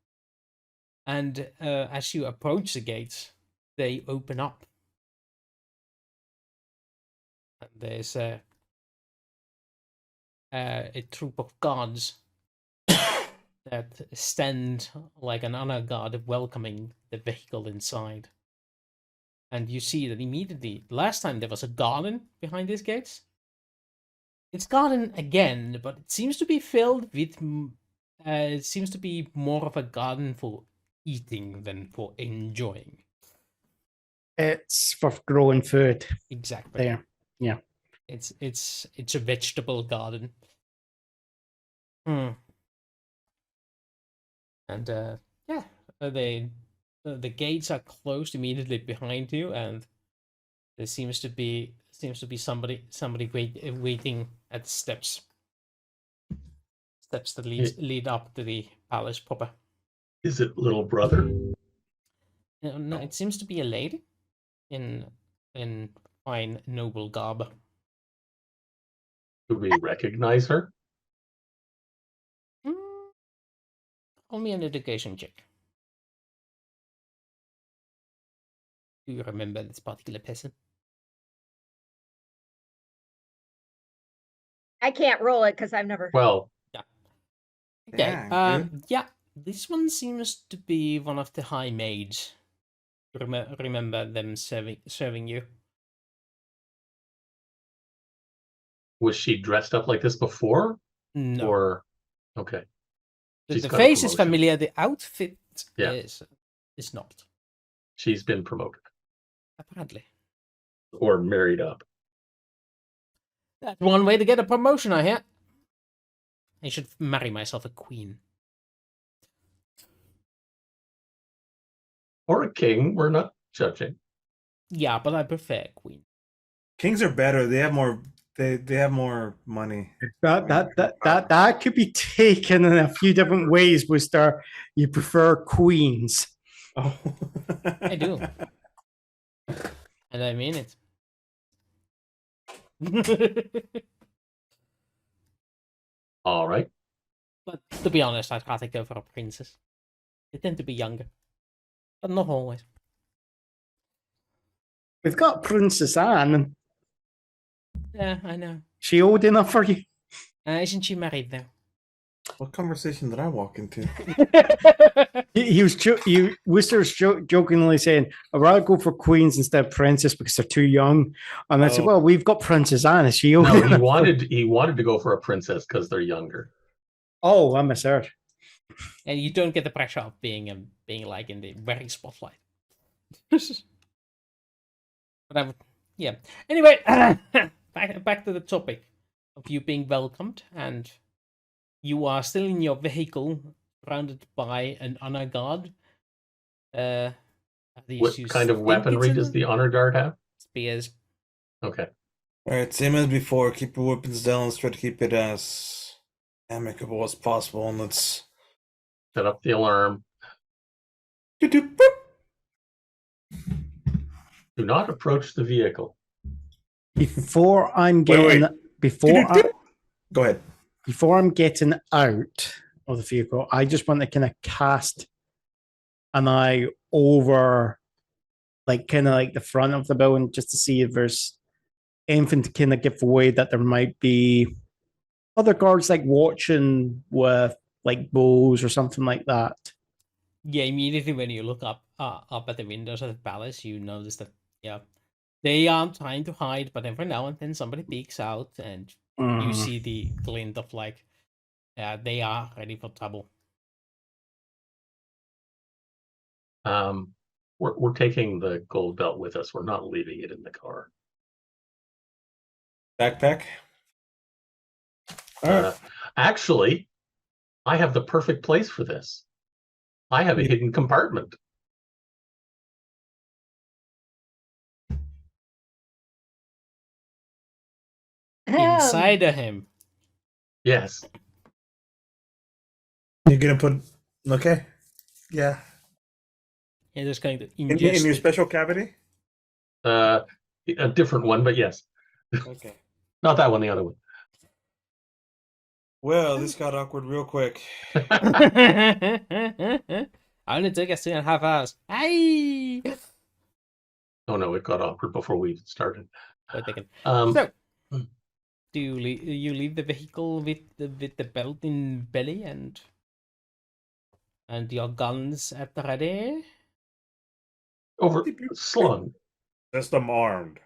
S1: And as you approach the gates, they open up. And there's a troop of guards that stand like an honor guard welcoming the vehicle inside. And you see that immediately, last time there was a garden behind these gates. It's garden again, but it seems to be filled with, it seems to be more of a garden for eating than for enjoying.
S5: It's for growing food
S1: Exactly.
S5: there. Yeah.
S1: It's a vegetable garden. And yeah, the gates are closed immediately behind you, and there seems to be somebody waiting at the steps that lead up to the palace proper.
S3: Is it little brother?
S1: No, it seems to be a lady in fine noble garb.
S3: Do we recognize her?
S1: Roll me an education check. Do you remember this particular person?
S4: I can't roll it because I've never.
S3: Well,
S1: Okay.
S2: Yeah,
S1: Yeah. This one seems to be one of the high maids. Remember them serving you?
S3: was she dressed up like this before?
S1: No.
S3: Or okay.
S1: The
S3: She's got a
S1: face is
S3: promotion.
S1: familiar. The outfit
S3: Yeah.
S1: is not.
S3: She's been promoted
S1: Apparently.
S3: or married up.
S1: That's one way to get a promotion, I hear. I should marry myself a queen.
S3: Or a king. We're not judging.
S1: Yeah, but I prefer queen.
S2: Kings are better. They have more. They have more money.
S5: That could be taken in a few different ways, Wooster. You prefer queens.
S2: Oh.
S1: I do. And I mean it.
S3: All right.
S1: But to be honest, I'd rather go for a princess. They tend to be younger. But not always.
S5: We've got Princess Anne.
S1: Yeah, I know.
S5: She old enough for you?
S1: Isn't she married though?
S2: What conversation did I walk into?
S5: He was Wooster was jokingly saying, "I'd rather go for queens instead of princess because they're too young." And I said,
S2: Oh.
S5: "Well, we've got Princess Anne. Is she
S3: No,
S5: okay?"
S3: he wanted to go for a princess because they're younger.
S5: Oh, I misheard.
S1: And you don't get the pressure of being like in the very spotlight. But I would, yeah. Anyway, back to the topic of you being welcomed, and you are still in your vehicle, surrounded by an honor guard.
S3: What kind of weaponry does the honor guard have?
S1: Spears.
S3: Okay.
S2: All right, same as before. Keep your weapons down. Let's try to keep it as amicable as possible, and let's
S3: Set up the alarm.
S2: Boop.
S3: Do not approach the vehicle.
S5: Before I'm
S2: Wait,
S5: getting
S2: wait. Go ahead.
S5: before I'm getting out of the vehicle, I just want to kind of cast an eye over, like kind of like the front of the building, just to see if there's anything to kind of give away that there might be other guards like watching with like bows or something like that.
S1: Yeah, immediately when you look up at the windows of the palace, you notice that they aren't trying to hide, but every now and then somebody peeks out, and you see the glint of like, they are ready for trouble.
S3: We're taking the gold belt with us. We're not leaving it in the car.
S2: Backpack. All right.
S3: Actually, I have the perfect place for this. I have a hidden compartment.
S1: Inside of him.
S3: Yes.
S2: You're gonna put. Okay. Yeah.
S1: You're just going to
S2: In
S1: ingest
S2: your
S1: it.
S2: special cavity.
S3: A different one, but yes.
S2: Okay.
S3: Not that one, the other one.
S2: Well, this got awkward real quick.
S1: I only took us 2.5 hours. Hey!
S3: Oh no, it got awkward before we started.
S1: Wait a second.
S3: Um,
S1: So, do you leave the vehicle with the belt in belly and your guns at the ready?
S3: over slung.
S2: Just I'm armed.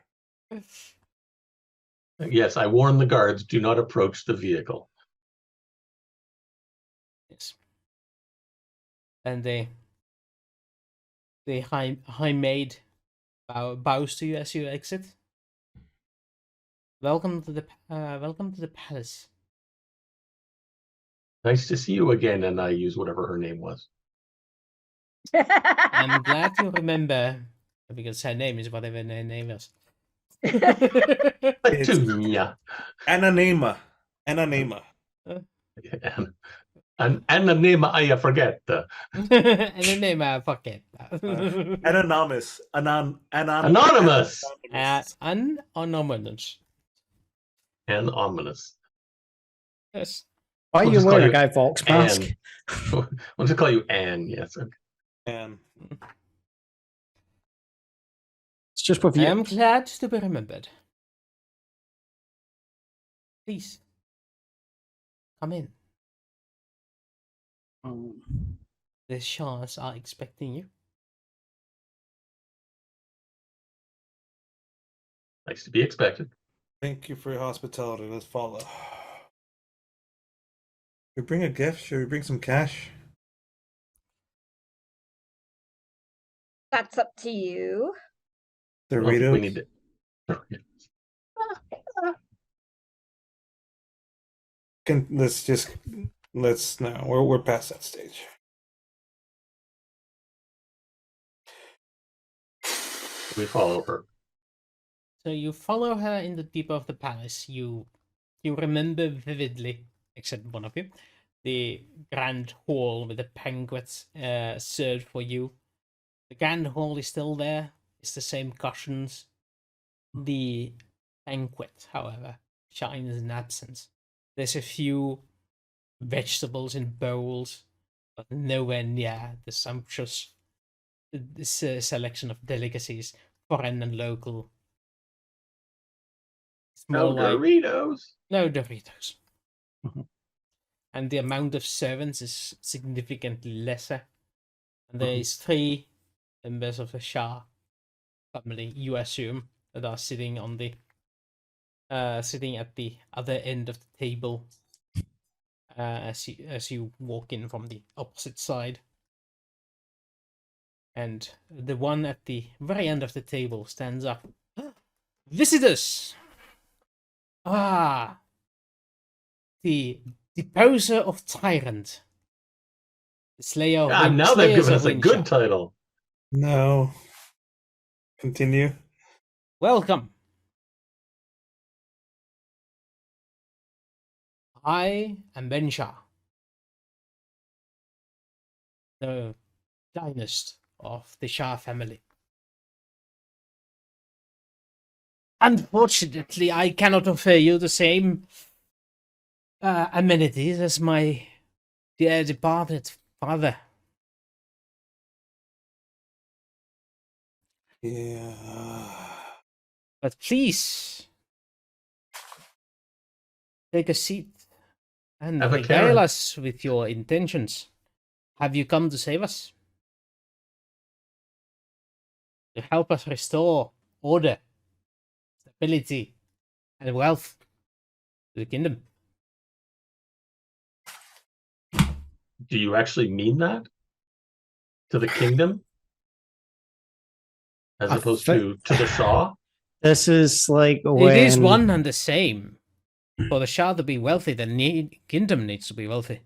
S3: Yes, I warn the guards, do not approach the vehicle.
S1: Yes. And they high maid bows to you as you exit. Welcome to the palace.
S3: Nice to see you again, and I use whatever her name was.
S1: I'm glad you remember, because her name is whatever her name is.
S3: Petunia.
S2: Anonema.
S3: And the name I forget.
S1: And the name I forget.
S2: Anonymous.
S3: Anonymous.
S1: Anonymous.
S3: And ominous.
S1: Yes.
S5: Why are
S3: We'll
S5: you
S3: just call
S5: wearing a
S3: you
S5: Guy Fawkes mask?
S3: Anne. We'll just call you Anne, yes. Okay.
S2: And
S5: It's just with
S1: I
S5: you.
S1: am glad to be remembered. Please. Come in. The Shahs are expecting you.
S3: Nice to be expected.
S2: thank you for your hospitality. Let's follow. Should we bring a gift? Should we bring some cash?
S4: That's up to you.
S2: Doritos.
S3: We need to.
S2: No, we're past that stage.
S3: We follow her.
S1: So you follow her in the deep of the palace. You remember vividly, except one of you, the grand hall with the banquets served for you. The grand hall is still there. It's the same cushions. The banquet, however, shines in absence. There's a few vegetables in bowls, but nowhere near the sumptuous selection of delicacies, foreign and local. It's
S3: No
S1: more like
S3: Doritos.
S1: no Doritos. and the amount of servants is significantly lesser. And there is 3 members of the Shah family, you assume, that are sitting on the sitting at the other end of the table as you walk in from the opposite side. And the one at the very end of the table stands up. Visitors! Ah! The Deposer of Tyrant. The Slayer of
S3: Ah, now they've
S1: Slayers
S3: given
S1: of
S3: us a
S1: Windsor.
S3: good title.
S2: No. Continue.
S1: Welcome. I am Ben Shah, the dynast of the Shah family. Unfortunately, I cannot offer you the same amenities as my dear departed father.
S2: Yeah.
S1: But please, take a seat and
S3: Have a
S1: regale
S3: Karen.
S1: us with your intentions. Have you come to save us? To help us restore order, stability, and wealth to the kingdom?
S3: Do you actually mean that? To the kingdom? As
S5: I
S3: opposed
S5: thi-
S3: to the Shah?
S5: This is like when
S1: It is one and the same. For the Shah to be wealthy, the kingdom needs to be wealthy.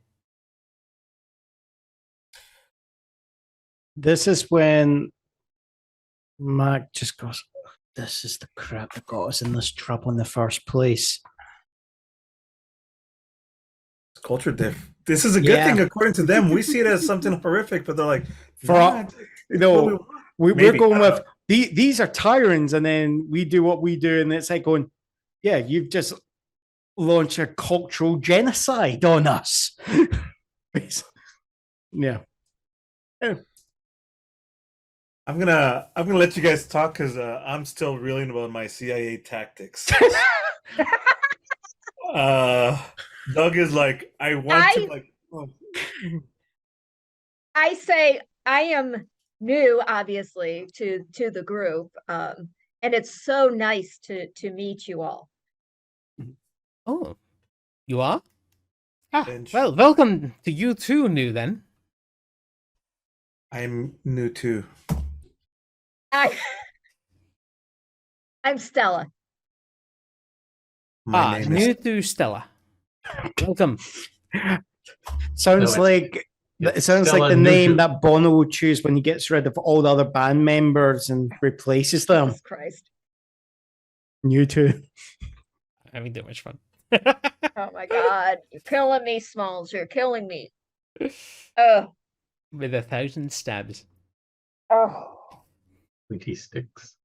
S5: This is when Mac just goes, "This is the crap that got us in this trouble in the first place."
S2: It's culture diff. This is a good
S5: Yeah.
S2: thing according to them. We see it as something horrific, but they're like,
S5: For
S2: nah, it's what we
S5: no,
S2: want.
S5: we're
S2: Maybe.
S5: going
S2: I don't
S5: with these are tyrants, and then we do what we do, and it's like going, "Yeah, you've just launched a cultural genocide on us." Yeah.
S2: I'm gonna let you guys talk because I'm still reeling about my CIA tactics. Doug is like, I want to like. Oh.
S4: I say I am new, obviously, to the group, and it's so nice to meet you all.
S1: Oh, you are? Ah,
S2: Bench.
S1: well, welcome to you too, new then.
S2: I'm new too.
S4: I'm Stella.
S2: My name is.
S1: new to Stella. Welcome.
S5: Sounds
S3: No,
S5: like
S3: it's
S5: it sounds
S3: Stella
S5: like the name
S3: Nugent.
S5: that Bono would choose when he gets rid of all the other band members and replaces them.
S4: Jesus Christ.
S5: You too.
S1: Having too much fun.
S4: Oh my God. You're killing me, Smalls. You're killing me. Oh.
S1: With 1,000 stabs.
S4: Oh.
S3: Pointy sticks.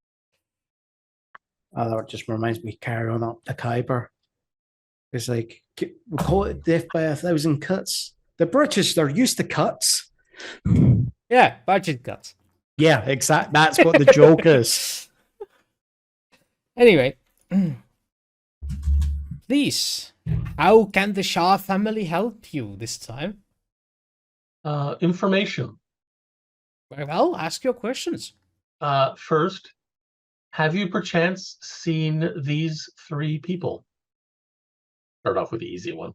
S5: Oh, that just reminds me, carry on up the Khyber. It's like, we call it death by 1,000 cuts. The British, they're used to cuts.
S1: Yeah, budget cuts.
S5: Yeah, exactly. That's what the joke is.
S1: Anyway, please, how can the Shah family help you this time?
S3: Information.
S1: Very well, ask your questions.
S3: First, have you perchance seen these 3 people? Start off with the easy one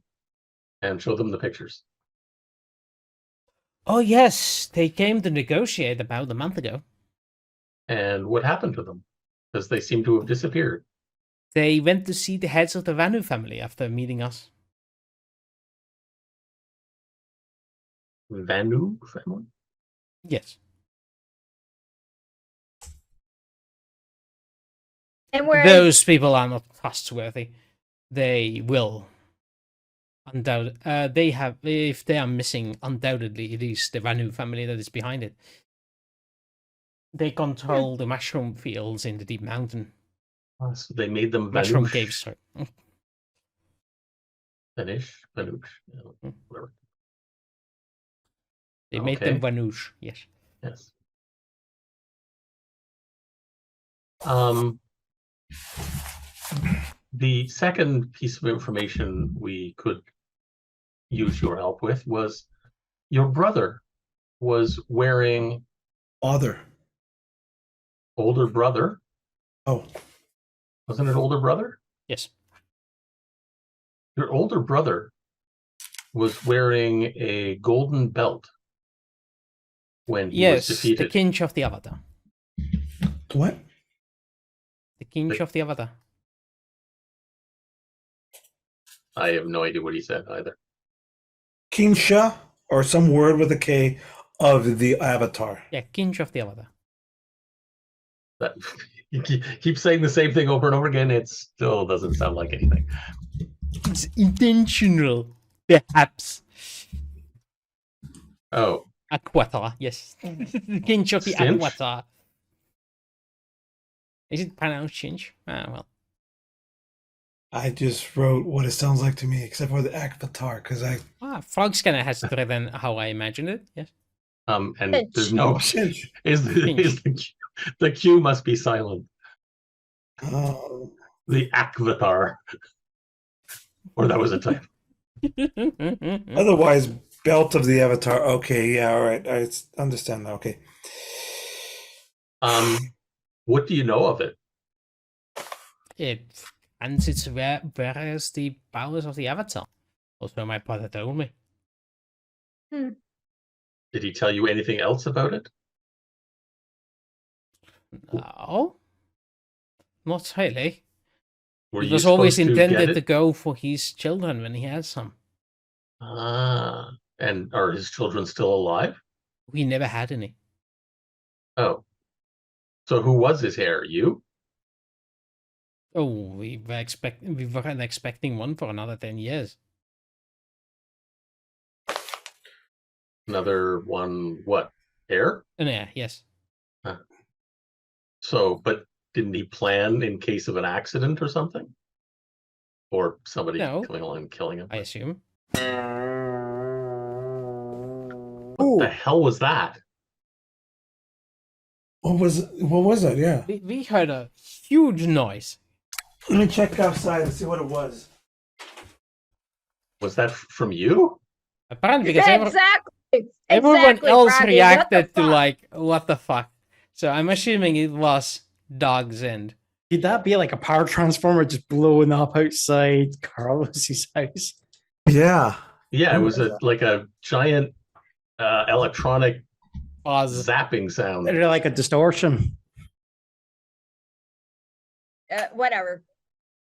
S3: and show them the pictures.
S1: Oh yes, they came to negotiate about a month ago.
S3: And what happened to them? Because they seem to have disappeared.
S1: They went to see the heads of the Vanu family after meeting us.
S3: Vanu family?
S1: Yes.
S4: And where
S1: Those people are not trustworthy. They will. They have, if they are missing, undoubtedly it is the Vanu family that is behind it. They control the mushroom fields in the deep mountain.
S3: So they made them
S1: Mushroom
S3: Vanush.
S1: caves, sorry.
S3: Vanush? Whatever.
S1: They made them
S3: Okay.
S1: Vanush, yes.
S3: Yes. The second piece of information we could use your help with was your brother was wearing
S2: Father.
S3: older brother.
S2: Oh,
S3: Wasn't it older brother?
S1: Yes.
S3: Your older brother was wearing a golden belt when he was
S1: Yes, the
S3: defeated.
S1: king of the Avatar.
S2: what?
S1: The king of the Avatar.
S3: I have no idea what he said either.
S2: Kinsha, or some word with a K, of the Avatar.
S1: Yeah, king of the Avatar.
S3: That, you keep saying the same thing over and over again. It still doesn't sound like anything.
S1: It's intentional, perhaps.
S3: Oh,
S1: Aquatar, yes. The king of the
S3: Cinch?
S1: Aquatar. Is it pronounced Cinch? Ah, well.
S2: I just wrote what it sounds like to me, except for the Avatar, because
S1: Frogs kind of has it written how I imagined it, yes.
S3: and
S4: Cinch.
S3: there's no
S2: Cinch.
S3: the Q must be silent.
S2: Oh,
S3: The Avatar, or that was a type.
S2: otherwise, belt of the Avatar. Okay, yeah, all right. I understand that. Okay.
S3: What do you know of it?
S1: And it's whereas the powers of the Avatar. Also, my brother told me.
S3: Did he tell you anything else about it?
S1: No, not really.
S3: Were
S1: It
S3: you
S1: was always
S3: supposed to get
S1: intended
S3: it?
S1: to go for his children when he had some.
S3: And are his children still alive?
S1: We never had any.
S3: Oh. So who was his heir? You?
S1: Oh, we weren't expecting one for another 10 years.
S3: Another one, what? Heir?
S1: Yeah, yes.
S3: So, but didn't he plan in case of an accident or something? Or somebody
S1: No.
S3: coming along and killing him?
S1: I assume.
S3: What the hell was that?
S2: What was it? Yeah.
S1: We heard a huge noise.
S2: Let me check outside and see what it was.
S3: Was that from you?
S1: Apparently, because
S4: Exactly.
S1: everyone
S4: Exactly,
S1: else
S4: Broggy.
S1: reacted
S4: What the
S1: to
S4: fuck?
S1: like, what the fuck? So I'm assuming it was Dog's End.
S5: Could that be like a power transformer just blowing up outside Carlos's house?
S2: Yeah.
S3: Yeah, it was like a giant electronic
S1: Buzz.
S3: zapping sound.
S5: Literally like a distortion.
S4: Whatever.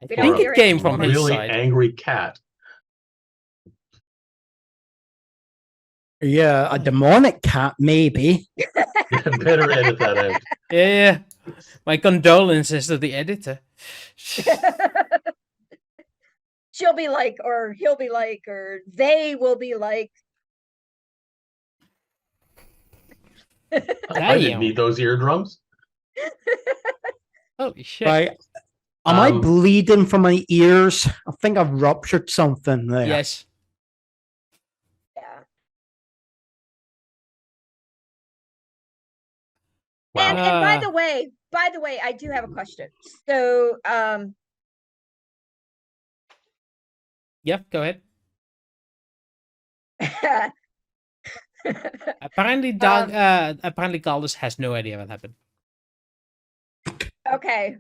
S1: I
S4: We
S1: think
S4: don't hear
S1: it came
S4: it
S1: from
S4: anymore.
S1: his
S3: Really
S1: side.
S3: angry cat.
S5: Yeah, a demonic cat, maybe.
S3: Better edit that out.
S1: Yeah. My condolences to the editor.
S4: She'll be like, or he'll be like, or they will be like.
S3: I didn't
S1: Damn.
S3: need those eardrums.
S1: Holy shit.
S5: Right. Am I
S3: Um,
S5: bleeding from my ears? I think I've ruptured something there.
S1: Yes.
S4: Yeah.
S3: Wow.
S4: And by the way, I do have a question. So,
S1: Yep, go ahead. Apparently, apparently Galdus has no idea what happened.
S4: okay.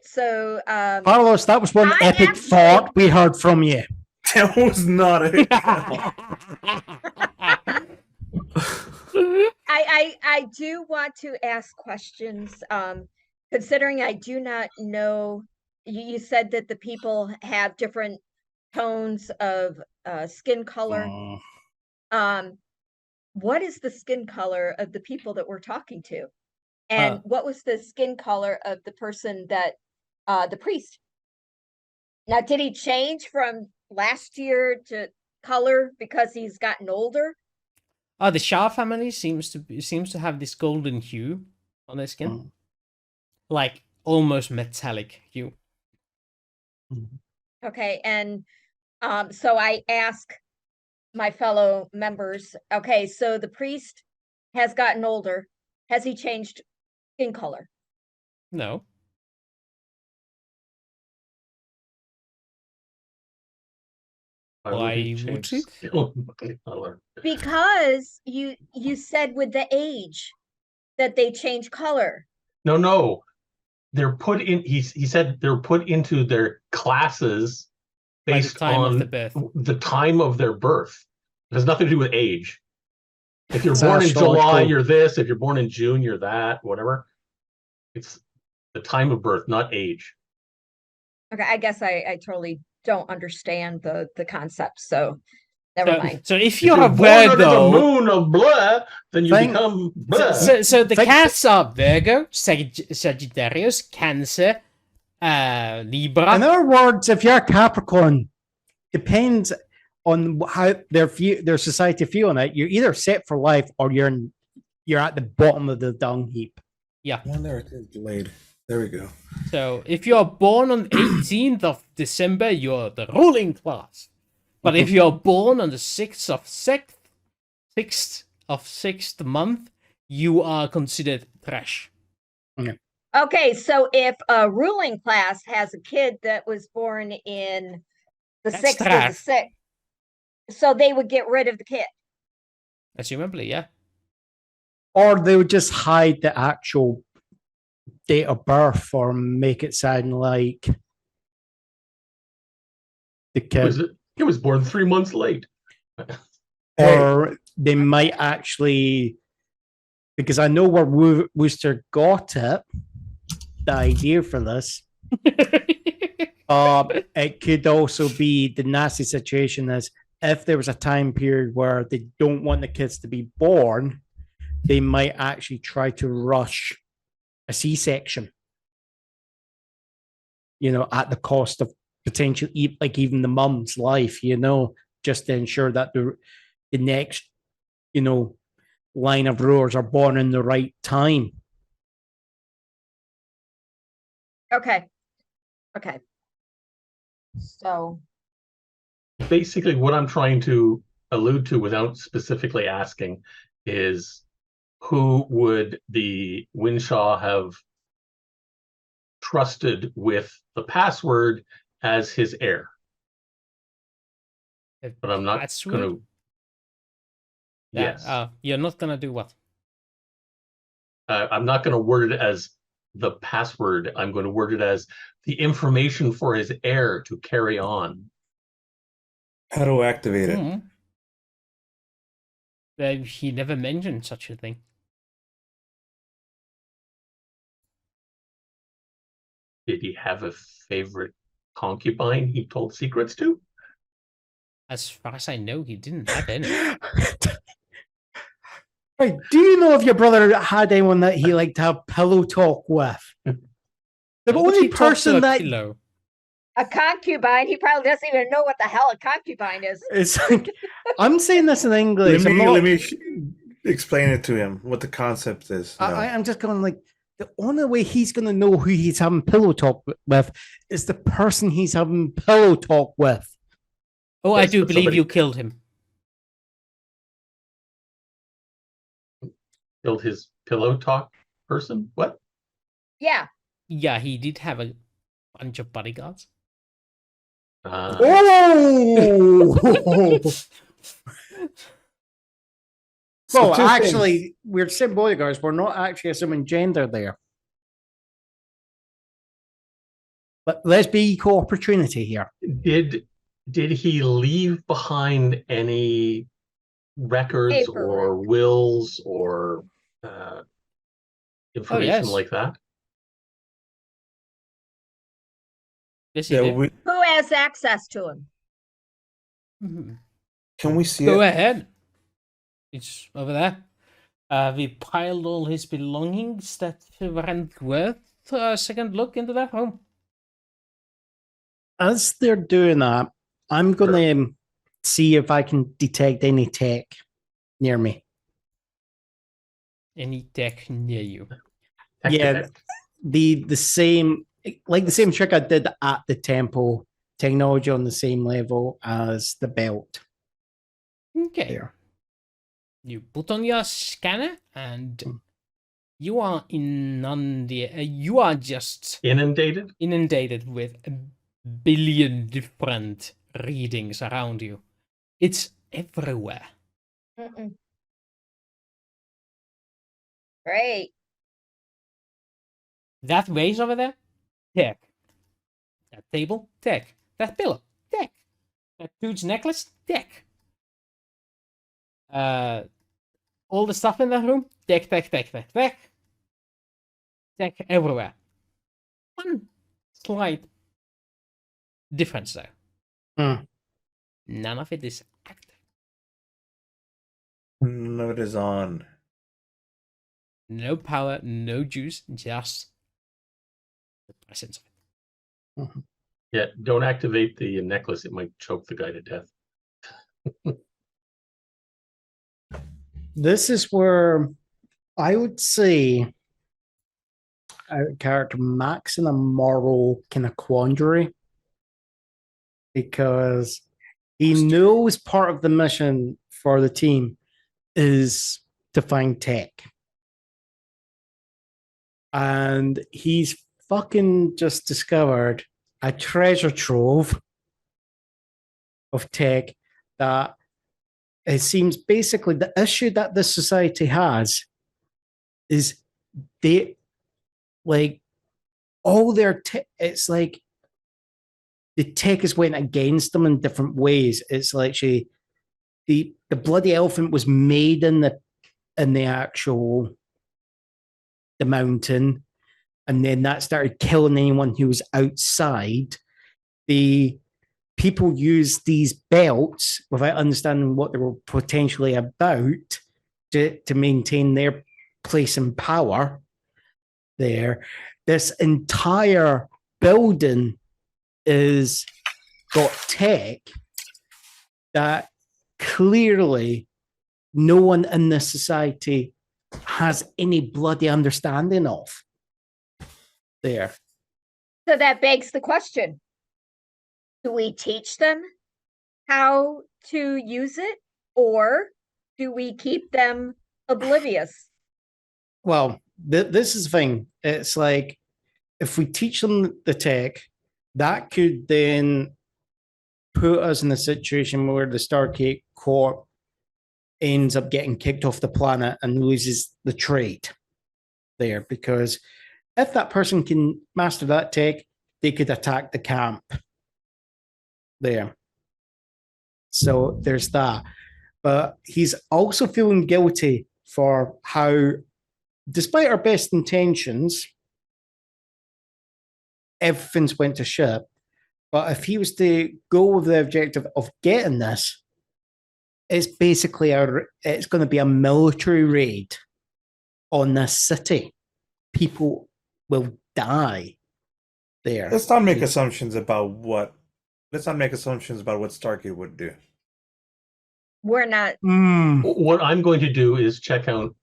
S4: So,
S5: Carlos, that was one
S4: I
S5: epic
S4: actually-
S5: thought we heard from you.
S2: That was not it.
S4: I do want to ask questions. Considering I do not know, you said that the people have different tones of skin color. What is the skin color of the people that we're talking to? And what was the skin color of the person that the priest? Now, did he change from last year to color because he's gotten older?
S1: The Shah family seems to have this golden hue on their skin, like almost metallic hue.
S4: Okay, and so I ask my fellow members, okay, so the priest has gotten older. Has he changed skin color?
S1: No. Why would
S3: James
S1: it?
S3: kill my color?
S4: Because you said with the age that they change color.
S3: No. They're put in. He said they're put into their classes
S1: By the
S3: based
S1: time of
S3: on
S1: the birth.
S3: the time of their birth. It has nothing to do with age. If you're
S5: It's
S3: born in July,
S5: astrological.
S3: you're this. If you're born in June, you're that. Whatever. It's the time of birth, not age.
S4: Okay, I guess I totally don't understand the concept, so never mind.
S1: So if
S3: If
S1: you're a
S3: born under the
S1: Virgo,
S3: moon of blah, then you
S5: Think-
S3: become blah.
S1: so the
S5: Think-
S1: cats are Virgo, Sagittarius, Cancer, Libra.
S5: In other words, if you're a Capricorn, depends on how their society feel on it. You're either set for life or you're at the bottom of the dung heap.
S1: Yeah.
S2: One there, it is delayed. There we go.
S1: So if you're born on 18th of December, you're the ruling class. But if you're born on the 6th of 6th month, you are considered trash.
S4: Okay, so if a ruling class has a kid that was born in the
S1: That's
S4: 6th of the
S1: trash.
S4: 6th, so they would get rid of the kid.
S1: Assumably, yeah.
S5: Or they would just hide the actual date of birth or make it sound like the kid.
S3: He was born 3 months late.
S5: Or they might actually, because I know where Wooster got it, the idea for this. It could also be the nasty situation is if there was a time period where they don't want the kids to be born, they might actually try to rush a C-section. At the cost of potential, like even the mum's life, just to ensure that the next, line of rulers are born in the right time.
S4: Okay. So
S3: Basically, what I'm trying to allude to without specifically asking is who would the Winshaw have trusted with the password as his heir? But I'm not
S1: Password?
S3: going to. Yes.
S1: You're not gonna do what?
S3: I'm not going to word it as the password. I'm going to word it as the information for his heir to carry on.
S2: How to activate it?
S1: Hmm. He never mentioned such a thing.
S3: Did he have a favorite concubine he told secrets to?
S1: As far as I know, he didn't have any.
S5: Right, do you know if your brother had anyone that he liked to have pillow talk with? The
S1: Why would
S5: only
S1: he talk to
S5: person
S1: a
S5: that
S1: pillow?
S4: a concubine, he probably doesn't even know what the hell a concubine is.
S5: it's like, I'm saying this in English.
S2: Let me explain it to him what the concept is. No.
S5: I'm just going like the only way he's going to know who he's having pillow talk with is the person he's having pillow talk with.
S1: Oh, I
S3: Yes,
S1: do
S3: but
S1: believe
S3: somebody-
S1: you killed him.
S3: Killed his pillow talk person? What?
S4: Yeah.
S1: Yeah, he did have a bunch of bodyguards.
S5: Oh!
S2: So
S5: Well,
S2: two
S5: actually, we're saying bodyguards. We're not actually assuming gender there. But let's be equal opportunity here.
S3: Did he leave behind any records or
S4: Paperwork.
S3: wills or information
S1: yes.
S3: like that?
S1: Yes, he
S2: Yeah,
S1: did.
S4: Who has access to him?
S1: Mhm.
S2: can we see
S1: Go
S2: it?
S1: ahead. It's over there. We piled all his belongings that weren't worth a second look into that home.
S5: As they're doing that, I'm going to see if I can detect any tech near me.
S1: Any tech near you.
S5: Yeah, the same, like the same trick I did at the temple, technology on the same level as the belt.
S1: Okay.
S5: There.
S1: You put on your scanner and you are just
S3: Inundated?
S1: inundated with a billion different readings around you. It's everywhere.
S4: Mm-mm. Great.
S1: That vase over there, tech. That table, tech. That pillow, tech. That dude's necklace, tech. All the stuff in that room, tech, tech, tech, tech, tech. Tech everywhere. One slight difference though.
S5: Hmm.
S1: None of it is active.
S2: None of it is on.
S1: No power, no juice, just the presence of it.
S3: Yeah, don't activate the necklace. It might choke the guy to death.
S5: This is where I would say our character Max in a moral kind of quandary because he knows part of the mission for the team is to find tech. And he's fucking just discovered a treasure trove of tech that it seems basically the issue that this society has is they like all their tech. It's like the tech is went against them in different ways. It's like the bloody elephant was made in the actual the mountain, and then that started killing anyone who was outside. The people used these belts without understanding what they were potentially about to maintain their place in power there. This entire building is got tech that clearly no one in this society has any bloody understanding of there.
S4: So that begs the question. Do we teach them how to use it, or do we keep them oblivious?
S5: Well, this is the thing. It's like if we teach them the tech, that could then put us in a situation where the Stargate Corp ends up getting kicked off the planet and loses the trade there. Because if that person can master that tech, they could attack the camp there. So there's that. But he's also feeling guilty for how, despite our best intentions, everything's went to shit. But if he was to go with the objective of getting this, it's basically it's going to be a military raid on this city. People will die there.
S2: Let's not make assumptions about what Stargate would do.
S4: We're not.
S3: What I'm going to do is check out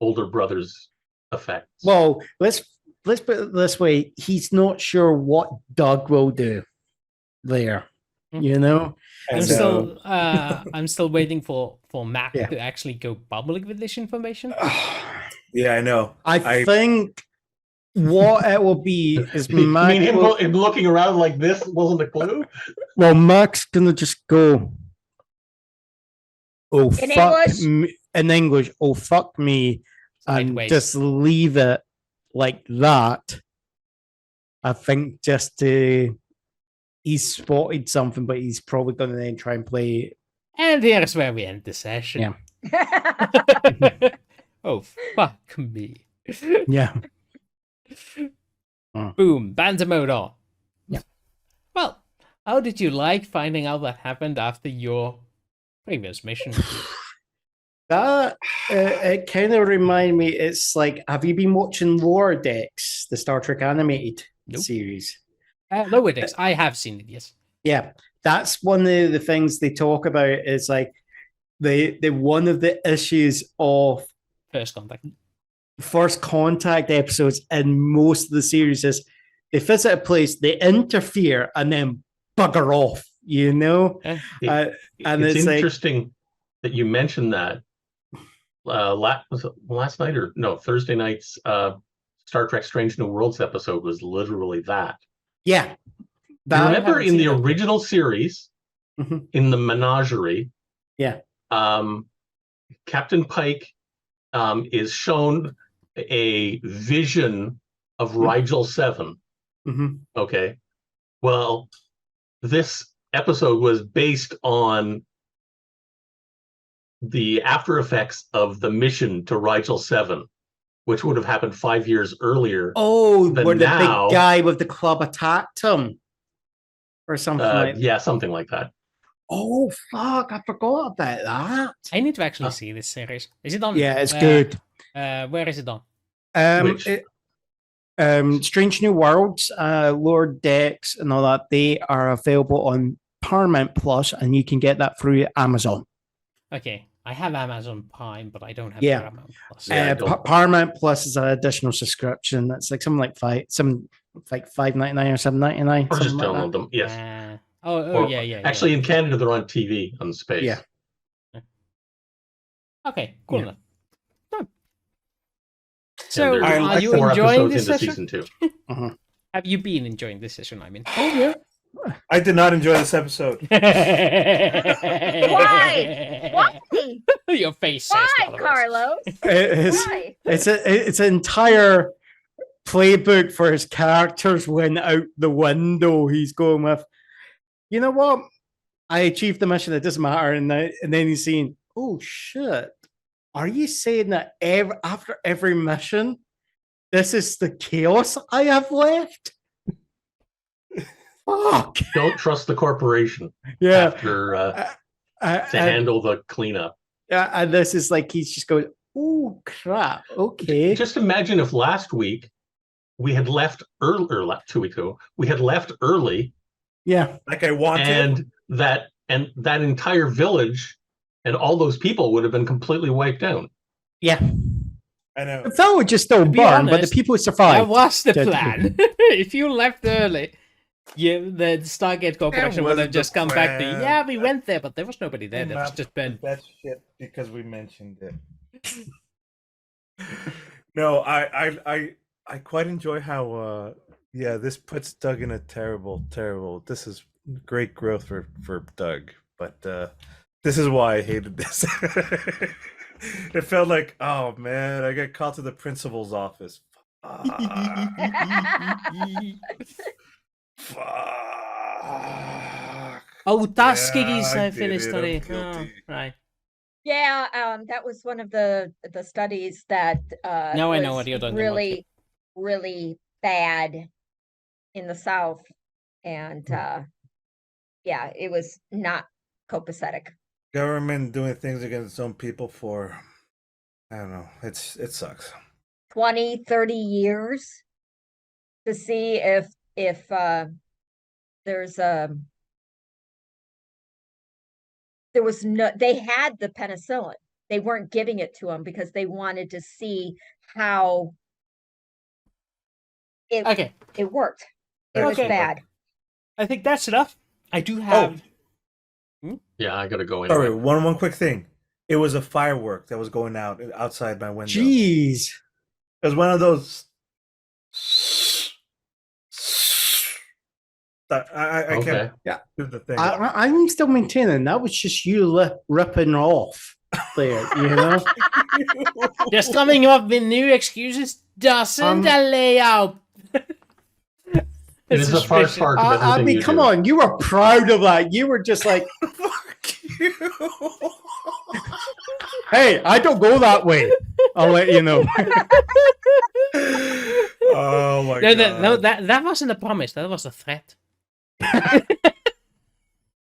S3: older brother's effects.
S5: Well, let's put it this way: he's not sure what Doug will do there. You know,
S1: I'm still waiting for Mac to actually go public with this information.
S2: Yeah, I know.
S5: I think what it will be is
S3: Mac. You mean him looking around like this wasn't a clue?
S5: Well, Mac's gonna just go. Oh,
S4: in
S5: fuck
S4: English?
S5: me, in English. Oh, fuck me, and just leave it like that. I think just to. He's spotted something, but he's probably going to then try and play.
S1: And here's where we end the session.
S5: Yeah.
S1: Oh, fuck me.
S5: Yeah.
S1: Boom. Banter mode on.
S5: Yeah.
S1: Well, how did you like finding out what happened after your previous mission?
S5: That it kind of reminded me. It's like, have you been watching Lower Decks, the Star Trek animated series?
S1: Lower Decks. I have seen it. Yes.
S5: Yeah, that's one of the things they talk about. Is like the one of the issues of First Contact episodes in most of the series is they visit a place, they interfere, and then bugger off. You know, and
S3: it's interesting that you mentioned that. Was it last night or no? Thursday night's Star Trek: Strange New Worlds episode was literally that.
S5: Yeah, That,
S3: remember
S1: haven't
S3: in the
S1: seen that yet.
S3: original series,
S5: Mhm.
S3: in the menagerie,
S5: Yeah.
S3: Captain Pike is shown a vision of Rigel 7.
S5: Mhm.
S3: Okay. Well, this episode was based on the after effects of the mission to Rigel 7, which would have happened 5 years earlier.
S5: Oh,
S3: But
S5: where the
S3: now-
S5: big guy with the club attacked him, or something like.
S3: Yeah, something like that.
S5: Oh fuck! I forgot about that.
S1: I need to actually see this series. Is it on?
S5: Yeah, it's good.
S1: Where is it on?
S3: Which-
S5: Strange New Worlds, Lord Decks, and all that. They are available on Paramount Plus, and you can get that through Amazon.
S1: Okay, I have Amazon Prime, but I don't have
S5: Yeah.
S1: Paramount Plus.
S3: Yeah, I don't.
S5: Paramount Plus is an additional subscription. That's like something like $5.99 or $7.99.
S3: Or just
S5: something like
S3: download
S5: that.
S3: them. Yes.
S1: Oh,
S3: Or-
S1: yeah.
S3: Actually, in Canada, they're on TV on Space.
S5: Yeah.
S1: Okay, cool
S5: Yeah.
S1: enough. Oh.
S3: And
S1: So,
S3: they're
S2: I
S1: are
S2: like
S1: you
S3: 4
S1: enjoying
S3: episodes
S1: this
S3: into
S1: session?
S3: season 2.
S1: Have you been enjoying this session? I mean,
S5: Oh yeah.
S2: I did not enjoy this episode.
S1: why?
S4: Why?
S1: Your face says
S4: Why,
S1: otherwise.
S4: Carlos?
S5: It's
S4: Why?
S5: it's an entire playbook for his characters went out the window. He's going with, you know what? I achieved the mission. It doesn't matter. And then he's saying, "Oh shit! Are you saying that after every mission, this is the chaos I have left?" Fuck.
S3: Don't trust the corporation
S5: Yeah.
S3: after to
S5: And,
S3: handle the cleanup.
S5: and this is like he's just going, "Oh crap! Okay."
S3: Just imagine if last week we had left early, or 2 weeks ago, we had left early,
S5: Yeah.
S2: Like I wanted.
S3: and that entire village and all those people would have been completely wiped out.
S5: Yeah.
S2: I know.
S5: The village is still
S1: To be
S5: burned, but
S1: honest,
S5: the people
S1: That
S5: survived.
S1: was the
S5: Yeah.
S1: plan. If you left early, the Stargate Corporation would
S2: was
S1: have
S2: the
S1: just come back to you.
S2: plan.
S1: Yeah, we went there, but there was nobody there. There was just been.
S2: That shit because we mentioned it. No, I quite enjoy how this puts Doug in a terrible. This is great growth for Doug, but this is why I hated this. It felt like, oh man, I got called to the principal's office. Fuck.
S1: Oh, that's
S2: Yeah,
S1: Giggy's
S2: I did
S1: finished
S2: it, I'm
S1: study. Oh,
S2: guilty.
S1: right.
S4: Yeah, that was one of the studies that
S1: Now I know what you're talking about.
S4: really, really bad in the South, and yeah, it was not copacetic.
S2: Government doing things against its own people for, I don't know, it sucks.
S4: 20, 30 years to see if there's there was no, they had the penicillin. They weren't giving it to them because they wanted to see how
S1: Okay,
S4: it worked. It was
S1: Okay.
S4: bad.
S1: I think that's enough. I do have.
S3: Yeah, I gotta go anyway.
S2: Sorry, one quick thing. It was a firework that was going out outside my window.
S5: Jeez.
S2: It was one of those. I
S3: Okay.
S2: can't do the thing.
S5: I'm still maintaining that was just you ripping off there, you know?
S1: Just coming up with new excuses doesn't lay out.
S3: It is a far part of everything
S5: I mean,
S3: you
S5: come
S3: do.
S5: on, you were proud of that. You were just like,
S2: Fuck you.
S5: hey, I don't go that way. I'll let you know.
S2: Oh my
S1: No,
S2: god.
S1: that wasn't a promise. That was a threat.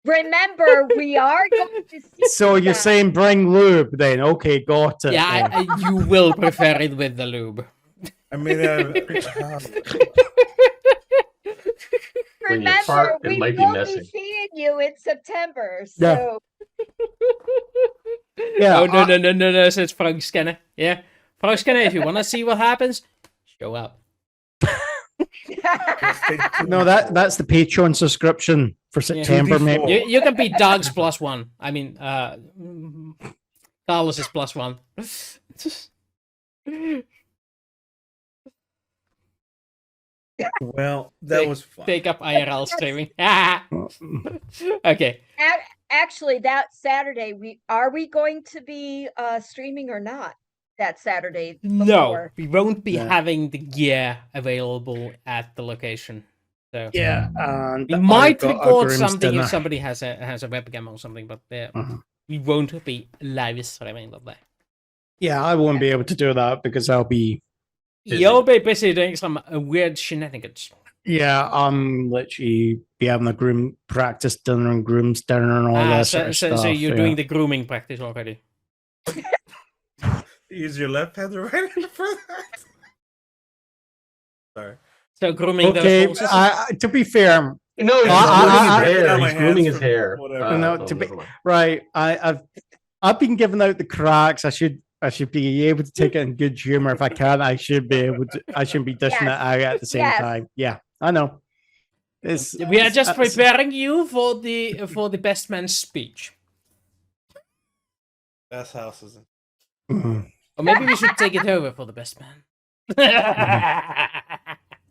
S4: Remember, we are going to see.
S5: So you're
S4: that.
S5: saying bring lube then? Okay, got it.
S1: Yeah,
S5: then.
S1: you will prefer it with the lube.
S2: I mean,
S3: When you
S4: Remember,
S3: fart, it
S4: we
S3: might be
S4: will
S3: messy.
S4: be seeing you in September.
S5: Yeah.
S4: So
S5: Yeah,
S1: Oh, no, says Frank Skinner. Yeah. Frank Skinner, if you want to see what happens, show up.
S5: no, that's the Patreon subscription for September, mate.
S2: 2D4.
S1: You can be Doug's +1. I mean, Carlos is +1.
S2: Well, that was fun.
S1: Take up IRL streaming. Okay.
S4: Actually, that Saturday, we going to be streaming or not? That Saturday
S1: No,
S4: before?
S1: we won't be
S5: Yeah.
S1: having the gear available at the location. So
S5: Yeah, and
S1: we might
S5: I've got a
S1: record
S5: groom's
S1: something
S5: dinner.
S1: if somebody has a webcam or something, but
S5: Mhm.
S1: we won't be live streaming that day.
S5: Yeah, I won't be able to do that because I'll be.
S3: Busy.
S1: You'll be busy doing some weird shenanigans.
S5: Yeah, I'm literally be having a groom practice dinner and groom's dinner and all that sort of stuff.
S1: So you're
S5: yeah.
S1: doing the grooming practice already.
S2: Use your left hand or right hand for that. Sorry.
S1: So grooming
S5: Okay,
S1: those horses.
S5: to be fair,
S3: No, he's
S5: I-
S3: grooming his
S2: I-
S3: hair.
S2: I-
S3: He's grooming his
S2: whatever.
S3: hair.
S5: No, to be-
S3: Never mind.
S5: right? I've been giving out the cracks. I should be able to take it in good humor if I can. I should be able to. I shouldn't be dishing
S4: Yes.
S5: it out at the same
S4: Yes.
S5: time. Yeah, I know. It's,
S1: We are just
S5: it's-
S1: preparing you for the best man's speech.
S2: Best houses.
S5: Mhm.
S1: Or maybe we should take it over for the best man.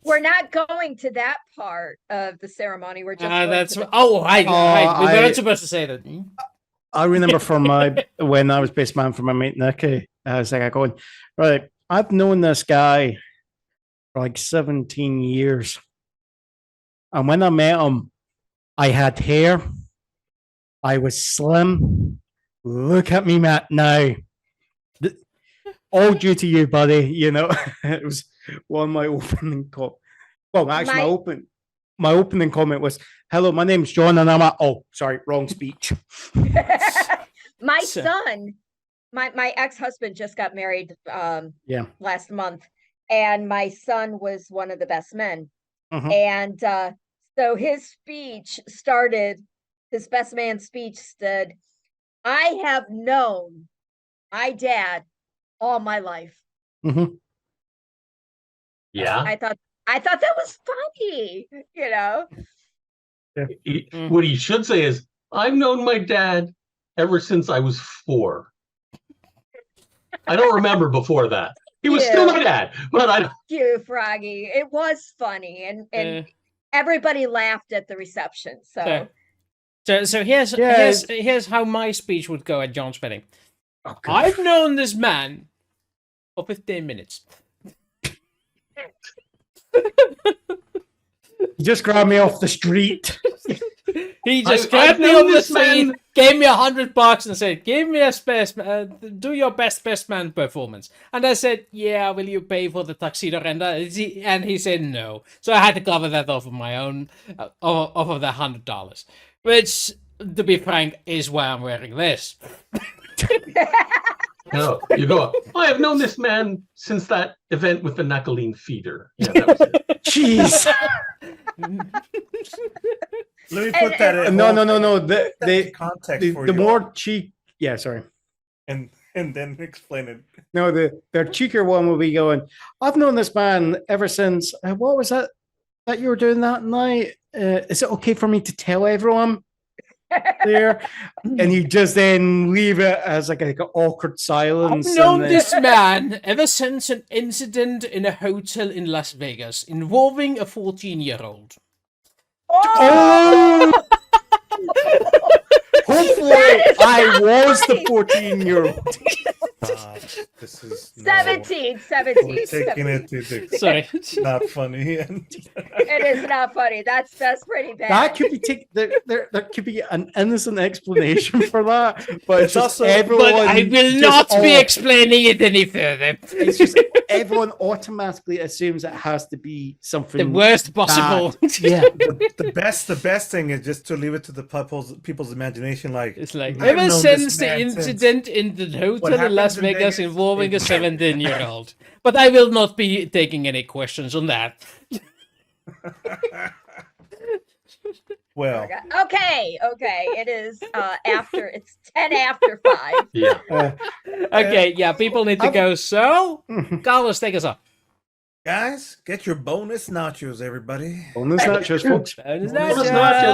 S4: We're not going to that part of the ceremony. We're just going
S1: That's
S4: to the-
S1: right. We
S5: I-
S1: weren't supposed to say that.
S5: I remember when I was best man for my mate Nicky, I was like, going, right, I've known this guy for like 17 years. And when I met him, I had hair. I was slim. Look at me, Matt, now. All due to you, buddy. You know, it was one of my opening comments. Well, actually, my opening comment was, hello, my name's John, and I'm at, oh, sorry, wrong speech.
S4: My
S1: So-
S4: son, my ex-husband just got married
S5: Yeah.
S4: last month, and my son was one of the best men.
S5: Mhm.
S4: And so his best man speech said, I have known my dad all my life.
S5: Mhm.
S3: Yeah.
S4: I thought that was funny, you know.
S3: What he should say is, I've known my dad ever since I was 4. I don't remember before that. He was still my dad, but I don't.
S4: Thank you, Froggy. It was funny, and everybody laughed at the reception. So
S1: So here's how my speech would go at John's wedding.
S5: Okay.
S1: I've known this man for 15 minutes.
S5: You just grabbed me off the street.
S1: He just
S3: I've
S1: grabbed me
S3: known
S1: on the
S3: this
S1: scene,
S3: man-
S1: gave me $100 and said, "Give me do your best man performance." And I said, "Yeah, will you pay for the tuxedo render?" And he said no. So I had to cover that off of my own, off of the $100, which, to be frank, is why I'm wearing this.
S3: No, you go, I have known this man since that event with the Knuckling feeder. Yeah, that was it.
S5: Jeez.
S2: Let me put that in.
S5: No.
S2: That
S5: The
S2: context for
S5: the
S2: you.
S5: more cheek. Yeah, sorry.
S2: and then explain it.
S5: No, the cheekier one will be going, I've known this man ever since, what was that you were doing that night? Is it okay for me to tell everyone there? And you just then leave it as like an awkward silence.
S1: I've known
S5: and then-
S1: this man ever since an incident in a hotel in Las Vegas involving a 14-year-old.
S5: Oh! Hopefully, I was the
S4: funny.
S5: 14-year-old.
S2: This is
S4: 17.
S2: We're taking it to the
S1: Sorry.
S2: not funny. And
S4: It is not funny. That's pretty bad.
S5: That could be there could be an innocent explanation for that, but it's
S2: It's
S5: just
S2: also-
S5: everyone.
S1: But I will
S5: just
S1: not be
S5: all-
S1: explaining it any further.
S5: It's just everyone automatically assumes it has to be something.
S1: The worst possible.
S5: Yeah.
S2: the best thing is just to leave it to the people's imagination. Like
S1: It's like,
S2: I've
S1: ever
S2: known this
S1: since the
S2: man since-
S1: incident in the hotel in
S2: happens
S1: Las
S2: in
S1: Vegas
S2: Vegas
S1: involving a
S2: is-
S1: 17-year-old. But I will not be taking any questions on that.
S2: well,
S4: Okay. It is after. It's 10 after 5.
S3: Yeah.
S1: Okay, yeah, people need to go. So, Carlos, take us off.
S2: guys, get your bonus nachos, everybody.
S5: Bonus nachos, folks.
S1: Bonus
S3: Bonus
S1: nachos.
S3: nachos.